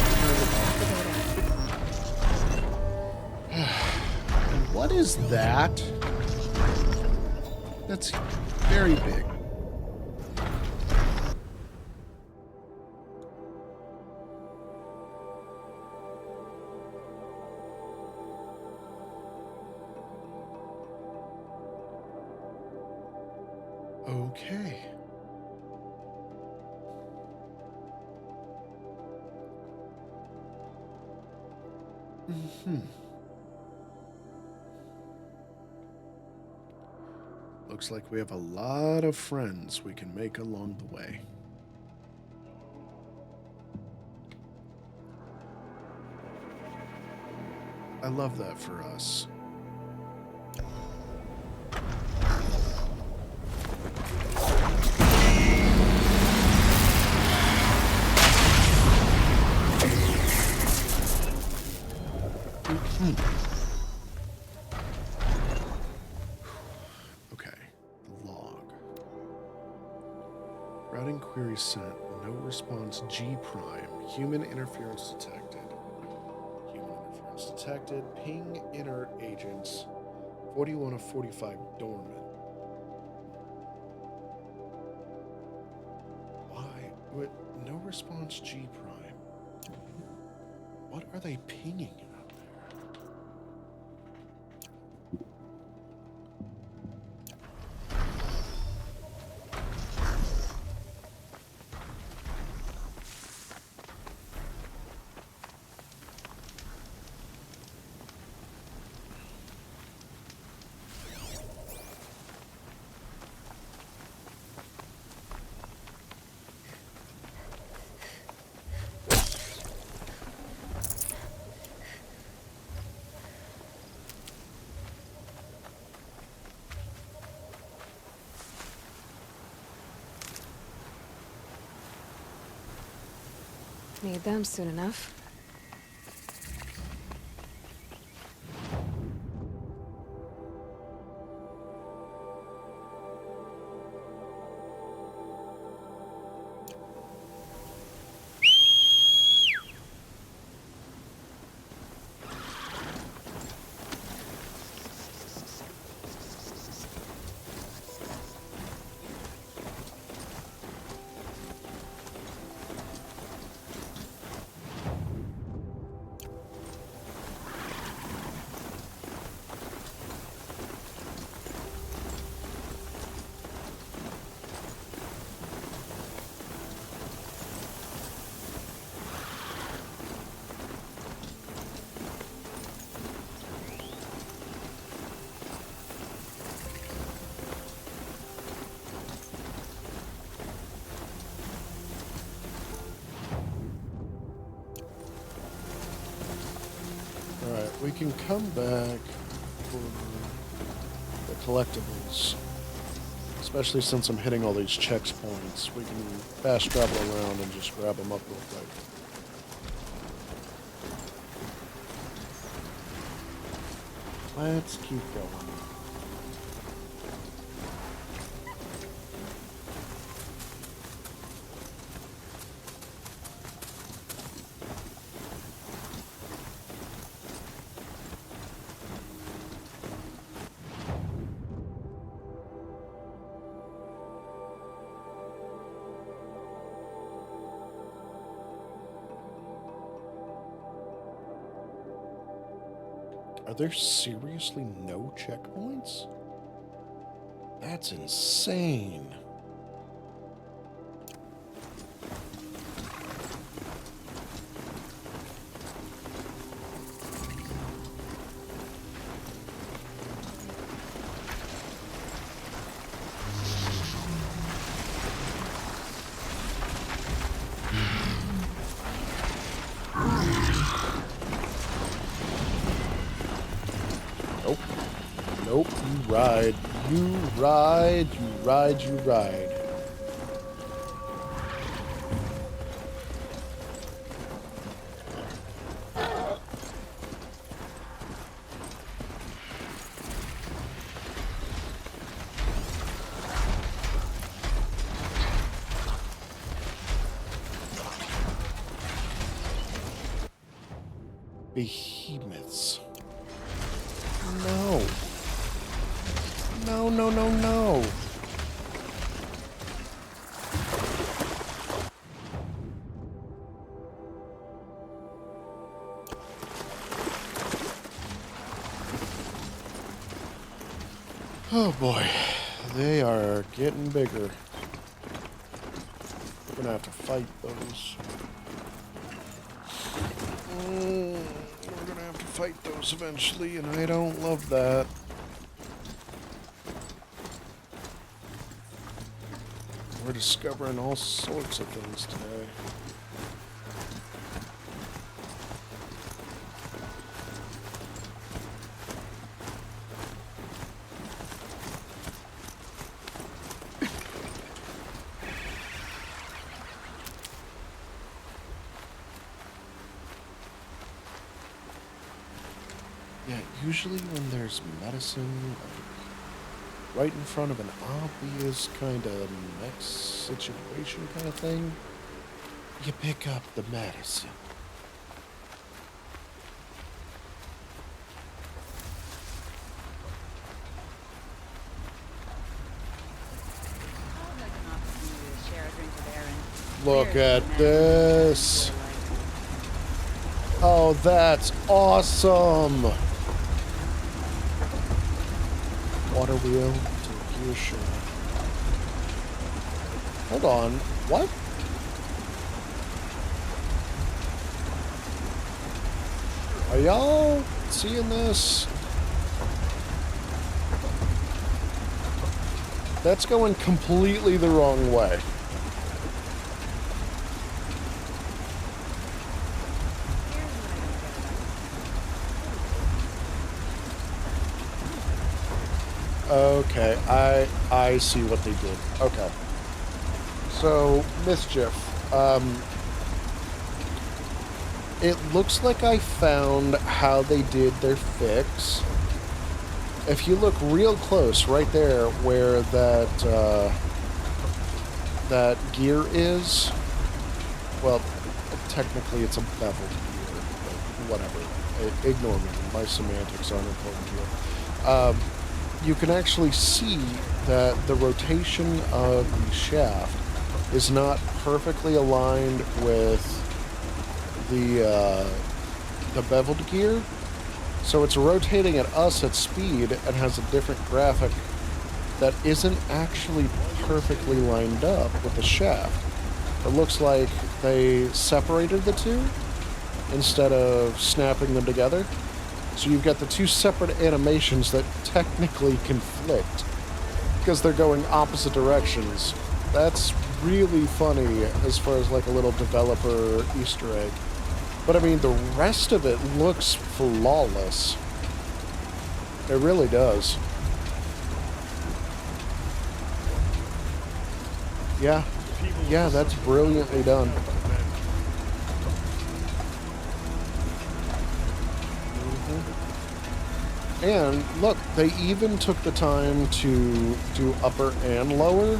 What is that? That's very big. Okay. Looks like we have a lot of friends we can make along the way. I love that for us. Okay, the log. Routing query sent. No response G prime. Human interference detected. Human interference detected. Ping inert agents. 41 of 45 dormant. Why? What? No response G prime. What are they pinging out there? Need them soon enough. Alright, we can come back for the collectibles. Especially since I'm hitting all these checkpoints. We can fast travel around and just grab them up real quick. Let's keep going. Are there seriously no checkpoints? That's insane. Nope. Nope, you ride. You ride, you ride, you ride. Behemoths. No. no, no, no. Oh boy, they are getting bigger. We're gonna have to fight those. We're gonna have to fight those eventually, and I don't love that. We're discovering all sorts of things today. Yeah, usually when there's medicine, like, right in front of an obvious kind of next situation kind of thing, you pick up the medicine. Look at this. Oh, that's awesome. Water wheel to gear shift. Hold on. What? Are y'all seeing this? That's going completely the wrong way. Okay, I see what they did. Okay. So, Mischief. It looks like I found how they did their fix. If you look real close, right there, where that gear is, well, technically it's a beveled gear, but whatever. Ignore me. My semantics aren't important here. You can actually see that the rotation of the shaft is not perfectly aligned with the beveled gear. So it's rotating at us at speed and has a different graphic that isn't actually perfectly lined up with the shaft. It looks like they separated the two instead of snapping them together. So you've got the two separate animations that technically conflict because they're going opposite directions. That's really funny as far as like a little developer Easter egg. But I mean, the rest of it looks flawless. It really does. Yeah. Yeah, that's brilliantly done. And look, they even took the time to do upper and lower.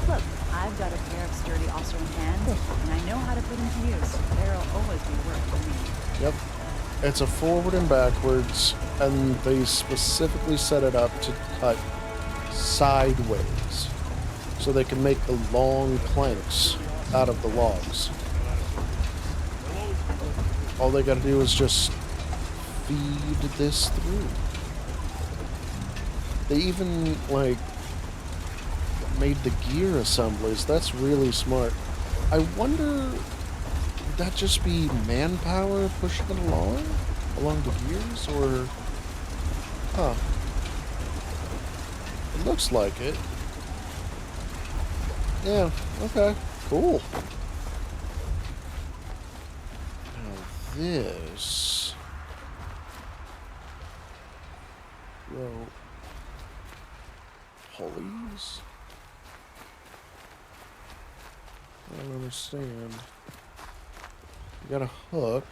Look, I've got a pair of sturdy Austrian hands, and I know how to put them to use. There'll always be work for me. Yep. It's a forward and backwards, and they specifically set it up to cut sideways so they can make the long planks out of the logs. All they gotta do is just feed this through. They even, like, made the gear assemblies. That's really smart. I wonder, would that just be manpower pushing it along the gears, or... Huh. It looks like it. Yeah, okay, cool. Now this... Well... Pulleys? I don't understand. You got a hook.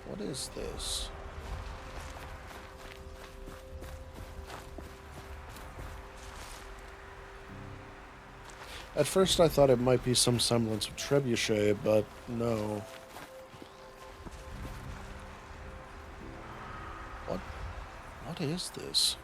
What is this? At first I thought it might be some semblance of trebuchet, but no. What is this?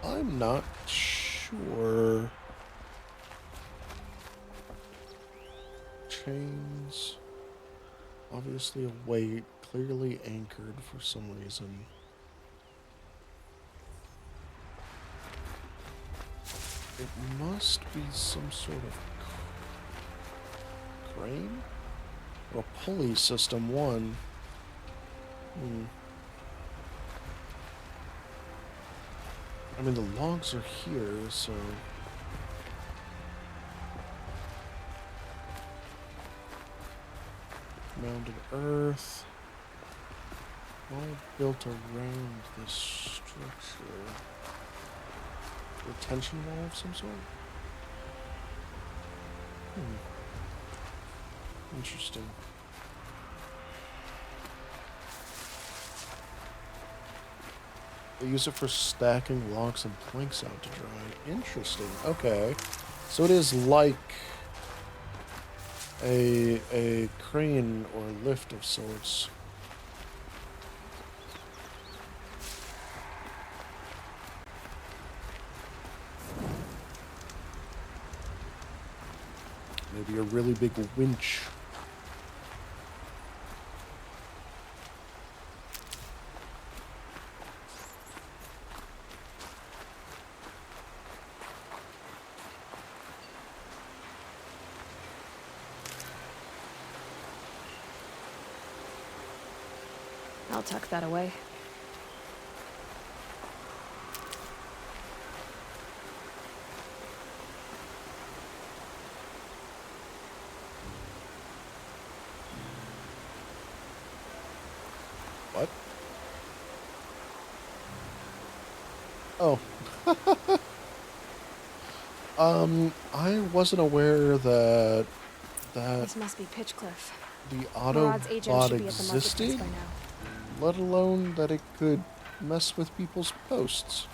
I'm not sure. Chains. Obviously a weight, clearly anchored for some reason. It must be some sort of crane? Or pulley system, one. I mean, the logs are here, so... Mounded earth. All built around this structure. Retention wall of some sort? Interesting. They use it for stacking logs and planks out to dry. Interesting. Okay. So it is like a crane or lift of sorts. Maybe a really big winch. I'll tuck that away. What? Oh. I wasn't aware that This must be Pitchcliff. the Murad's agent Autobot should be at the marketplace existed, by now. let alone that it could mess with people's posts.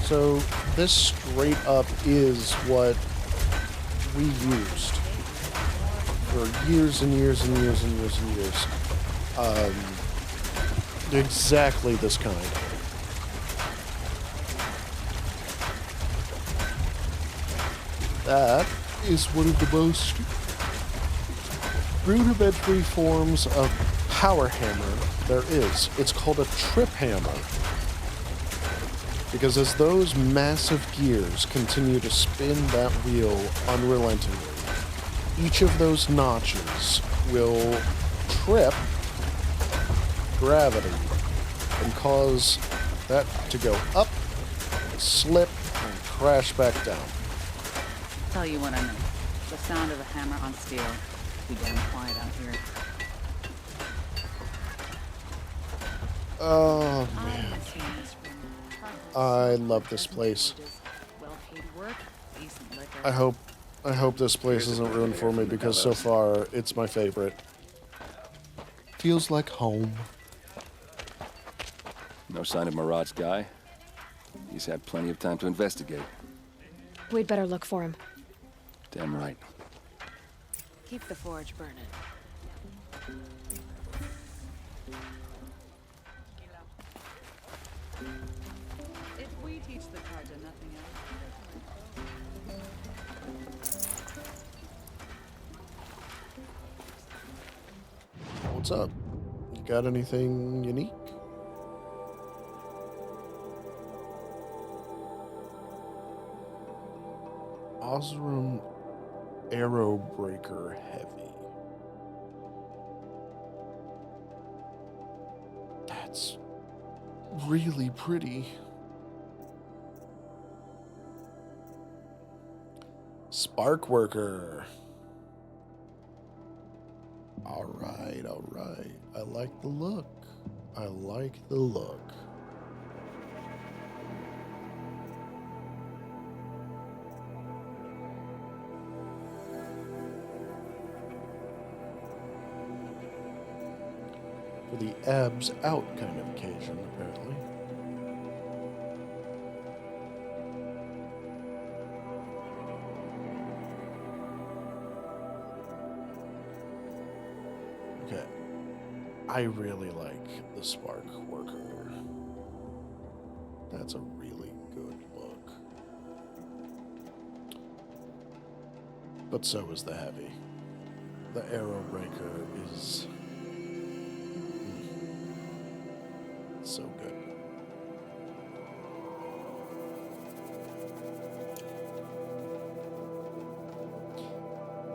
So this straight up is what we used for years and years and years and years and years. Exactly this kind. That is one of the most rudimentary forms of power hammer there is. It's called a trip hammer. Because as those massive gears continue to spin that wheel unrelentingly, each of those notches will trip gravity and cause that to go up, slip, and crash back down. Tell you what I know. The sound of a hammer on steel. Be damn quiet out here. Oh, man. I love this place. I hope this place isn't ruined for me because so far it's my favorite. Feels like home. No sign of Murad's guy. He's had plenty of time to investigate. We'd better look for him. Damn right. Keep the forge burning. If we teach the Carja nothing else. What's up? You got anything unique? Osram Arrow Breaker Heavy. really pretty. Spark worker. All right, all right. I like the look. I like the look. For the abs out kind of occasion, apparently. Okay. I really like the Spark Worker. That's a really good look. But so is the Heavy. The Arrow Breaker is so good.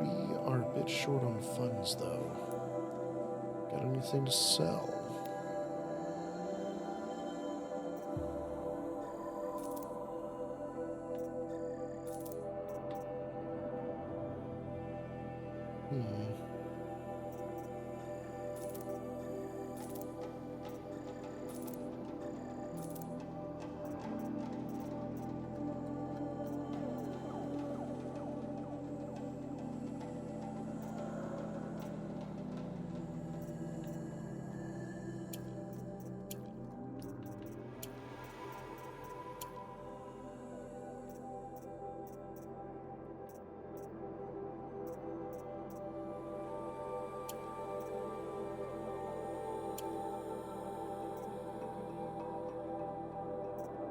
We are a bit short on funds, though. Got anything to sell?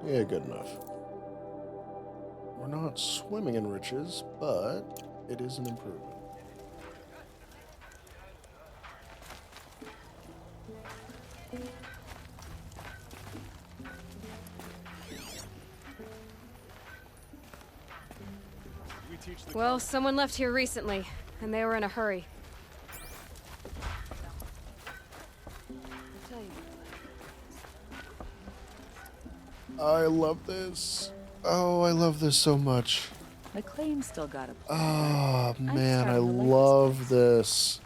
Yeah, good enough. We're not swimming in riches, but it is an improvement. Well, someone left here recently, and they were in a hurry. I love this. Oh, I love this so much. McLean still got a Oh, man, I starting to like this love this.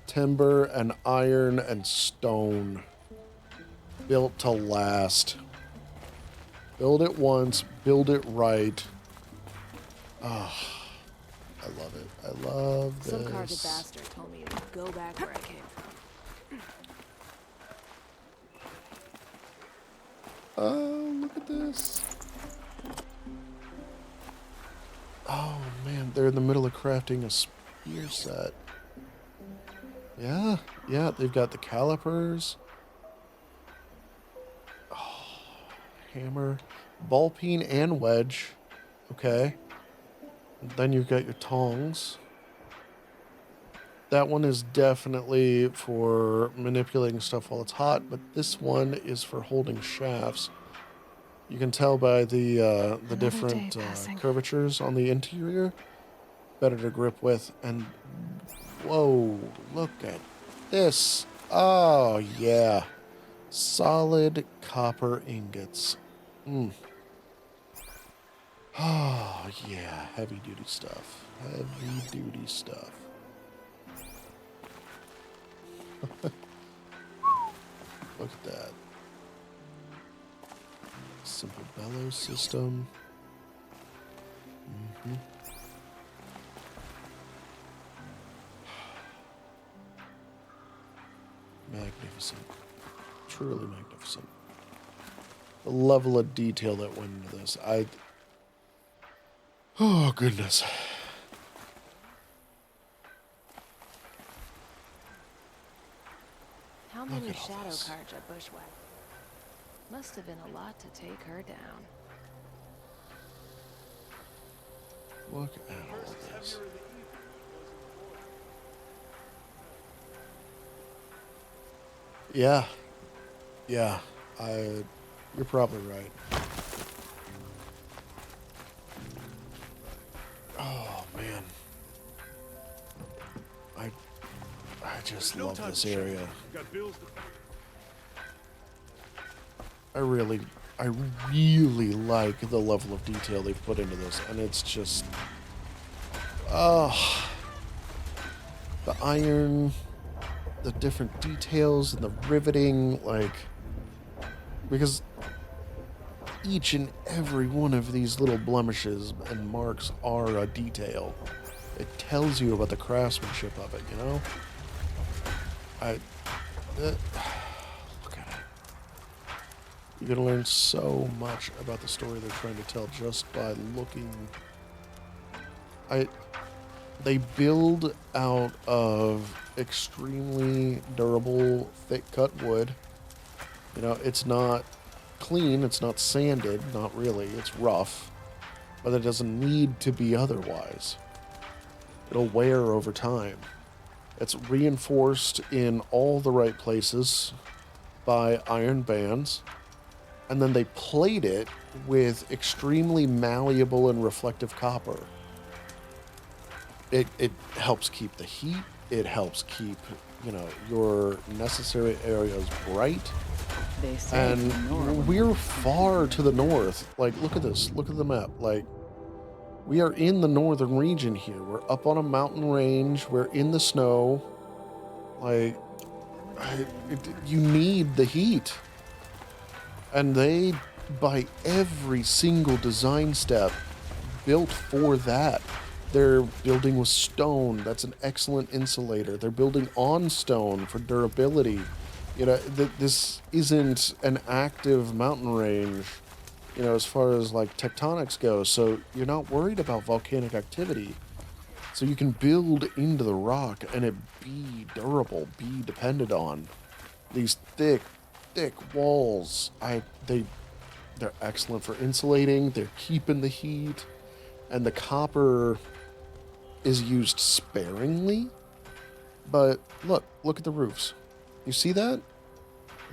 Timber and iron and stone. Built to last. Build it once, build it right. Ah, I love it. I love this. Some Carja bastard told me to go back where I came from. Oh, look at this. Oh, man, they're in the middle of crafting a spear set. Yeah, they've got the calipers. Oh, hammer, ball peen, and wedge. Okay. And then you've got your tongs. That one is definitely for manipulating stuff while it's hot, but this one is for holding shafts. You can tell by the different curvatures on the interior. Better to grip with. And whoa, look at this. Oh, yeah. Solid copper ingots. Oh, yeah. Heavy duty stuff. Heavy duty stuff. Look at that. Simple bellows system. Magnificent. Truly magnificent. The level of detail that went into this. Oh, goodness. How many Shadow Carja bushwhacked? Must have been a lot to take her down. Look at all this. Yeah. Yeah. You're probably right. Oh, man. I just love this area. I really like the level of detail they've put into this, and it's just, the iron, the different details, and the riveting, like, because each and every one of these little blemishes and marks are a detail. It tells you about the craftsmanship of it, you know? Look at it. You're gonna learn so much about the story they're trying to tell just by looking. They build out of extremely durable, thick-cut wood. You know, it's not clean, it's not sanded, not really, it's rough, but it doesn't need to be otherwise. It'll wear over time. It's reinforced in all the right places by iron bands, and then they plate it with extremely malleable and reflective copper. It helps keep the heat, it helps keep, you know, your necessary areas bright. They say And we're far to the north. Like, look at this. Look at the map. Like, we are in the northern region here. We're up on a mountain range. We're in the snow. Like, you need the heat. And they, by every single design step, built for that. They're building with stone. That's an excellent insulator. They're building on stone for durability. You know, this isn't an active mountain range, you know, as far as like tectonics go. So you're not worried about volcanic activity. So you can build into the rock and it be durable, be depended on. These thick walls, they're excellent for insulating. They're keeping the heat, and the copper is used sparingly. But look at the roofs. You see that?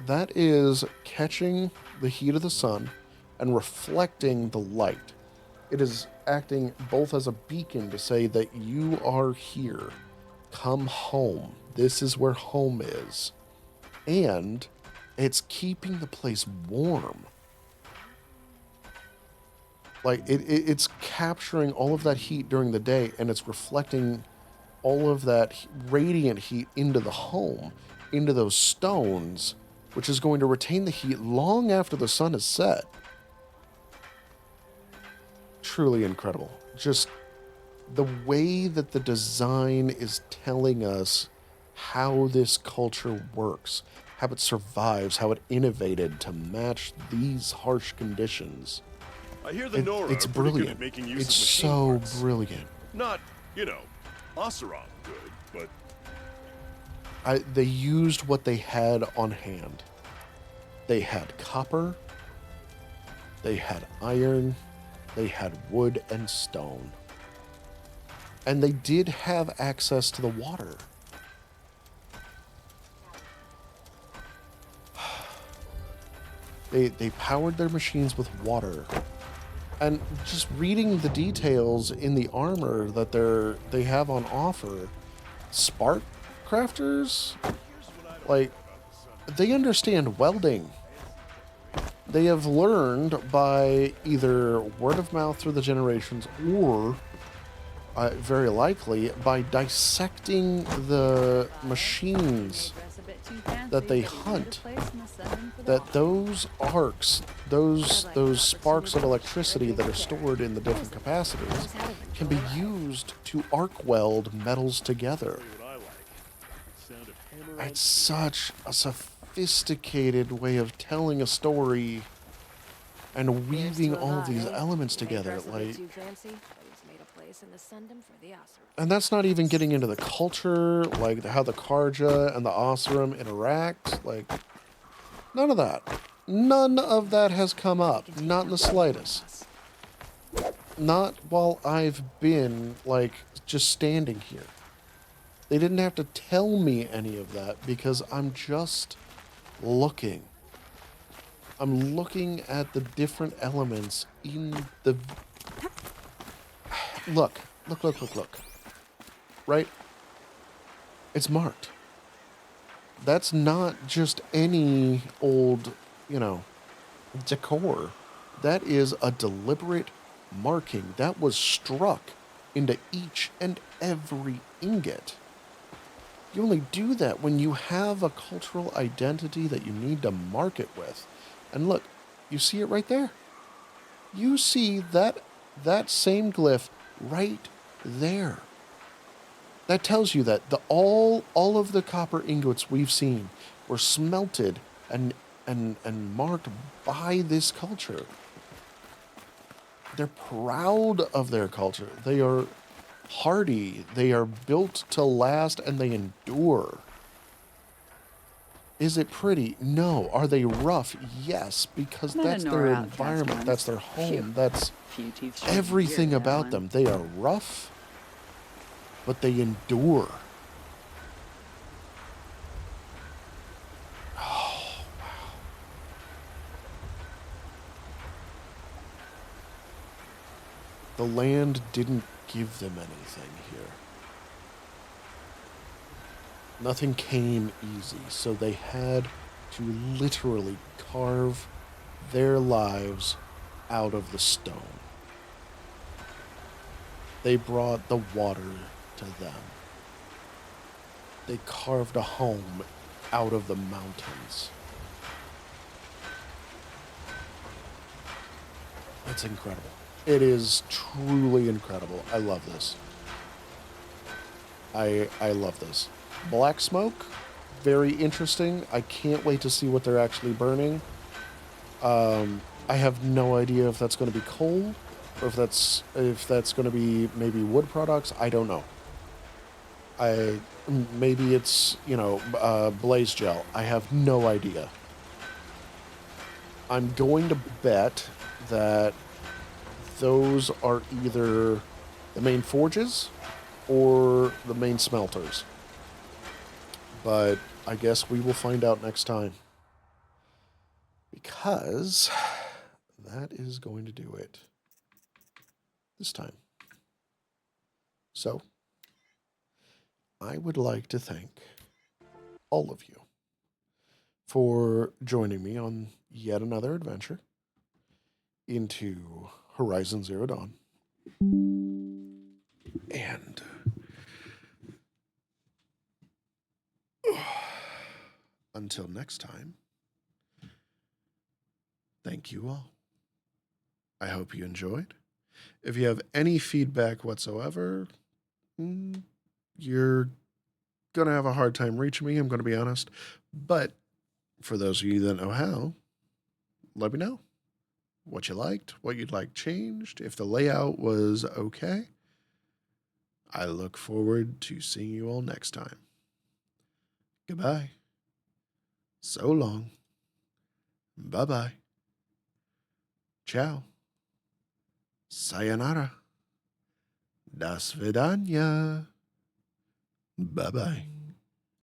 That is catching the heat of the sun and reflecting the light. It is acting both as a beacon to say that you are here. Come home. This is where home is. And it's keeping the place warm. Like, it's capturing all of that heat during the day, and it's reflecting all of that radiant heat into the home, into those stones, which is going to retain the heat long after the sun is set. Truly incredible. Just the way that the design is telling us how this culture works, how it survives, how it innovated to match these harsh conditions. I hear the Nora It's are pretty good brilliant. at making use It's of machine so parts. brilliant. Not, you know, Oseram good, but They used what they had on hand. They had copper, they had iron, they had wood and stone. And they did have access to the water. They powered their machines with water. And just reading the details in the armor that they have on offer, spark crafters, like, they understand welding. They have learned by either word of mouth through the generations or, very likely, by dissecting the machines that they hunt, that those arcs, those sparks of electricity that are stored in the different capacitors can be used to arc weld metals together. It's such a sophisticated way of telling a story and weaving all of these elements together. Like, and that's not even getting into the culture, like how the Carja and the Oseram interact. Like, none of that. None of that has come up. Not in the slightest. Not while I've been, like, just standing here. They didn't have to tell me any of that because I'm just looking. I'm looking at the different elements in the... Look. Right? It's marked. That's not just any old, you know, decor. That is a deliberate marking that was struck into each and every ingot. You only do that when you have a cultural identity that you need to mark it with. And look, you see it right there. You see that same glyph right there. That tells you that all of the copper ingots we've seen were smelted and marked by this culture. They're proud of their culture. They are hardy. They are built to last, and they endure. Is it pretty? No. Are they rough? Yes, because that's their environment. That's their home. That's everything about them. They are rough, but they endure. Oh, wow. The land didn't give them anything here. Nothing came easy, so they had to literally carve their lives out of the stone. They brought the water to them. They carved a home out of the mountains. It's incredible. It is truly incredible. I love this. I love this. Black smoke, very interesting. I can't wait to see what they're actually burning. I have no idea if that's going to be coal or if that's going to be maybe wood products. I don't know. Maybe it's, blaze gel. I have no idea. I'm going to bet that those are either the main forges or the main smelters. But I guess we will find out next time. Because that is going to do it this time. So, I would like to thank all of you for joining me on yet another adventure into Horizon Zero Dawn. And until next time, thank you all. I hope you enjoyed. If you have any feedback whatsoever, you're going to have a hard time reaching me, I'm going to be honest. But for those of you that know how, let me know what you liked, what you'd like changed, if the layout was okay. I look forward to seeing you all next time. Goodbye. So long. Bye-bye. Ciao. Sayonara. До свидания. Bye-bye.